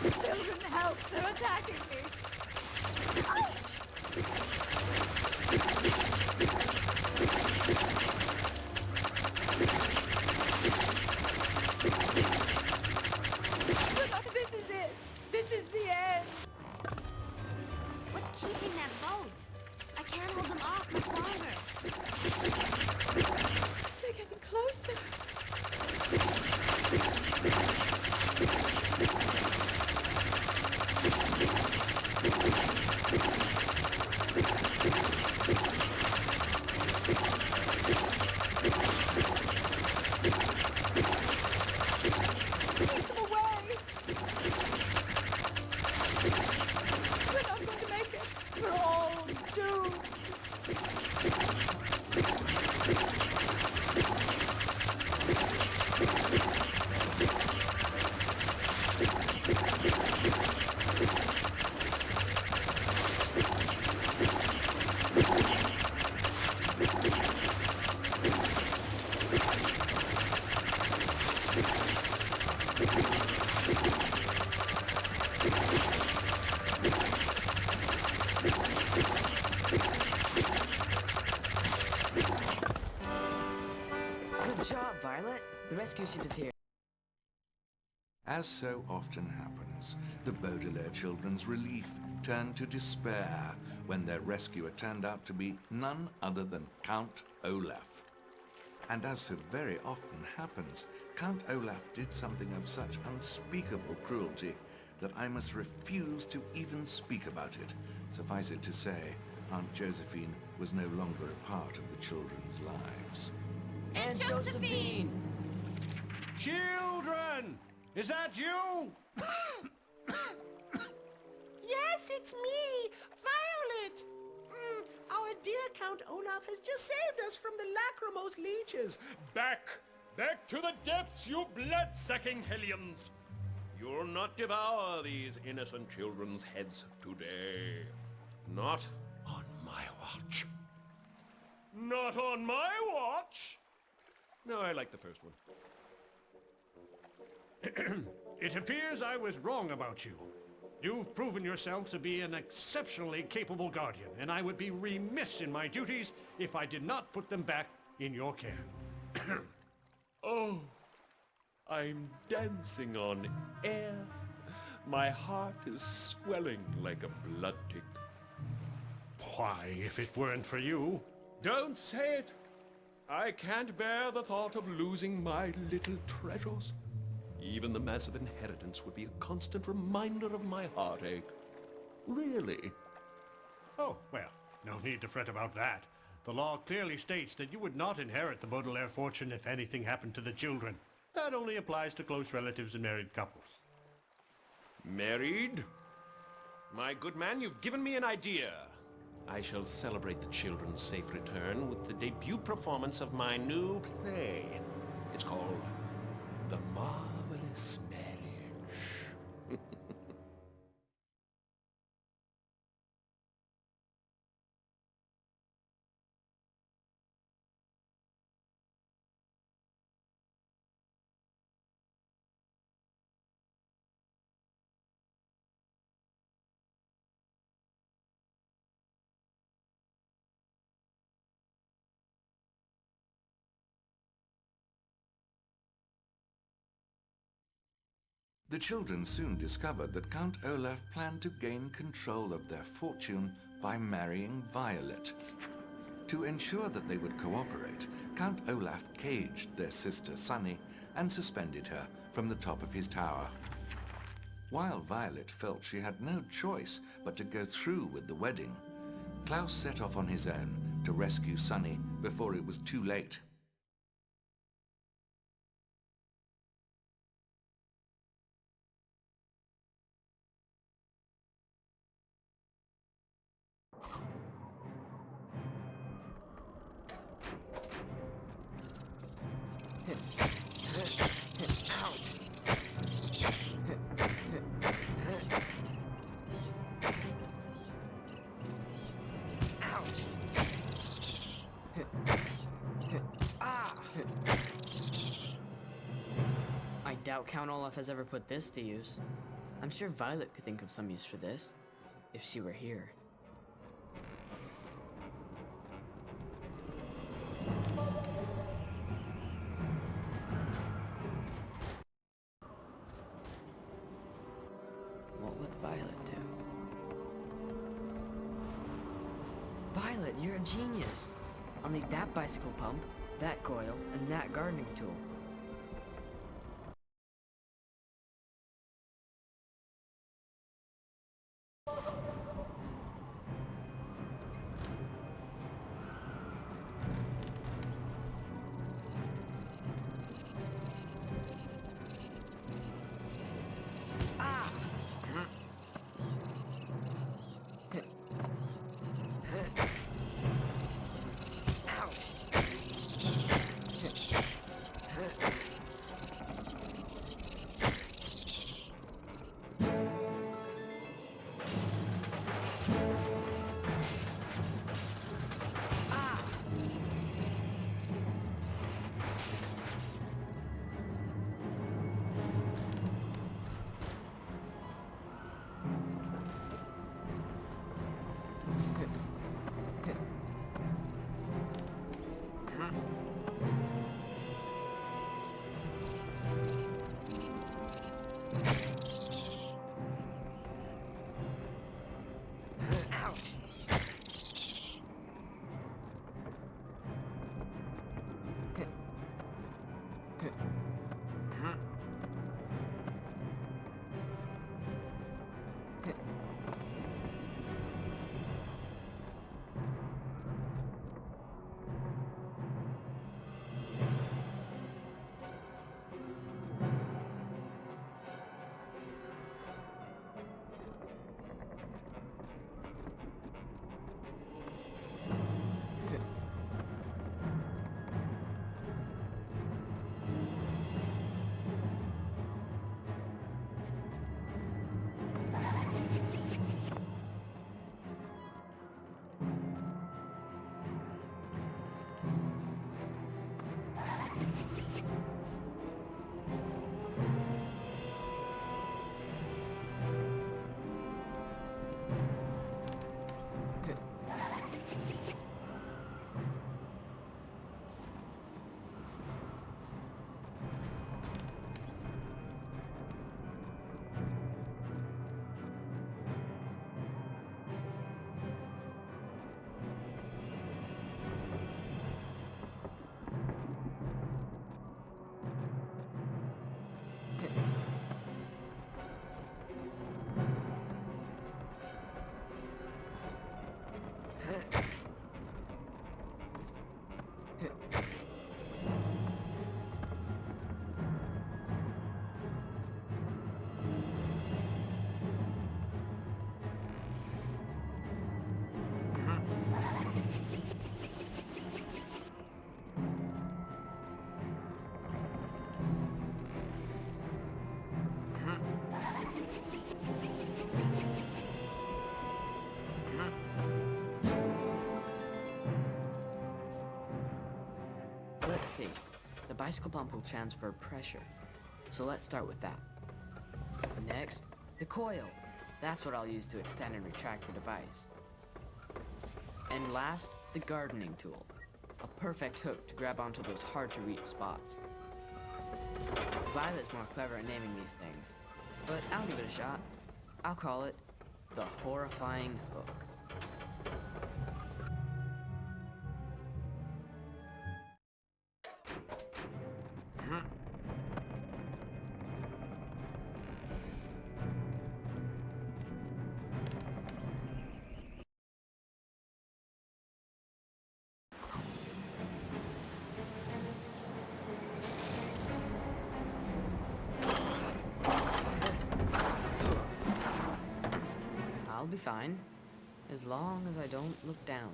Speaker 12: Children, help! They're attacking me! Ouch! This is it! This is the end!
Speaker 2: What's keeping that boat? I can't hold them off much longer.
Speaker 12: They're getting closer. Take them away! We're not going to make it. We're all doomed.
Speaker 3: Good job, Violet. The rescue ship is here.
Speaker 1: As so often happens, the Baudelaire children's relief turned to despair when their rescuer turned out to be none other than Count Olaf. And as so very often happens, Count Olaf did something of such unspeakable cruelty that I must refuse to even speak about it. Suffice it to say, Aunt Josephine was no longer a part of the children's lives.
Speaker 3: And Josephine!
Speaker 11: Children! Is that you?
Speaker 13: Yes, it's me, Violet. Our dear Count Olaf has just saved us from the lachrymose leeches.
Speaker 4: Back! Back to the depths, you blood-sucking hellions! You'll not devour these innocent children's heads today. Not on my watch. Not on my watch? No, I like the first one.
Speaker 11: It appears I was wrong about you. You've proven yourself to be an exceptionally capable guardian, and I would be remiss in my duties if I did not put them back in your care.
Speaker 4: Oh, I'm dancing on air. My heart is swelling like a blood tick.
Speaker 11: Why, if it weren't for you...
Speaker 4: Don't say it. I can't bear the thought of losing my little treasures. Even the massive inheritance would be a constant reminder of my heartache. Really?
Speaker 11: Oh, well, no need to fret about that. The law clearly states that you would not inherit the Baudelaire fortune if anything happened to the children. That only applies to close relatives and married couples.
Speaker 4: Married? My good man, you've given me an idea. I shall celebrate the children's safe return with the debut performance of my new play. It's called The Marvelous Marriage.
Speaker 1: The children soon discovered that Count Olaf planned to gain control of their fortune by marrying Violet. To ensure that they would cooperate, Count Olaf caged their sister Sunny and suspended her from the top of his tower. While Violet felt she had no choice but to go through with the wedding, Klaus set off on his own to rescue Sunny before it was too late.
Speaker 3: I doubt Count Olaf has ever put this to use. I'm sure Violet could think of some use for this, if she were here. What would Violet do? Violet, you're a genius! I'll need that bicycle pump, that coil, and that gardening tool. Let's see. The bicycle pump will transfer pressure. So let's start with that. Next, the coil. That's what I'll use to extend and retract the device. And last, the gardening tool. A perfect hook to grab onto those hard-to-reach spots. Violet's more clever at naming these things, but I'll give it a shot. I'll call it the horrifying hook. I'll be fine, as long as I don't look down.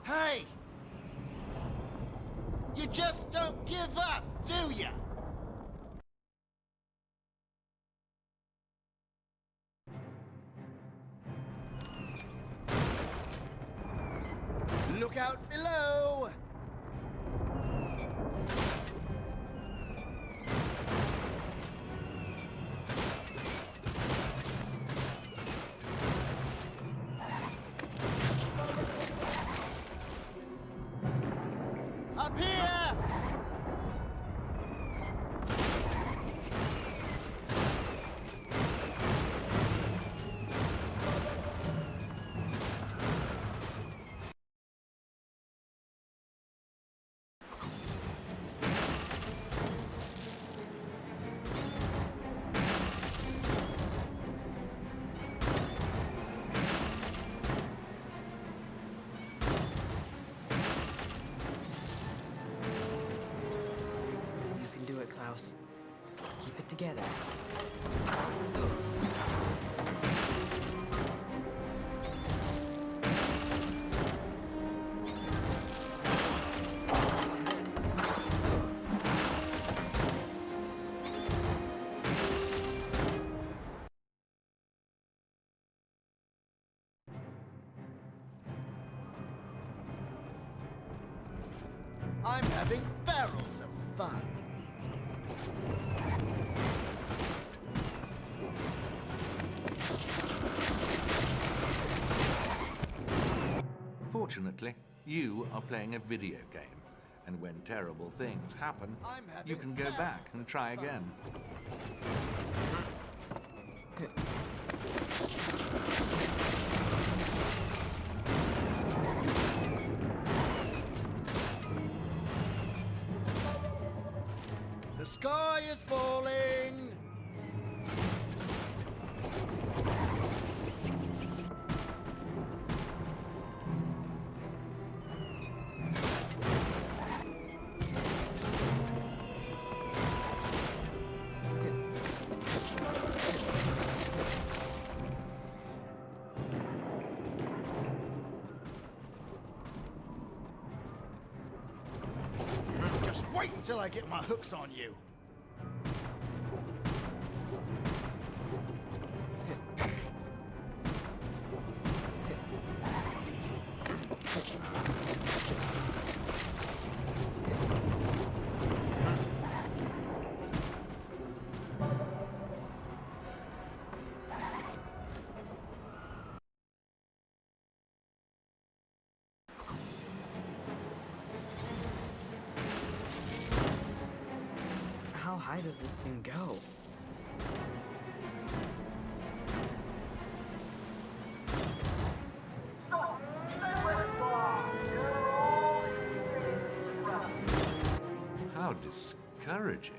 Speaker 6: Hey! You just don't give up, do ya? Look out below! Up here!
Speaker 3: You can do it, Klaus. Keep it together.
Speaker 6: I'm having barrels of fun.
Speaker 1: Fortunately, you are playing a video game, and when terrible things happen, you can go back and try again.
Speaker 6: The sky is falling! Just wait until I get my hooks on you.
Speaker 3: How high does this thing go?
Speaker 1: How discouraging.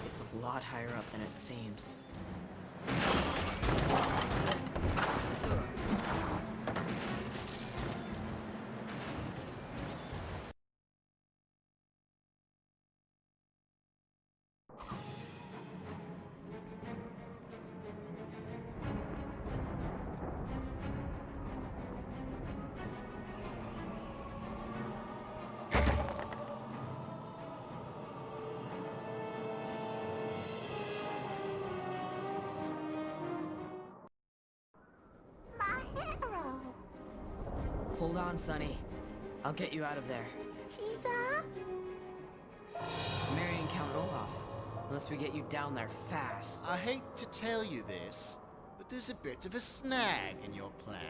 Speaker 3: It's a lot higher up than it seems. Hold on, Sonny. I'll get you out of there.
Speaker 8: Caesar?
Speaker 3: Marrying Count Olaf. Unless we get you down there fast.
Speaker 6: I hate to tell you this, but there's a bit of a snag in your plan.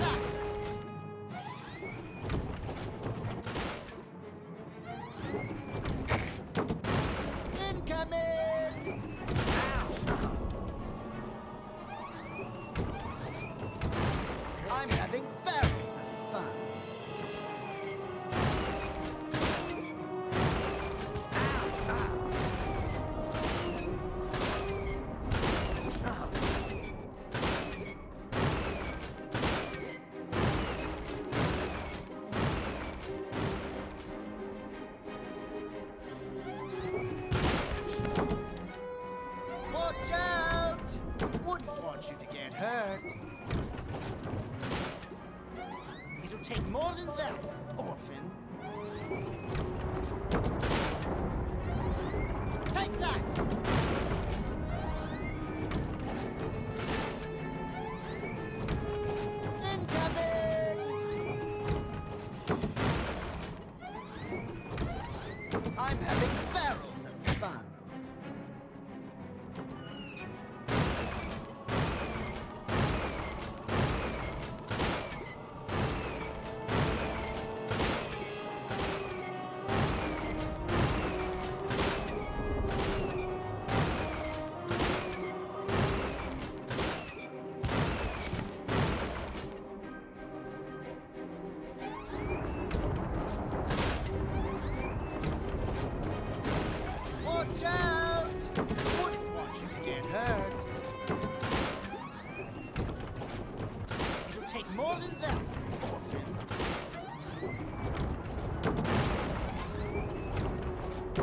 Speaker 6: that! Incoming! I'm having barrels of fun. Watch out! Wouldn't want you to get hurt. It'll take more than that, orphan. Take that! Incoming! I'm having barrels of fun. Watch out! Wouldn't want you to get hurt. It'll take more than that, orphan.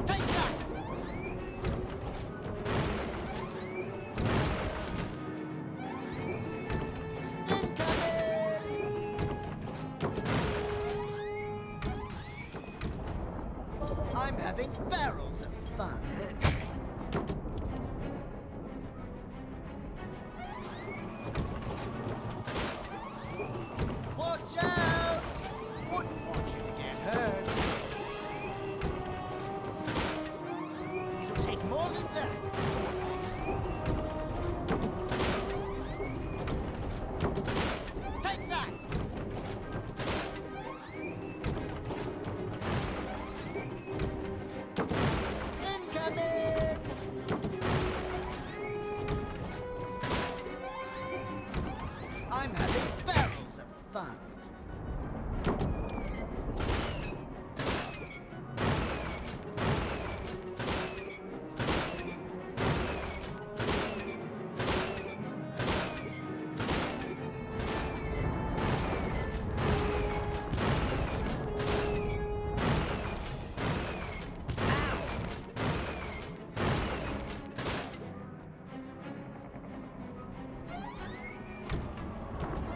Speaker 6: Take that! Incoming! I'm having barrels of fun. Watch out! Wouldn't want you to get hurt. It'll take more than that, orphan. Take that! Incoming! I'm having barrels of fun.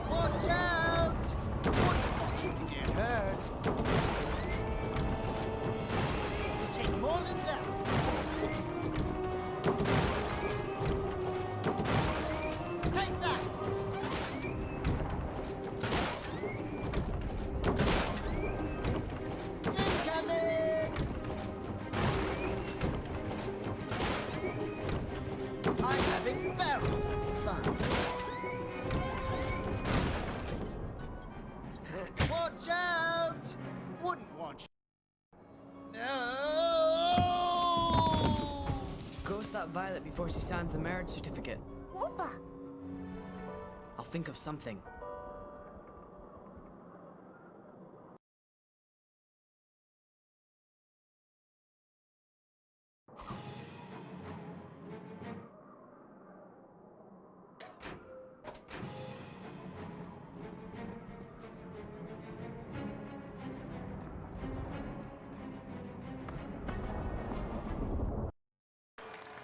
Speaker 6: Watch out! Wouldn't want you to get hurt. It'll take more than that. Take that! Incoming! I'm having barrels of fun. Watch out! Wouldn't want you. No!
Speaker 3: Go stop Violet before she signs the marriage certificate.
Speaker 8: Whoopa!
Speaker 3: I'll think of something.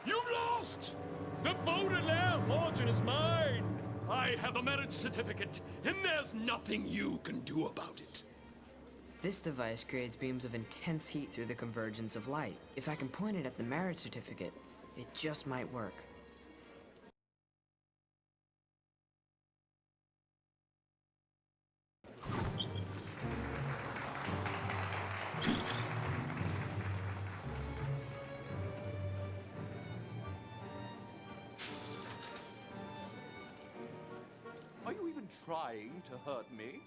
Speaker 4: You've lost! The Baudelaire fortune is mine! I have a marriage certificate, and there's nothing you can do about it.
Speaker 3: This device creates beams of intense heat through the convergence of light. If I can point it at the marriage certificate, it just might work.
Speaker 14: Are you even
Speaker 4: trying to hurt me?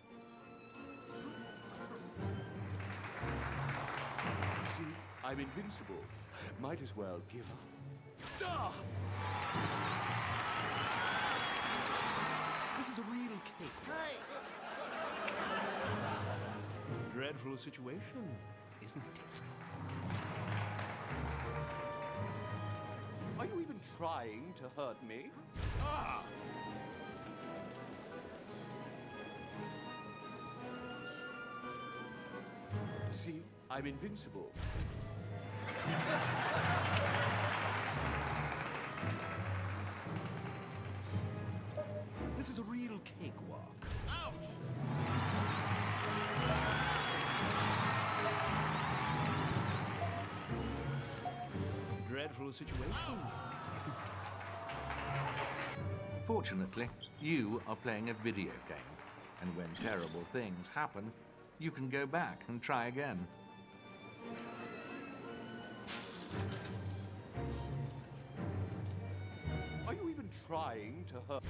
Speaker 4: See, I'm invincible. Might as well give up. Duh! This is a real cake.
Speaker 6: Hey!
Speaker 4: Dreadful situation, isn't it? Are you even trying to hurt me? Ah! See, I'm invincible. This is a real cakewalk. Ouch! Dreadful situations, isn't it?
Speaker 1: Fortunately, you are playing a video game, and when terrible things happen, you can go back and try again.
Speaker 4: Are you even trying to hurt?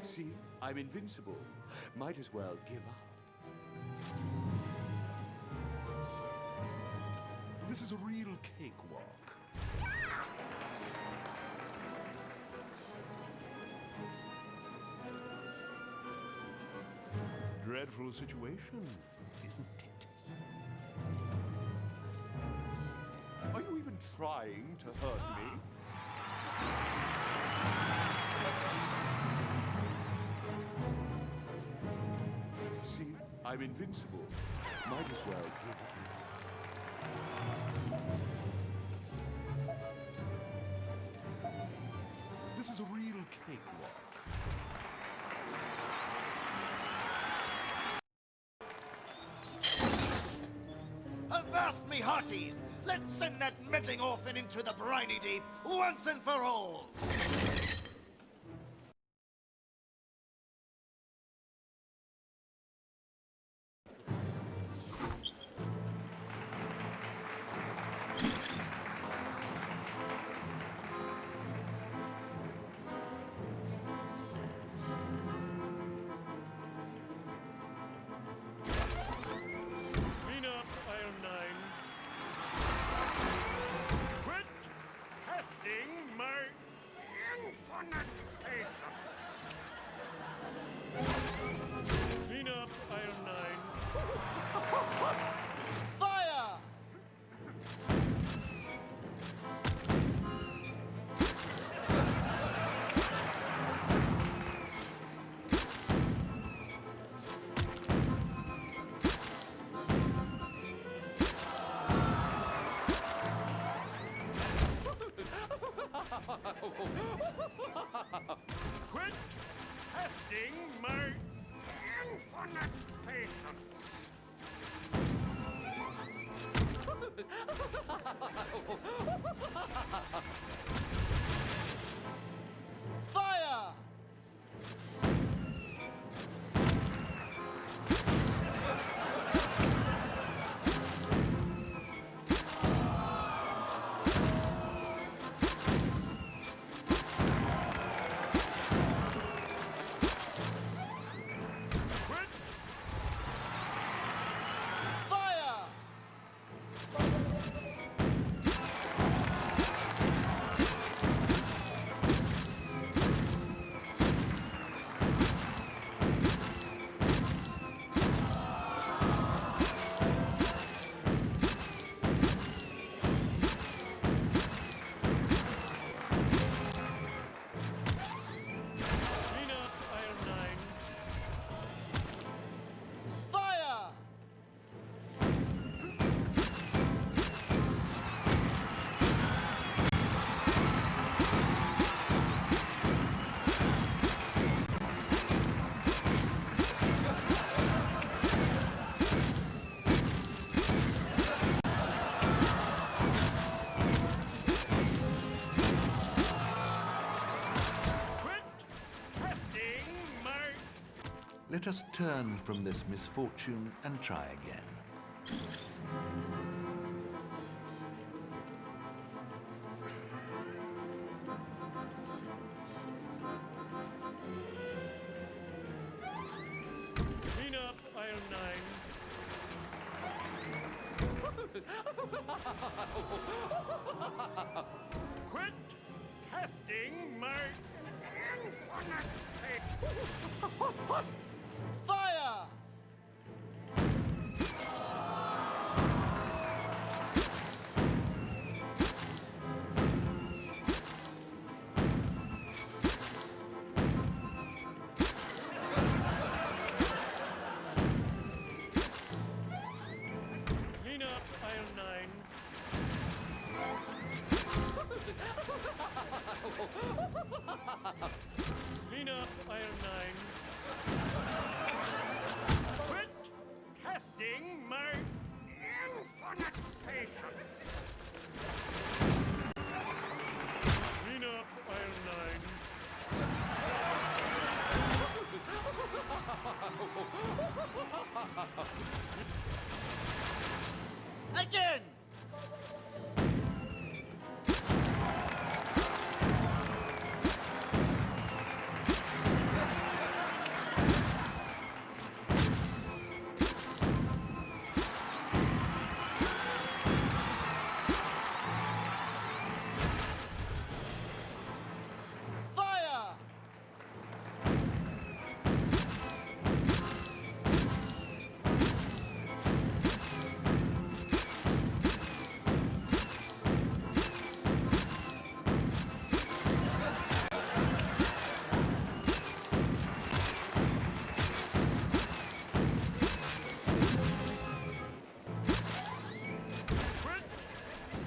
Speaker 4: See, I'm invincible. Might as well give up. This is a real cakewalk. Dreadful situation, isn't it? Are you even trying to hurt me? See, I'm invincible. Might as well give up. This is a real cakewalk.
Speaker 6: Avast me hearties! Let's send that meddling orphan into the briny deep once and for all!
Speaker 11: Clean up, Iron 9. Quit testing my infinite patience. Clean up, Iron 9.
Speaker 6: Fire!
Speaker 11: Quit testing my infinite patience.
Speaker 6: Fire!
Speaker 11: Quit!
Speaker 6: Fire!
Speaker 11: Clean up, Iron 9.
Speaker 6: Fire!
Speaker 11: Quit testing my...
Speaker 1: Let us turn from this misfortune and try again.
Speaker 11: Quit testing my infinite patience.
Speaker 6: Fire!
Speaker 11: Clean up aisle 9. Clean up aisle 9. Quit testing my infinite patience. Clean up aisle 9.
Speaker 6: Again! Fire!
Speaker 11: Quit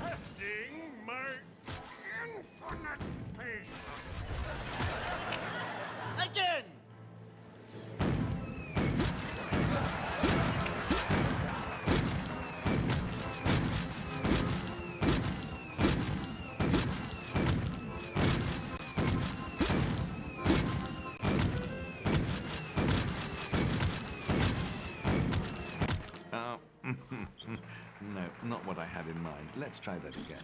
Speaker 11: testing my infinite patience.
Speaker 6: Again!
Speaker 1: No, not what I had in mind. Let's try that again.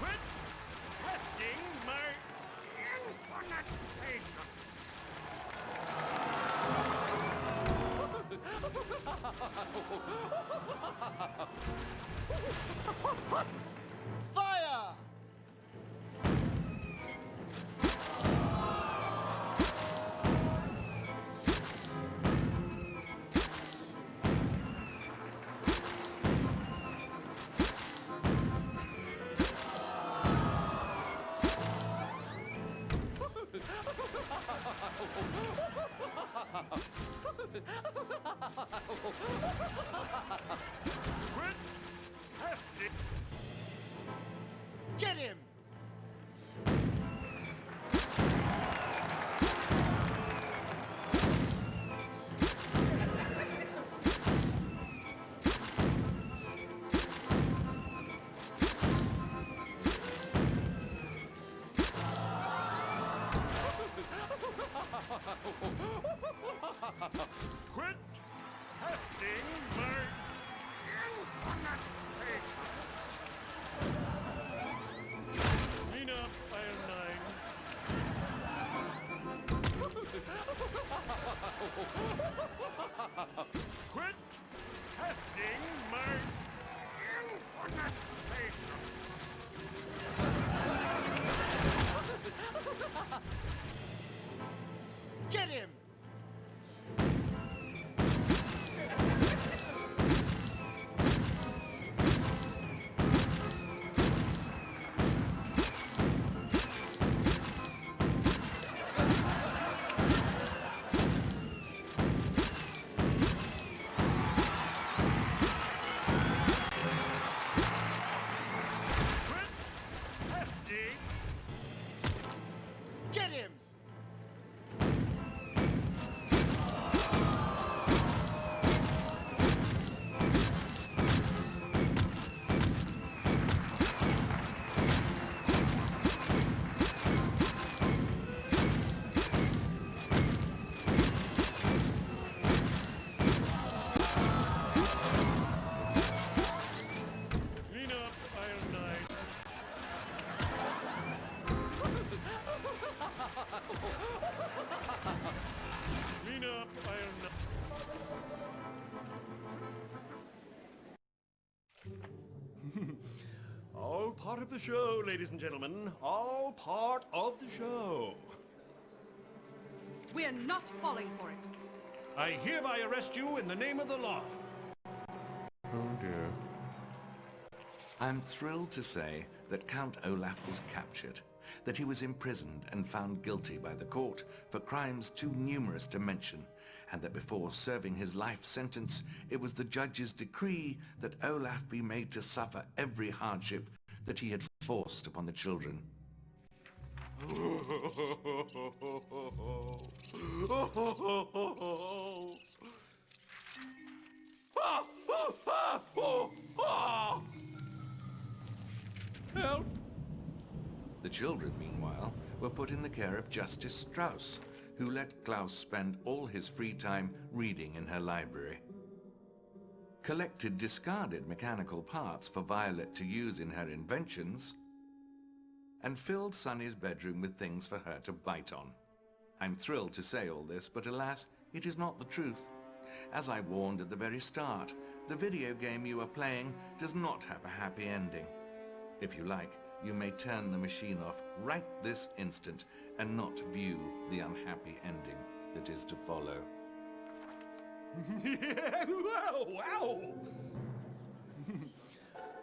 Speaker 11: Quit testing my infinite patience.
Speaker 6: Fire!
Speaker 11: Quit testing.
Speaker 6: Get him!
Speaker 11: Quit testing my infinite patience. Clean up aisle 9. Quit testing my infinite patience.
Speaker 6: Get him!
Speaker 11: Quit testing.
Speaker 6: Get him!
Speaker 11: Clean
Speaker 4: the show, ladies and gentlemen. All part of the show.
Speaker 7: We're not falling for it.
Speaker 11: I hereby arrest you in the name of the law.
Speaker 1: Oh dear. I'm thrilled to say that Count Olaf was captured, that he was imprisoned and found guilty by the court for crimes too numerous to mention, and that before serving his life sentence, it was the judge's decree that Olaf be made to suffer every hardship that he had forced upon the children.
Speaker 4: Help!
Speaker 1: The children, meanwhile, were put in the care of Justice Strauss, who let Klaus spend all his free time reading in her library. Collected discarded mechanical parts for Violet to use in her inventions, and filled Sunny's bedroom with things for her to bite on. I'm thrilled to say all this, but alas, it is not the truth. As I warned at the very start, the video game you are playing does not have a happy ending. If you like, you may turn the machine off right this instant and not view the unhappy ending that is to follow.
Speaker 4: Wow! Wow!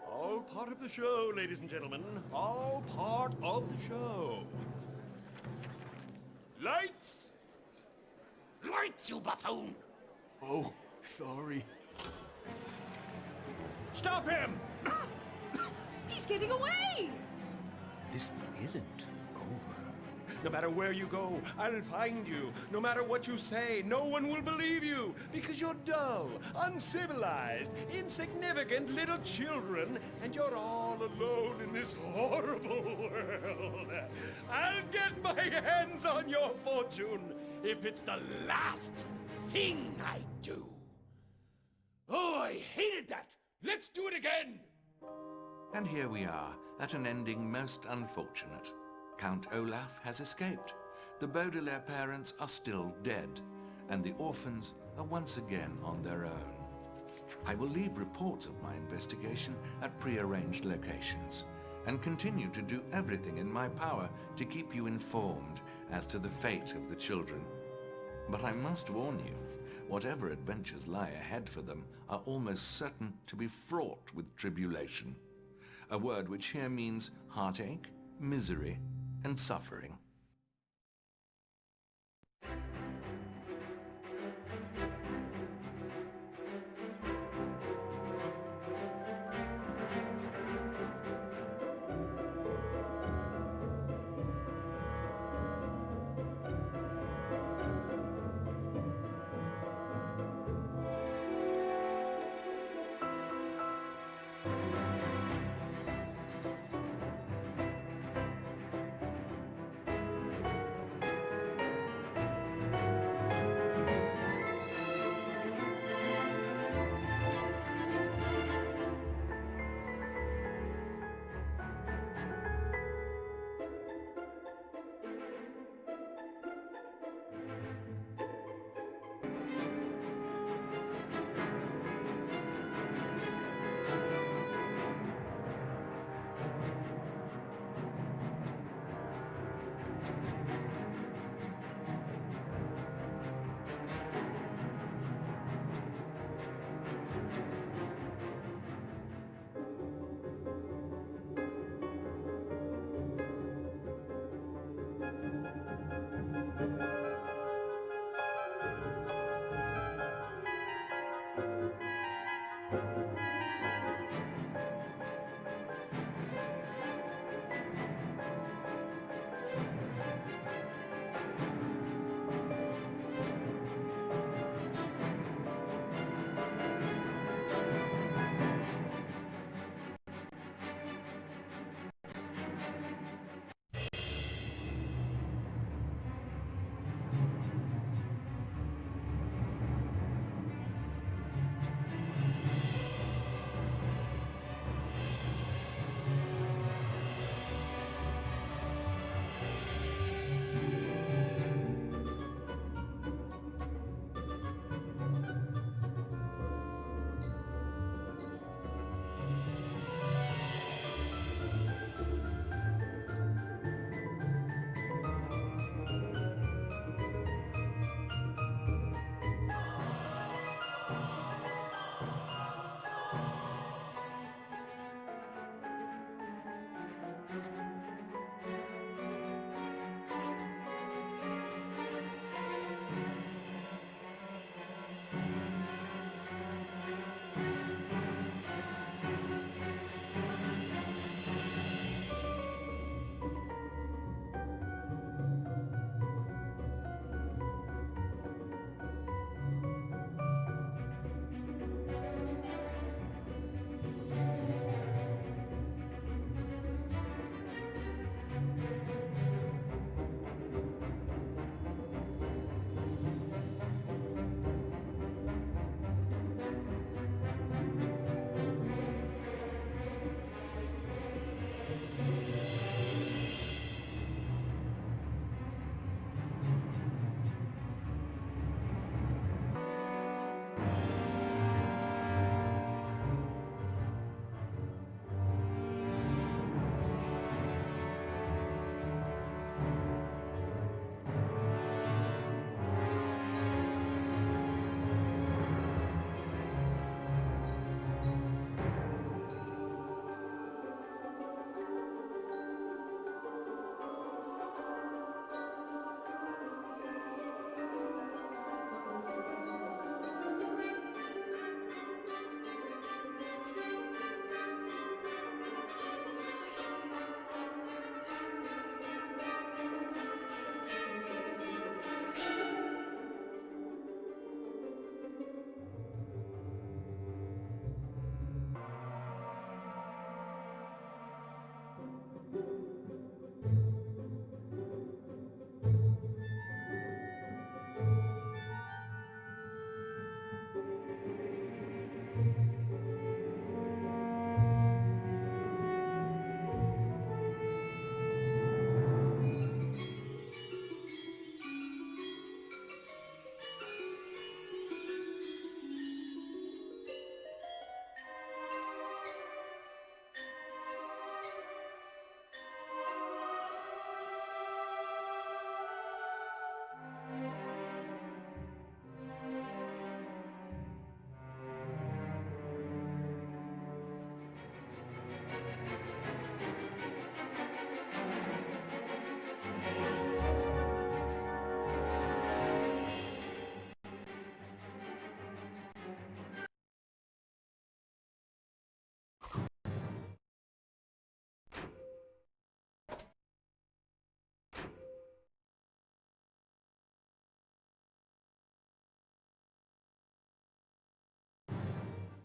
Speaker 4: All part of the show, ladies and gentlemen. All part of the show. Lights! Lights, you buffoon!
Speaker 11: Oh, sorry.
Speaker 4: Stop him!
Speaker 7: He's getting away!
Speaker 4: This isn't over. No matter where you go, I'll find you. No matter what you say, no one will believe you. Because you're dull, uncivilized, insignificant little children, and you're all alone in this horrible world. I'll get my hands on your fortune if it's the last thing I do. Oh, I hated that. Let's do it again.
Speaker 1: And here we are, at an ending most unfortunate. Count Olaf has escaped. The Baudelaire parents are still dead, and the orphans are once again on their own. I will leave reports of my investigation at pre-arranged locations, and continue to do everything in my power to keep you informed as to the fate of the children. But I must warn you, whatever adventures lie ahead for them are almost certain to be fraught with tribulation. A word which here means heartache, misery, and suffering.